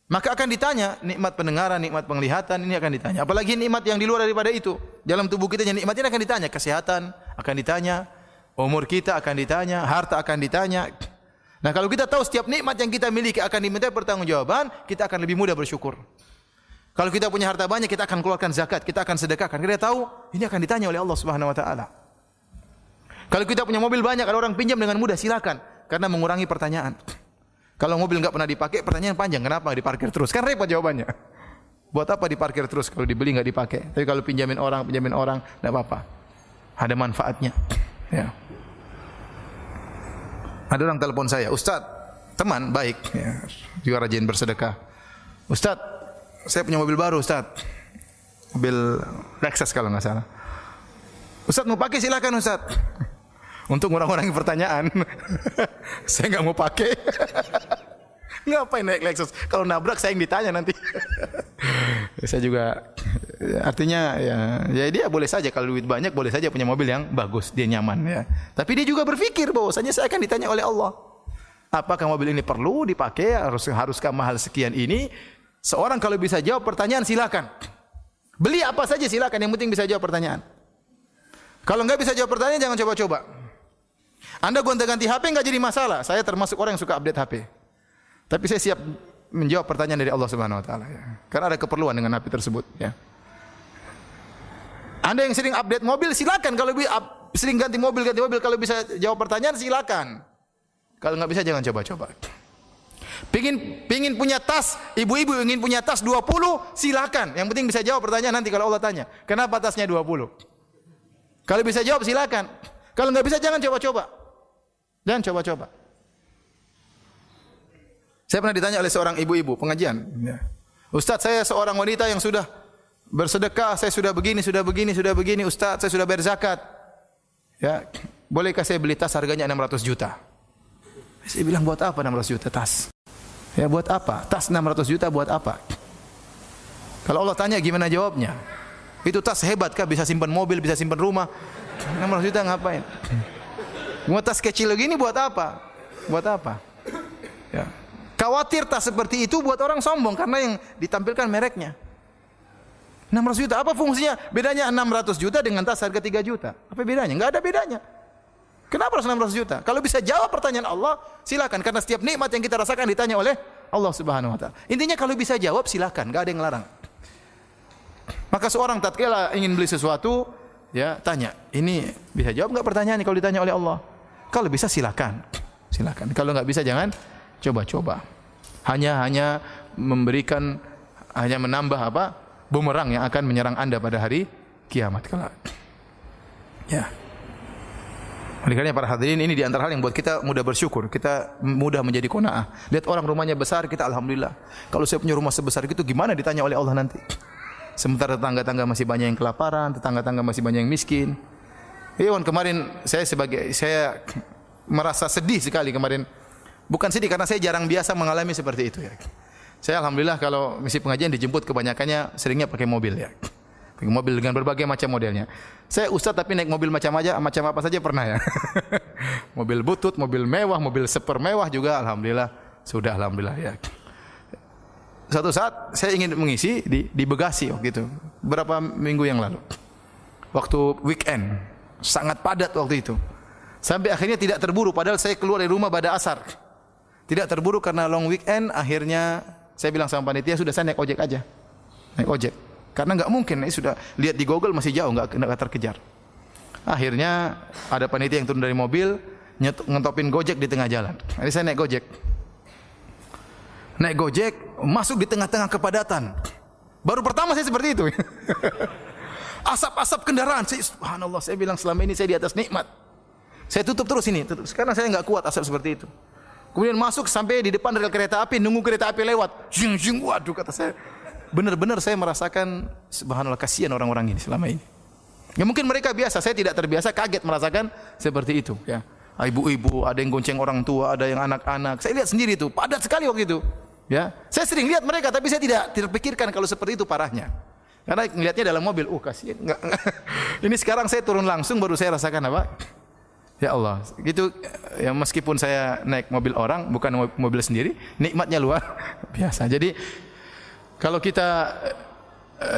Maka akan ditanya, nikmat pendengaran, nikmat penglihatan ini akan ditanya. Apalagi nikmat yang di luar daripada itu. Dalam tubuh kita yang nikmat ini akan ditanya, kesehatan akan ditanya, umur kita akan ditanya, harta akan ditanya. Nah, kalau kita tahu setiap nikmat yang kita miliki akan diminta pertanggungjawaban, kita akan lebih mudah bersyukur. Kalau kita punya harta banyak, kita akan keluarkan zakat, kita akan sedekahkan. Kita tahu ini akan ditanya oleh Allah Subhanahu wa taala. Kalau kita punya mobil banyak, kalau orang pinjam dengan mudah, silakan, karena mengurangi pertanyaan. Kalau mobil enggak pernah dipakai, pertanyaan panjang, kenapa enggak diparkir terus? Kan repot jawabannya. Buat apa diparkir terus kalau dibeli enggak dipakai? Tapi kalau pinjamin orang, enggak apa-apa. Ada manfaatnya. Ya. Ada orang telepon saya, Ustaz, teman baik, ya, juga rajin bersedekah. Ustaz, saya punya mobil baru, Ustaz. Mobil Lexus kalau enggak salah. Ustaz mau pakai silakan Ustaz. Untuk orang-orang pertanyaan, saya enggak mau pakai. Ngapain naik Lexus? Kalau nabrak saya yang ditanya nanti. Saya juga, artinya ya dia boleh saja kalau duit banyak, boleh saja punya mobil yang bagus, dia nyaman ya. Tapi dia juga berpikir bahwasanya saya akan ditanya oleh Allah. Apakah mobil ini perlu dipakai? Haruskah mahal sekian ini? Seorang kalau bisa jawab pertanyaan silakan. Beli apa saja silakan, yang penting bisa jawab pertanyaan. Kalau enggak bisa jawab pertanyaan jangan coba-coba. Anda gonta-ganti HP enggak jadi masalah. Saya termasuk orang yang suka update HP. Tapi saya siap menjawab pertanyaan dari Allah Subhanahu wa taala ya. Karena ada keperluan dengan HP tersebut ya. Anda yang sering update mobil silakan, kalau sering ganti mobil kalau bisa jawab pertanyaan silakan. Kalau enggak bisa jangan coba-coba. Pingin punya tas, ibu-ibu ingin punya tas 20, silakan. Yang penting bisa jawab pertanyaan nanti kalau Allah tanya. Kenapa tasnya 20? Kalau bisa jawab silakan. Kalau enggak bisa jangan coba-coba. Jangan coba-coba. Saya pernah ditanya oleh seorang ibu-ibu pengajian. Ya. Ustaz, saya seorang wanita yang sudah bersedekah, saya sudah begini. Ustaz, saya sudah bayar zakat. Ya, bolehkah saya beli tas harganya 600 juta? Saya bilang, buat apa 600 juta tas? Ya, buat apa? Tas 600 juta buat apa? Kalau Allah tanya gimana jawabnya? Itu tas hebat kah? Bisa simpan mobil, bisa simpan rumah. 600 juta ngapain? Mau tas kecil begini buat apa? Buat apa? Ya. Khawatir tas seperti itu buat orang sombong karena yang ditampilkan mereknya. 600 juta, apa fungsinya? Bedanya 600 juta dengan tas harga 3 juta. Apa bedanya? Enggak ada bedanya. Kenapa harus 600 juta? Kalau bisa jawab pertanyaan Allah, silakan. Karena setiap nikmat yang kita rasakan ditanya oleh Allah Subhanahu wa taala. Intinya kalau bisa jawab silakan, enggak ada yang larang. Maka seorang tatkala ingin beli sesuatu, ya tanya, ini bisa jawab enggak pertanyaan kalau ditanya oleh Allah? Kalau bisa silakan. Silakan. Kalau enggak bisa jangan coba-coba. Hanya memberikan, hanya menambah apa? Bumerang yang akan menyerang Anda pada hari kiamat kelak. Ya. Oleh karena para hadirin, ini di antara hal yang buat kita mudah bersyukur, kita mudah menjadi qanaah. Lihat orang rumahnya besar, kita alhamdulillah. Kalau saya punya rumah sebesar itu gimana ditanya oleh Allah nanti? Sementara tetangga-tetangga masih banyak yang kelaparan, tetangga-tetangga masih banyak yang miskin. Kemarin saya merasa sedih sekali kemarin Bukan sedih karena saya jarang biasa mengalami seperti itu ya. Saya alhamdulillah kalau misi pengajian dijemput kebanyakannya seringnya pakai mobil ya. Pakai mobil dengan berbagai macam modelnya. Saya ustaz tapi naik mobil macam apa saja pernah ya. Mobil butut, mobil mewah, mobil super mewah juga alhamdulillah sudah alhamdulillah ya. Suatu saat saya ingin mengisi di Bekasi waktu itu. Berapa minggu yang lalu. Waktu weekend sangat padat waktu itu. Sampai akhirnya tidak terburu padahal saya keluar dari rumah pada asar. Tidak terburu karena long weekend akhirnya saya bilang sama panitia sudah saya naik ojek aja. Naik ojek. Karena enggak mungkin ini sudah lihat di Google masih jauh enggak terkejar. Akhirnya ada panitia yang turun dari mobil ngentopin Gojek di tengah jalan. Jadi saya naik Gojek. Naik Gojek masuk di tengah-tengah kepadatan. Baru pertama saya seperti itu. Asap-asap kendaraan. Subhanallah saya bilang selama ini saya di atas nikmat. Saya tutup terus ini. Sekarang saya enggak kuat asap seperti itu. Kemudian masuk sampai di depan rel kereta api, nunggu kereta api lewat. Jing jing, waduh kata saya. Benar-benar saya merasakan subhanallah kasihan orang-orang ini selama ini. Ya mungkin mereka biasa, saya tidak terbiasa, kaget merasakan seperti itu ya. Ibu-ibu, ada yang gonceng orang tua, ada yang anak-anak. Saya lihat sendiri itu, padat sekali waktu itu. Ya. Saya sering lihat mereka tapi saya tidak terpikirkan kalau seperti itu parahnya. Karena melihatnya dalam mobil, kasihan. Enggak. Ini sekarang saya turun langsung baru saya rasakan apa? Ya Allah, gitu ya meskipun saya naik mobil orang bukan mobil sendiri, nikmatnya luar biasa. Jadi kalau kita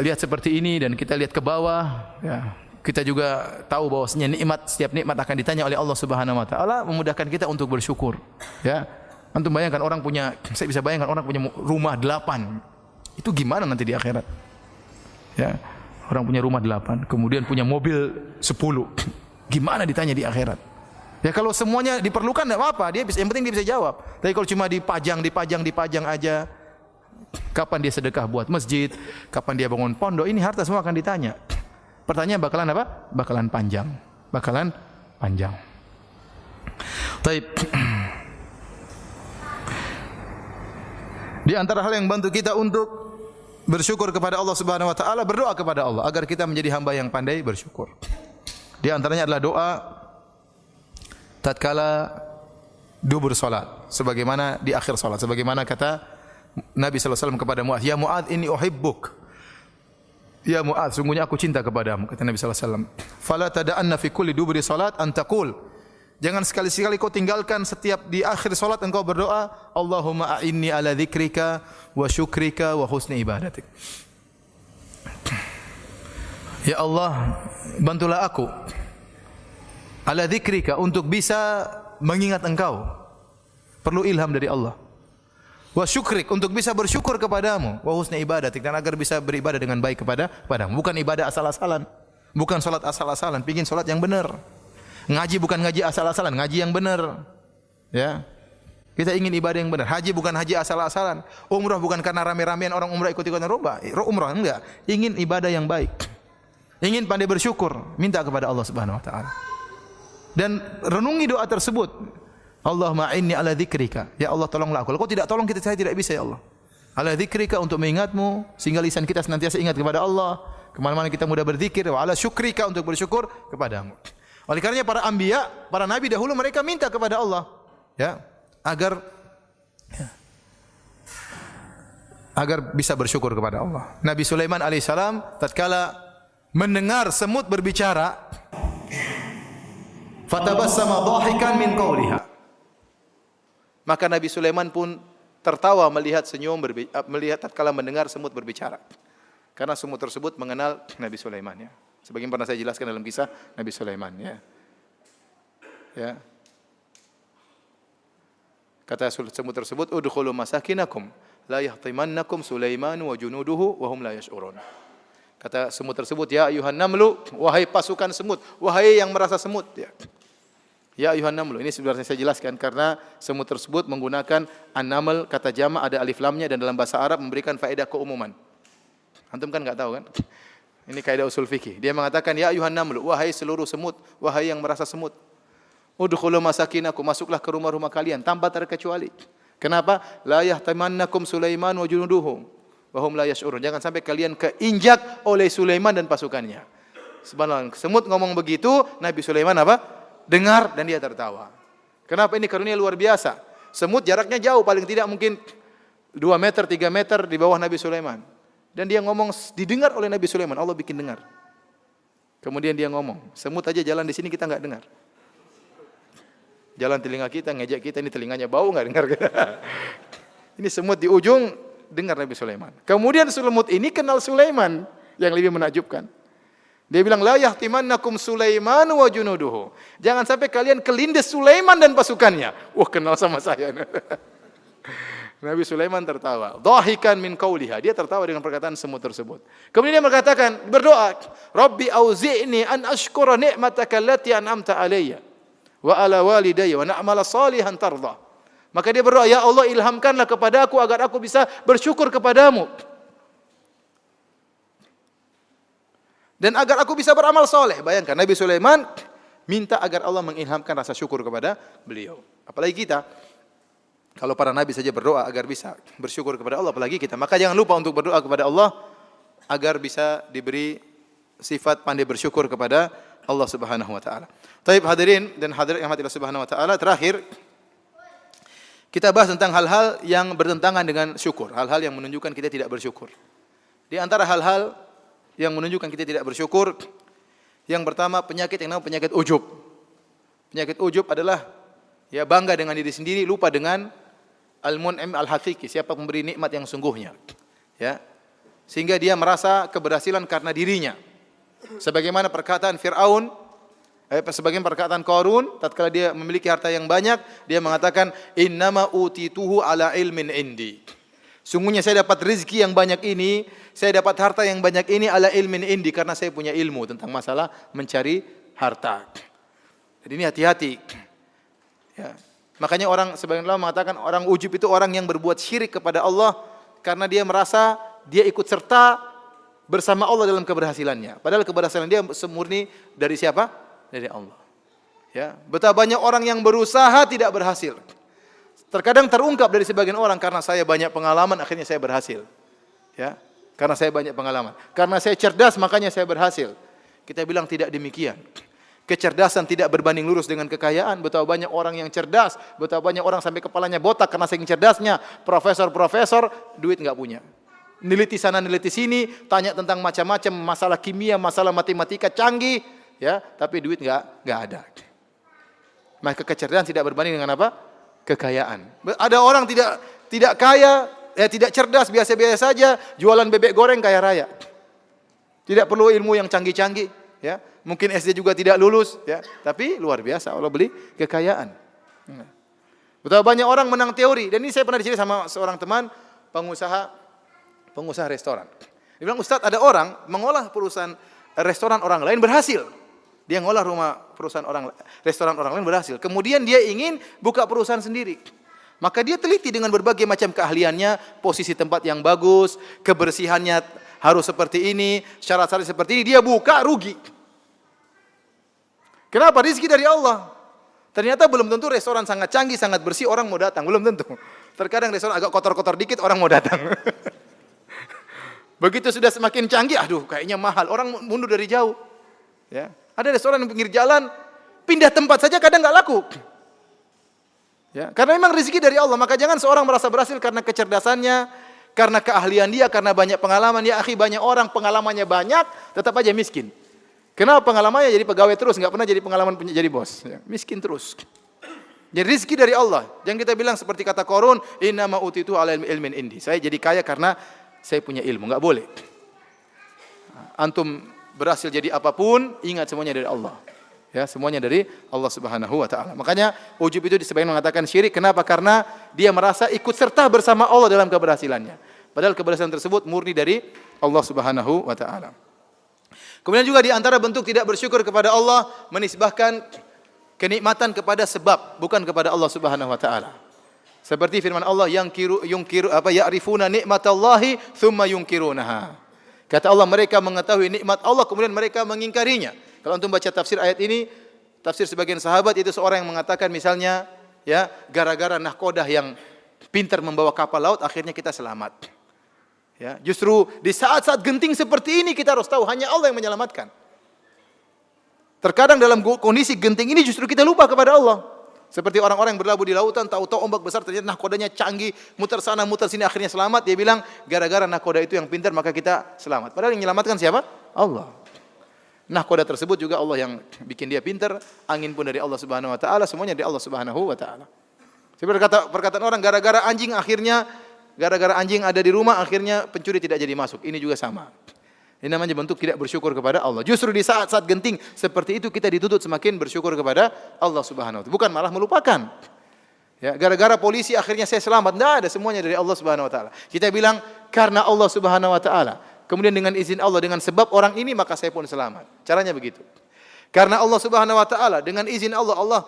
lihat seperti ini dan kita lihat ke bawah, ya, kita juga tahu bahwasanya setiap nikmat akan ditanya oleh Allah Subhanahu wa taala, memudahkan kita untuk bersyukur. Ya. Antum bayangkan saya bisa bayangkan orang punya rumah 8. Itu gimana nanti di akhirat? Ya. Orang punya rumah 8, kemudian punya mobil 10. Gimana ditanya di akhirat? Ya kalau semuanya diperlukan enggak apa-apa, yang penting dia bisa jawab. Tapi kalau cuma dipajang aja, kapan dia sedekah buat masjid, kapan dia bangun pondok, ini harta semua akan ditanya. Pertanyaan bakalan apa? Bakalan panjang. Taib. Di antara hal yang bantu kita untuk bersyukur kepada Allah Subhanahu wa taala, berdoa kepada Allah agar kita menjadi hamba yang pandai bersyukur. Di antaranya adalah doa tatkala dubur salat, sebagaimana di akhir salat, sebagaimana kata Nabi sallallahu alaihi wasallam kepada Muadz, "Ya Muadz, inni uhibbuk." Ya Muadz, sungguhnya aku cinta kepadamu, kata Nabi sallallahu alaihi wasallam. "Fala tada'anna fi kulli duburi salat an taqul." Jangan sekali-sekali kau tinggalkan setiap di akhir salat engkau berdoa, "Allahumma a'inni ala dzikrika wa syukrika wa husni ibadatik." Ya Allah, bantulah aku ala dzikrika untuk bisa mengingat engkau. Perlu ilham dari Allah. Wa syukrik untuk bisa bersyukur kepadamu, wa husni ibadatik dan agar bisa beribadah dengan baik kepadamu. Bukan ibadah asal-asalan. Bukan salat asal-asalan, pengin salat yang benar. Ngaji bukan ngaji asal-asalan, ngaji yang benar. Ya. Kita ingin ibadah yang benar. Haji bukan haji asal-asalan. Umrah bukan karena rame-ramean orang umrah ikut-ikutan umrah, enggak. Ingin ibadah yang baik. Ingin pandai bersyukur, minta kepada Allah Subhanahu wa taala. Dan renungi doa tersebut. Allahumma inni ala dzikrika. Ya Allah tolonglah aku. Kalau kau tidak tolong saya tidak bisa ya Allah. Ala dzikrika untuk mengingatmu sehingga lisan kita senantiasa ingat kepada Allah. Kemana-mana kita mudah berzikir. Wa ala syukrika untuk bersyukur kepadamu. Oleh karenanya para anbiya, para nabi dahulu mereka minta kepada Allah, ya, agar bisa bersyukur kepada Allah. Nabi Sulaiman alaihissalam tatkala mendengar semut berbicara, fatabassama dhahikan min qawliha. Maka Nabi Sulaiman pun tertawa melihat tatkala mendengar semut berbicara. Karena semut tersebut mengenal Nabi Sulaiman, ya. Sebagaimana pernah saya jelaskan dalam kisah Nabi Sulaiman, ya. Ya. Kata semut tersebut, "Udkhulu masakinakum la yahtimannakum Sulaiman wa junuduhu wa hum la yash'urun." Kata semut tersebut, "Ya ayuhan namlu, wahai pasukan semut, wahai yang merasa semut." Ya. Ya ayuhan namlu. Ini sebenarnya saya jelaskan karena semut tersebut menggunakan an-naml, kata jama' ada alif lamnya dan dalam bahasa Arab memberikan faedah keumuman. Antum kan enggak tahu kan? Ini kaidah usul fikih. Dia mengatakan, "Ya ayuhan namlu, wahai seluruh semut, wahai yang merasa semut. Udkhulu masakinakum, masuklah ke rumah-rumah kalian tanpa terkecuali." Kenapa? La yahtamannakum Sulaiman wa junuduhu wa hum la yash'urun. Jangan sampai kalian keinjak oleh Sulaiman dan pasukannya. Subhanallah. Semut ngomong begitu, Nabi Sulaiman apa? Dengar dan dia tertawa. Kenapa? Ini karunia luar biasa. Semut jaraknya jauh, paling tidak mungkin 2 meter, 3 meter di bawah Nabi Sulaiman. Dan dia ngomong didengar oleh Nabi Sulaiman, Allah bikin dengar. Kemudian dia ngomong, semut aja jalan di sini kita enggak dengar. Jalan telinga kita, ngejek kita, ini telinganya bau enggak dengar kita. Ini semut di ujung dengar Nabi Sulaiman. Kemudian semut ini kenal Sulaiman yang lebih menakjubkan. Dia bilang la yahtimannakum Sulaiman wa junuduhu. Jangan sampai kalian kelindes Sulaiman dan pasukannya. Wah, kenal sama saya. Nabi Sulaiman tertawa. Dhahikan min qauliha. Dia tertawa dengan perkataan semut tersebut. Kemudian dia berkatakan, berdoa, Rabbi auzi'ni an ashkura ni'mataka allati an'amta alayya wa ala walidayya wa na'mala salihan tardah. Maka dia berdoa, ya Allah ilhamkanlah kepadaku agar aku bisa bersyukur kepadamu. Dan agar aku bisa beramal soleh. Bayangkan Nabi Sulaiman minta agar Allah mengilhamkan rasa syukur kepada beliau. Apalagi kita. Kalau para nabi saja berdoa agar bisa bersyukur kepada Allah, apalagi kita. Maka jangan lupa untuk berdoa kepada Allah agar bisa diberi sifat pandai bersyukur kepada Allah Subhanahu wa taala. Taib hadirin dan hadirat yang Allah Subhanahu wa taala, terakhir kita bahas tentang hal-hal yang bertentangan dengan syukur, hal-hal yang menunjukkan kita tidak bersyukur. Di antara hal-hal yang menunjukkan kita tidak bersyukur, yang pertama penyakit yang namanya penyakit ujub. Penyakit ujub adalah ya bangga dengan diri sendiri, lupa dengan al-mun'im al-haqiqi, siapa pemberi nikmat yang sungguhnya. Ya. Sehingga dia merasa keberhasilan karena dirinya. Sebagaimana perkataan Fir'aun, sebagaimana perkataan Qarun, tatkala dia memiliki harta yang banyak, dia mengatakan innama utituhu ala ilmin indi. Sungguhnya saya dapat rezeki yang banyak ini, saya dapat harta yang banyak ini ala ilmin indi, karena saya punya ilmu tentang masalah mencari harta. Jadi ini hati-hati. Ya. Makanya orang sebagian ulama mengatakan orang ujub itu orang yang berbuat syirik kepada Allah karena dia merasa dia ikut serta bersama Allah dalam keberhasilannya. Padahal keberhasilan dia semurni dari siapa? Dari Allah. Ya, betapa banyak orang yang berusaha tidak berhasil. Terkadang terungkap dari sebagian orang, karena saya banyak pengalaman akhirnya saya berhasil. Ya, karena saya banyak pengalaman. Karena saya cerdas makanya saya berhasil. Kita bilang tidak demikian. Kecerdasan tidak berbanding lurus dengan kekayaan. Betapa banyak orang yang cerdas, betapa banyak orang sampai kepalanya botak karena saking cerdasnya. Profesor-profesor duit enggak punya. Neliti sana neliti sini, tanya tentang macam-macam masalah kimia, masalah matematika canggih, ya, tapi duit enggak ada. Maka kecerdasan tidak berbanding dengan apa? Kekayaan. Ada orang tidak kaya, tidak cerdas, biasa-biasa saja, jualan bebek goreng kaya raya. Tidak perlu ilmu yang canggih-canggih, ya. Mungkin SD juga tidak lulus, ya, tapi luar biasa Allah beli kekayaan. Betapa banyak orang menang teori, dan ini saya pernah diceritakan sama seorang teman pengusaha restoran. Dia bilang, Ustaz, ada orang mengolah perusahaan restoran orang lain berhasil. Dia ngolah restoran orang lain berhasil. Kemudian dia ingin buka perusahaan sendiri. Maka dia teliti dengan berbagai macam keahliannya, posisi tempat yang bagus, kebersihannya harus seperti ini, syarat-syarat seperti ini, dia buka rugi. Kenapa? Rezeki dari Allah. Ternyata belum tentu restoran sangat canggih, sangat bersih orang mau datang, belum tentu. Terkadang restoran agak kotor-kotor dikit orang mau datang. Begitu sudah semakin canggih, aduh kayaknya mahal, orang mundur dari jauh. Ya. Ada restoran di pinggir jalan, pindah tempat saja kadang nggak laku. Ya, karena memang rezeki dari Allah, maka jangan seorang merasa berhasil karena kecerdasannya, karena keahlian dia, karena banyak pengalaman. Ya akhi, banyak orang pengalamannya banyak, tetap aja miskin. Kenapa pengalamannya jadi pegawai terus, nggak pernah jadi pengalaman jadi bos? Ya, miskin terus. Jadi rezeki dari Allah. Jangan kita bilang seperti kata Qarun, innama utitu ala ilmin indi. Saya jadi kaya karena saya punya ilmu, nggak boleh. Antum berhasil jadi apapun, ingat semuanya dari Allah. Ya, semuanya dari Allah Subhanahu wa taala. Makanya ujub itu sebagian mengatakan syirik. Kenapa? Karena dia merasa ikut serta bersama Allah dalam keberhasilannya. Padahal keberhasilan tersebut murni dari Allah Subhanahu wa taala. Kemudian juga di antara bentuk tidak bersyukur kepada Allah, menisbahkan kenikmatan kepada sebab, bukan kepada Allah Subhanahu wa taala. Seperti firman Allah, ya'rifuna nikmatallahi tsumma yunkirunaha. Kata Allah, mereka mengetahui nikmat Allah kemudian mereka mengingkarinya. Kalau antum baca tafsir ayat ini, tafsir sebagian sahabat, itu seorang yang mengatakan misalnya, ya, gara-gara nahkodah yang pintar membawa kapal laut akhirnya kita selamat. Ya, justru di saat-saat genting seperti ini kita harus tahu hanya Allah yang menyelamatkan. Terkadang dalam kondisi genting ini justru kita lupa kepada Allah. Seperti orang-orang yang berlabuh di lautan, tahu-tahu ombak besar, ternyata nahkodanya canggih, muter sana, muter sini, akhirnya selamat. Dia bilang, gara-gara nahkoda itu yang pintar, maka kita selamat. Padahal yang menyelamatkan siapa? Allah. Nahkoda tersebut juga Allah yang bikin dia pintar, angin pun dari Allah Subhanahu wa taala, semuanya dari Allah Subhanahu wa taala. Seperti perkataan orang, gara-gara anjing ada di rumah, akhirnya pencuri tidak jadi masuk. Ini juga sama. Ini namanya bentuk tidak bersyukur kepada Allah. Justru di saat-saat genting seperti itu kita dituntut semakin bersyukur kepada Allah Subhanahu wa taala, bukan malah melupakan. Ya, gara-gara polisi akhirnya saya selamat. Tidak ada, semuanya dari Allah Subhanahu wa taala. Kita bilang karena Allah Subhanahu wa taala. Kemudian dengan izin Allah, dengan sebab orang ini maka saya pun selamat. Caranya begitu. Karena Allah Subhanahu wa taala, dengan izin Allah, Allah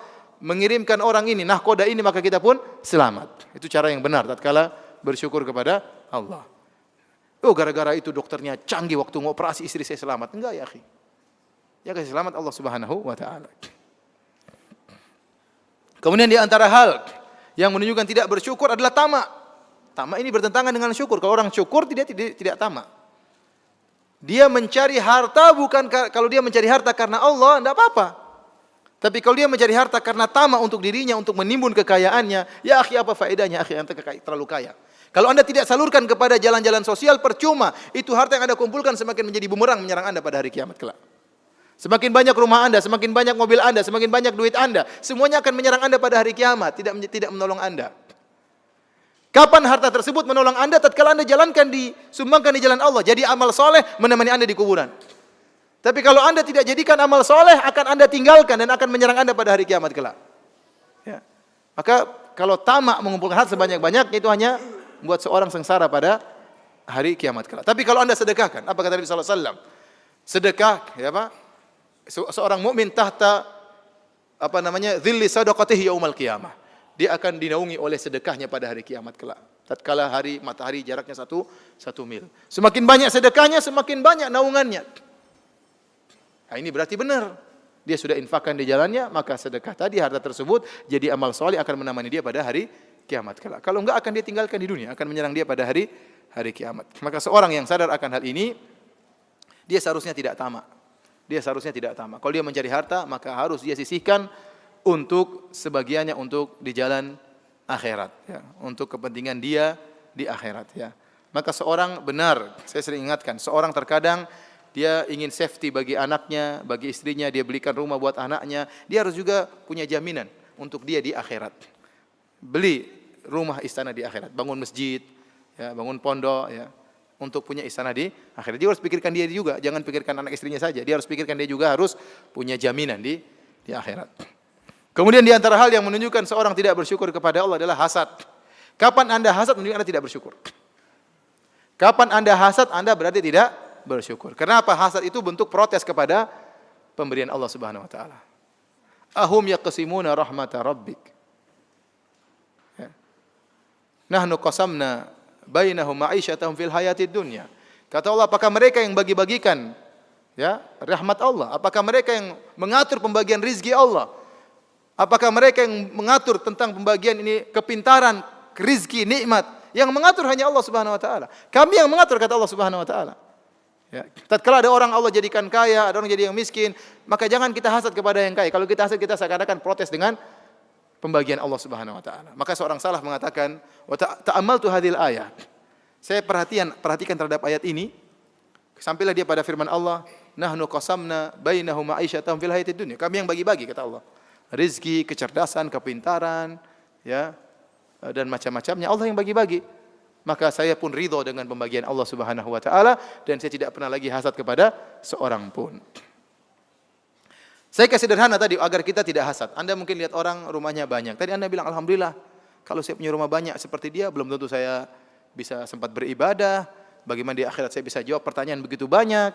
mengirimkan orang ini, nahkoda ini, maka kita pun selamat. Itu cara yang benar tatkala bersyukur kepada Allah. Oh, gara-gara itu dokternya canggih waktu ngoperasi istri saya selamat. Enggak ya, akhi. Ya kasih selamat Allah Subhanahu wa taala. Kemudian di antara hal yang menunjukkan tidak bersyukur adalah tamak. Tamak ini bertentangan dengan syukur. Kalau orang syukur tidak tamak. Dia mencari harta bukan kalau dia mencari harta karena Allah, enggak apa-apa. Tapi kalau dia mencari harta karena tamak untuk dirinya, untuk menimbun kekayaannya, ya akhi, apa faedahnya akhi anda terlalu kaya? Kalau anda tidak salurkan kepada jalan-jalan sosial, percuma. Itu harta yang anda kumpulkan semakin menjadi bumerang menyerang anda pada hari kiamat kelak. Semakin banyak rumah anda, semakin banyak mobil anda, semakin banyak duit anda, semuanya akan menyerang anda pada hari kiamat, tidak menolong anda. Kapan harta tersebut menolong anda? Tatkala anda sumbangkan di jalan Allah, jadi amal soleh menemani anda di kuburan. Tapi kalau anda tidak jadikan amal soleh, akan anda tinggalkan dan akan menyerang anda pada hari kiamat kelak. Ya. Maka kalau tamak mengumpulkan harta sebanyak-banyaknya, itu hanya buat seorang sengsara pada hari kiamat kelak. Tapi kalau anda sedekahkan, apa kata Nabi sallallahu alaihi wasallam? Sedekah, ya Pak. Seorang mukmin tahta dhilli sadaqatihi yaumal qiyamah. Dia akan dinaungi oleh sedekahnya pada hari kiamat kelak. Tatkala matahari jaraknya satu mil. Semakin banyak sedekahnya, semakin banyak naungannya. Nah, ini berarti benar. Dia sudah infakkan di jalannya, maka sedekah tadi, harta tersebut jadi amal soleh akan menemani dia pada hari kiamat kelak. Kalau enggak akan dia tinggalkan di dunia, akan menyerang dia pada hari kiamat. Maka seorang yang sadar akan hal ini, dia seharusnya tidak tamak. Kalau dia mencari harta, maka harus dia sisihkan untuk sebagiannya untuk di jalan akhirat, ya, untuk kepentingan dia di akhirat, ya. Maka seorang benar, saya sering ingatkan, seorang terkadang dia ingin safety bagi anaknya, bagi istrinya, dia belikan rumah buat anaknya, dia harus juga punya jaminan untuk dia di akhirat. Beli rumah istana di akhirat, bangun masjid, ya, bangun pondok, ya, untuk punya istana di akhirat. Dia harus pikirkan dia juga, jangan pikirkan anak istrinya saja. Dia harus pikirkan dia juga harus punya jaminan di akhirat. Kemudian di antara hal yang menunjukkan seorang tidak bersyukur kepada Allah adalah hasad. Kapan anda hasad menunjukkan anda tidak bersyukur. Kapan anda hasad, anda berarti tidak bersyukur. Kenapa? Hasad itu bentuk protes kepada pemberian Allah Subhanahu wa taala. Ahum yaqsimuna rahmata rabbik. Ya. Nahnu qasamna bainahum ma'isyatahum fil hayatid dunya. Kata Allah, apakah mereka yang bagi-bagikan, ya, rahmat Allah? Apakah mereka yang mengatur pembagian rizki Allah? Apakah mereka yang mengatur tentang pembagian ini kepintaran, rizki, nikmat? Yang mengatur hanya Allah Subhanahu wa taala. Kami yang mengatur, kata Allah Subhanahu wa taala. Ya, tatkala ada orang Allah jadikan kaya, ada orang jadi yang miskin, maka jangan kita hasad kepada yang kaya. Kalau kita hasad, kita seakan-akan protes dengan pembagian Allah Subhanahu wa taala. Maka seorang salaf mengatakan, wa ta'ammaltu hadhil ayah. Saya perhatikan terhadap ayat ini, sampailah dia pada firman Allah, nahnu qasamna bainahum ma'isyatahum fil hayatid dunya. Kami yang bagi-bagi, kata Allah. Rizki, kecerdasan, kepintaran, ya, dan macam-macamnya Allah yang bagi-bagi. Maka saya pun ridho dengan pembagian Allah Subhanahu wa taala dan saya tidak pernah lagi hasad kepada seorang pun. Saya kasih sederhana tadi agar kita tidak hasad. Anda mungkin lihat orang rumahnya banyak. Tadi Anda bilang alhamdulillah kalau saya punya rumah banyak seperti dia, belum tentu saya bisa sempat beribadah. Bagaimana di akhirat saya bisa jawab pertanyaan begitu banyak.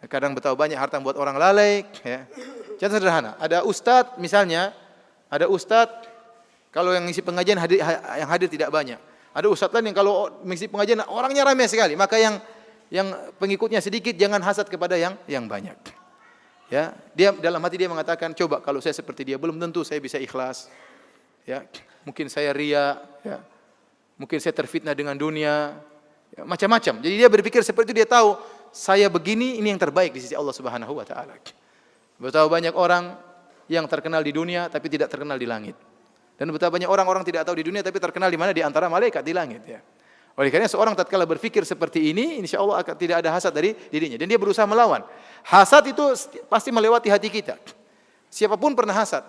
Kadang betapa banyak harta buat orang lalai, ya. Contoh sederhana, ada ustadz misalnya, kalau yang ngisi pengajian yang hadir tidak banyak. Ada ustadz lain yang kalau mengisi pengajian orangnya ramai sekali, maka yang pengikutnya sedikit jangan hasad kepada yang banyak. Ya, dia dalam hati dia mengatakan, coba kalau saya seperti dia belum tentu saya bisa ikhlas. Ya, mungkin saya ria, ya. Mungkin saya terfitnah dengan dunia, ya, macam-macam. Jadi dia berpikir seperti itu, dia tahu saya begini ini yang terbaik di sisi Allah Subhanahu wa taala. Betapa banyak orang yang terkenal di dunia tapi tidak terkenal di langit. Dan betapa banyak orang-orang tidak tahu di dunia tapi terkenal di mana? Di antara malaikat di langit ya. Oleh karena seorang tatkala berpikir seperti ini, insya Allah akan tidak ada hasad dari dirinya dan dia berusaha melawan. Hasad itu pasti melewati hati kita. Siapapun pernah hasad.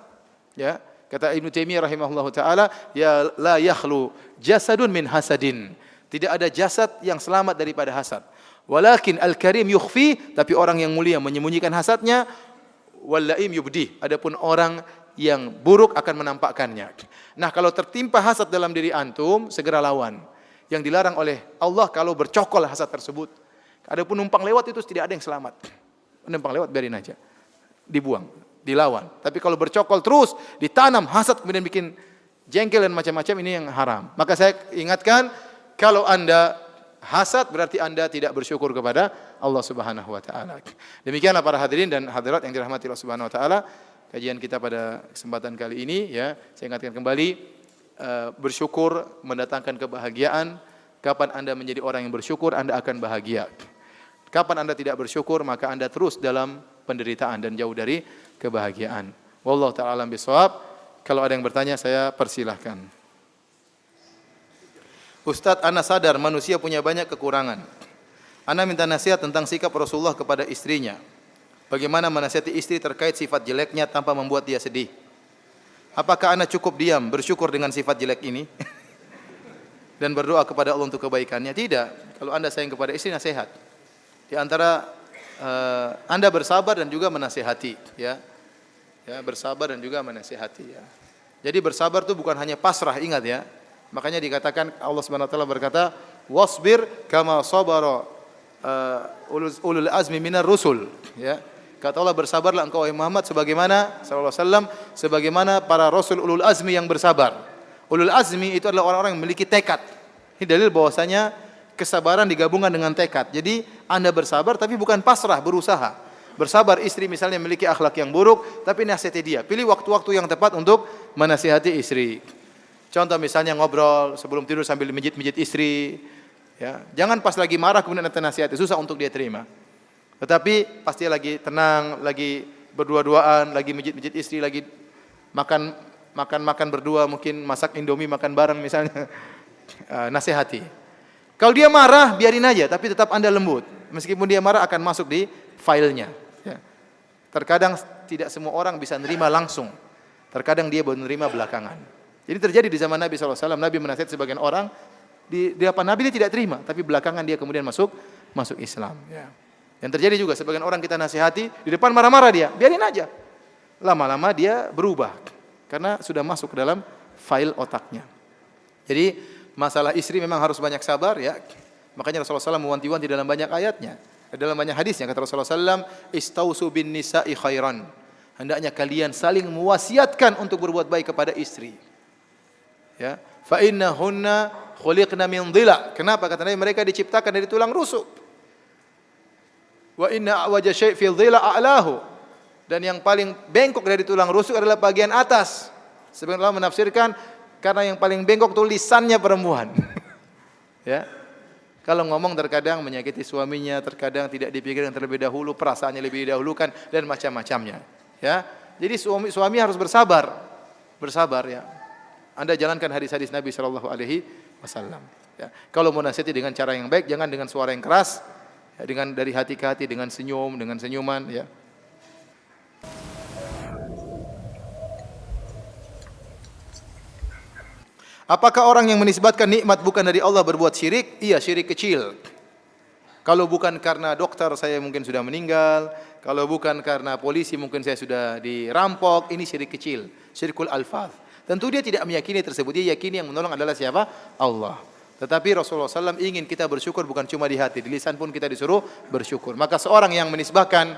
Ya, kata Ibnu Taimiyah rahimahullahu taala, ya la yakhlu jasadun min hasadin. Tidak ada jasad yang selamat daripada hasad. Walakin al-karim yukhfi, tapi orang yang mulia menyembunyikan hasadnya, wal laim yubdi. Adapun orang yang buruk akan menampakkannya. Nah, kalau tertimpa hasad dalam diri antum, segera lawan. Yang dilarang oleh Allah kalau bercokol hasad tersebut. Adapun numpang lewat itu tidak ada yang selamat. Numpang lewat biarin aja. Dibuang, dilawan. Tapi kalau bercokol terus, ditanam hasad kemudian bikin jengkel dan macam-macam, ini yang haram. Maka saya ingatkan, kalau Anda hasad berarti Anda tidak bersyukur kepada Allah Subhanahu wa taala. Demikianlah para hadirin dan hadirat yang dirahmati Allah Subhanahu wa taala, kajian kita pada kesempatan kali ini ya. Saya ingatkan kembali, bersyukur mendatangkan kebahagiaan. Kapan Anda menjadi orang yang bersyukur, Anda akan bahagia. Kapan Anda tidak bersyukur, maka Anda terus dalam penderitaan dan jauh dari kebahagiaan. Wallahu ta'ala alam bisawab. Kalau ada yang bertanya, saya persilahkan. Ustadz, ana sadar manusia punya banyak kekurangan. Ana minta nasihat tentang sikap Rasulullah kepada istrinya. Bagaimana menasihati istri terkait sifat jeleknya tanpa membuat dia sedih? Apakah ana cukup diam, bersyukur dengan sifat jelek ini? Dan berdoa kepada Allah untuk kebaikannya? Tidak. Kalau Anda sayang kepada istri, nasihat. Di antara Anda bersabar dan juga menasihati, ya. Ya, bersabar dan juga menasihati, ya. Jadi bersabar itu bukan hanya pasrah, ingat ya. Makanya dikatakan Allah Subhanahu wa taala berkata, "Wasbir kama sabara ulul azmi minar rusul." Ya. Kata Allah, bersabarlah engkau wahai Muhammad sebagaimana sallallahu alaihi wasallam, sebagaimana para rasul ulul azmi yang bersabar. Ulul azmi itu adalah orang-orang yang memiliki tekad. Ini dalil bahwasanya kesabaran digabungkan dengan tekad. Jadi Anda bersabar tapi bukan pasrah, berusaha. Bersabar istri misalnya memiliki akhlak yang buruk, tapi nasihati dia. Pilih waktu-waktu yang tepat untuk menasihati istri. Contoh misalnya ngobrol sebelum tidur sambil mijit-mijit istri. Ya, jangan pas lagi marah kemudian Anda nasihati, susah untuk dia terima. Tetapi pasti lagi tenang, lagi berdua-duaan, lagi mijit-mijit istri, lagi makan berdua, mungkin masak Indomie makan bareng misalnya. Nasihati. Kalau dia marah, biarin aja, tapi tetap Anda lembut. Meskipun dia marah akan masuk di filenya. Ya. Terkadang tidak semua orang bisa nerima langsung. Terkadang dia baru nerima belakangan. Jadi terjadi di zaman Nabi SAW, Nabi menasihati sebagian orang, di hadapan Nabi dia tidak terima, tapi belakangan dia kemudian masuk Islam. Ya. Yang terjadi juga sebagian orang kita nasihati, di depan marah-marah dia, biarin aja. Lama-lama dia berubah, karena sudah masuk ke dalam file otaknya. Jadi masalah istri memang harus banyak sabar ya. Makanya Rasulullah SAW mewanti-wanti dalam banyak ayatnya, dalam banyak hadisnya kata Rasulullah SAW, istausu bin nisa'i khairan. Hendaknya kalian saling mewasiatkan untuk berbuat baik kepada istri. Ya, fa innahunna khuliqna min dhila. Kenapa? Kata Nabi, mereka diciptakan dari tulang rusuk. Wa inna a'waja syai' fi dhila a'lahu. Dan yang paling bengkok dari tulang rusuk adalah bagian atas. Sebagian ulama menafsirkan karena yang paling bengkok itu lisannya perempuan. Ya. Kalau ngomong terkadang menyakiti suaminya, terkadang tidak dipikirkan terlebih dahulu, perasaannya lebih didahulukan dan macam-macamnya. Ya. Jadi suami harus bersabar. Bersabar ya. Anda jalankan hadis-hadis Nabi sallallahu alaihi wasallam. Ya. Kalau mau nasihati dengan cara yang baik, jangan dengan suara yang keras, ya, dengan dari hati ke hati, dengan senyum, dengan senyuman, ya. Apakah orang yang menisbatkan nikmat bukan dari Allah berbuat syirik? Iya, syirik kecil. Kalau bukan karena dokter saya mungkin sudah meninggal, kalau bukan karena polisi mungkin saya sudah dirampok, ini syirik kecil, syirkul alfaz. Tentu dia tidak meyakini tersebut, dia yakini yang menolong adalah siapa? Allah. Tetapi Rasulullah SAW ingin kita bersyukur bukan cuma di hati, di lisan pun kita disuruh bersyukur. Maka seorang yang menisbahkan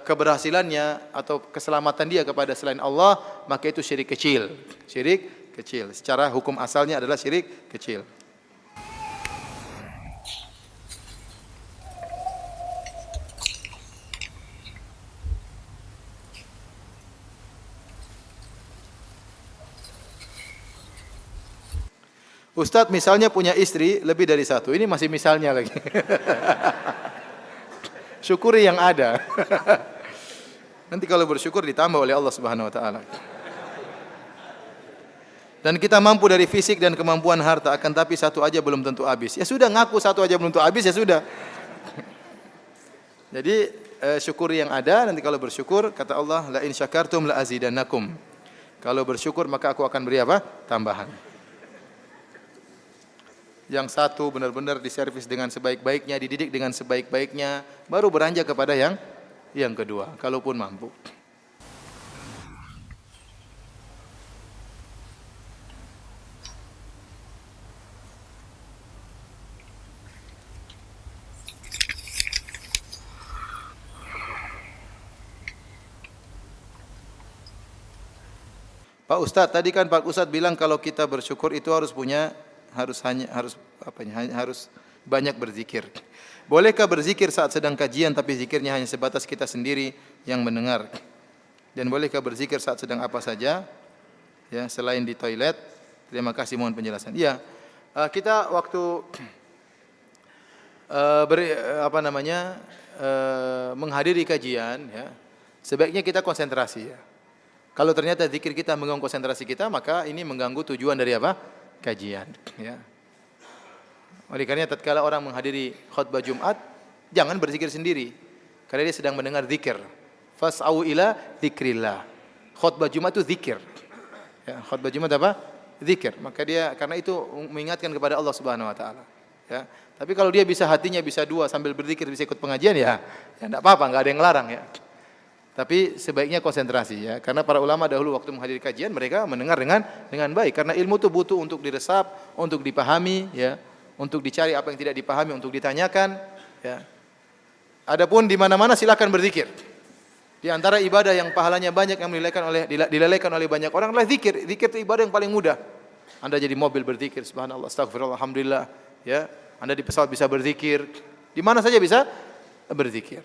keberhasilannya atau keselamatan dia kepada selain Allah, maka itu syirik kecil. Syirik kecil. Secara hukum asalnya adalah syirik kecil. Ustadz misalnya punya istri lebih dari satu. Ini masih misalnya lagi. Syukuri yang ada. Nanti kalau bersyukur ditambah oleh Allah Subhanahu wa taala. Dan kita mampu dari fisik dan kemampuan harta, akan tapi satu aja belum tentu habis. Ya sudah, ngaku satu aja belum tentu habis, ya sudah. Jadi syukuri yang ada, nanti kalau bersyukur kata Allah, la in syakartum la azidannakum. Kalau bersyukur maka aku akan beri apa? Tambahan. Yang satu benar-benar diservis dengan sebaik-baiknya, dididik dengan sebaik-baiknya, baru beranjak kepada yang kedua, kalaupun mampu. Pak Ustadz, tadi kan Pak Ustadz bilang kalau kita bersyukur itu harus banyak berzikir. Bolehkah berzikir saat sedang kajian tapi zikirnya hanya sebatas kita sendiri yang mendengar? Dan bolehkah berzikir saat sedang apa saja? Ya, selain di toilet. Terima kasih, mohon penjelasan. Iya. Kita waktu menghadiri kajian, ya, sebaiknya kita konsentrasi, ya. Kalau ternyata zikir kita mengganggu konsentrasi kita, maka ini mengganggu tujuan dari apa? Kajian. Ya. Oleh karena tatkala orang menghadiri khutbah Jumat, jangan berzikir sendiri, karena dia sedang mendengar zikir. Fas'au ila dzikrillah. Khutbah Jumat itu zikir. Ya, khutbah Jumat apa? Zikir. Maka dia karena itu mengingatkan kepada Allah Subhanahu wa taala. Ya. Tapi kalau dia bisa hatinya bisa dua sambil berzikir bisa ikut pengajian, ya enggak apa-apa, enggak ada yang larang, ya. Tapi sebaiknya konsentrasi, ya, karena para ulama dahulu waktu menghadiri kajian mereka mendengar dengan baik, karena ilmu itu butuh untuk diresap, untuk dipahami, ya, untuk dicari apa yang tidak dipahami, untuk ditanyakan, ya. Adapun di mana-mana silakan berzikir. Di antara ibadah yang pahalanya banyak yang dilelehkan oleh banyak orang adalah zikir. Zikir itu ibadah yang paling mudah. Anda jadi mobil berzikir, subhanallah, astagfirullah, alhamdulillah, ya. Anda di pesawat bisa berzikir, di mana saja bisa berzikir.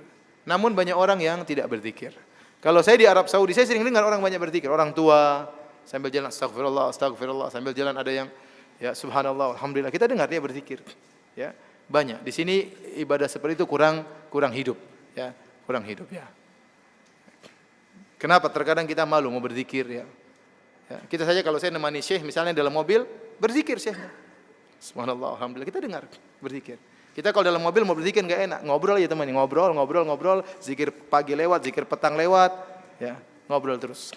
Namun banyak orang yang tidak berzikir. Kalau saya di Arab Saudi, saya sering dengar orang banyak berzikir. Orang tua sambil jalan astagfirullah, astagfirullah, sambil jalan ada yang ya subhanallah, alhamdulillah. Kita dengar dia berzikir. Ya, banyak. Di sini ibadah seperti itu kurang hidup, ya. Kurang hidup, ya. Kenapa? Terkadang kita malu mau berzikir, ya. Ya, kita saja kalau saya nemani syekh misalnya dalam mobil, berzikir syekhnya. Subhanallah, alhamdulillah, kita dengar berzikir. Kita kalau dalam mobil mau berzikir enggak enak, ngobrol aja teman, ngobrol, zikir pagi lewat, zikir petang lewat, ya, ngobrol terus.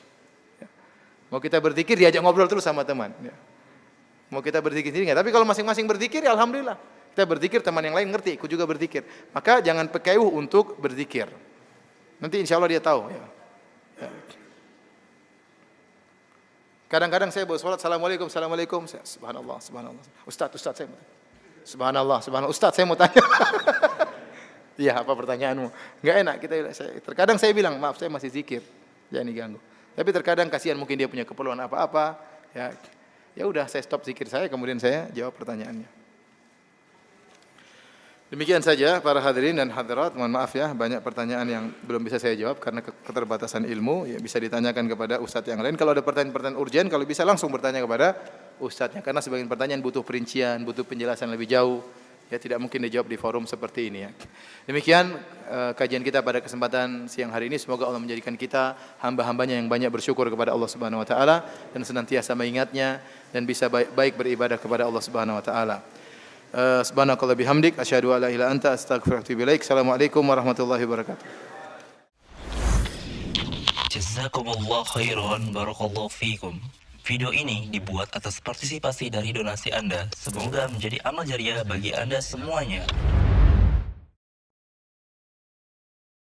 Ya. Mau kita berzikir diajak ngobrol terus sama teman, ya. Mau kita berzikir sendiri enggak, tapi kalau masing-masing berzikir ya alhamdulillah. Kita berzikir, teman yang lain ngerti, ikut juga berzikir. Maka jangan pekeuh untuk berzikir. Nanti insya Allah dia tahu, ya. Ya. Kadang-kadang saya bawa salat, assalamualaikum, subhanallah, Ustaz saya mau subhanallah, Ustaz saya mau tanya. Iya, apa pertanyaanmu? Enggak enak terkadang saya bilang, maaf saya masih zikir, jangan diganggu. Tapi terkadang kasihan mungkin dia punya keperluan apa-apa, ya. Ya udah saya stop zikir saya, kemudian saya jawab pertanyaannya. Demikian saja para hadirin dan hadirat, mohon maaf ya banyak pertanyaan yang belum bisa saya jawab karena keterbatasan ilmu, ya bisa ditanyakan kepada ustadz yang lain. Kalau ada pertanyaan-pertanyaan urgen, kalau bisa langsung bertanya kepada ustadznya, karena sebagian pertanyaan butuh perincian, butuh penjelasan lebih jauh, ya tidak mungkin dijawab di forum seperti ini, ya. Demikian kajian kita pada kesempatan siang hari ini. Semoga Allah menjadikan kita hamba-hambanya yang banyak bersyukur kepada Allah Subhanahu wa taala dan senantiasa mengingatnya dan bisa baik beribadah kepada Allah Subhanahu wa taala. Subhanakallah bihamdik asyhadu an la ilaha illa anta astaghfiruka wa atubu ilaik. Assalamualaikum warahmatullahi wabarakatuh. Jazakumullah khairan, barakallahu fikum. Video ini dibuat atas partisipasi dari donasi Anda. Semoga menjadi amal jariah bagi Anda semuanya.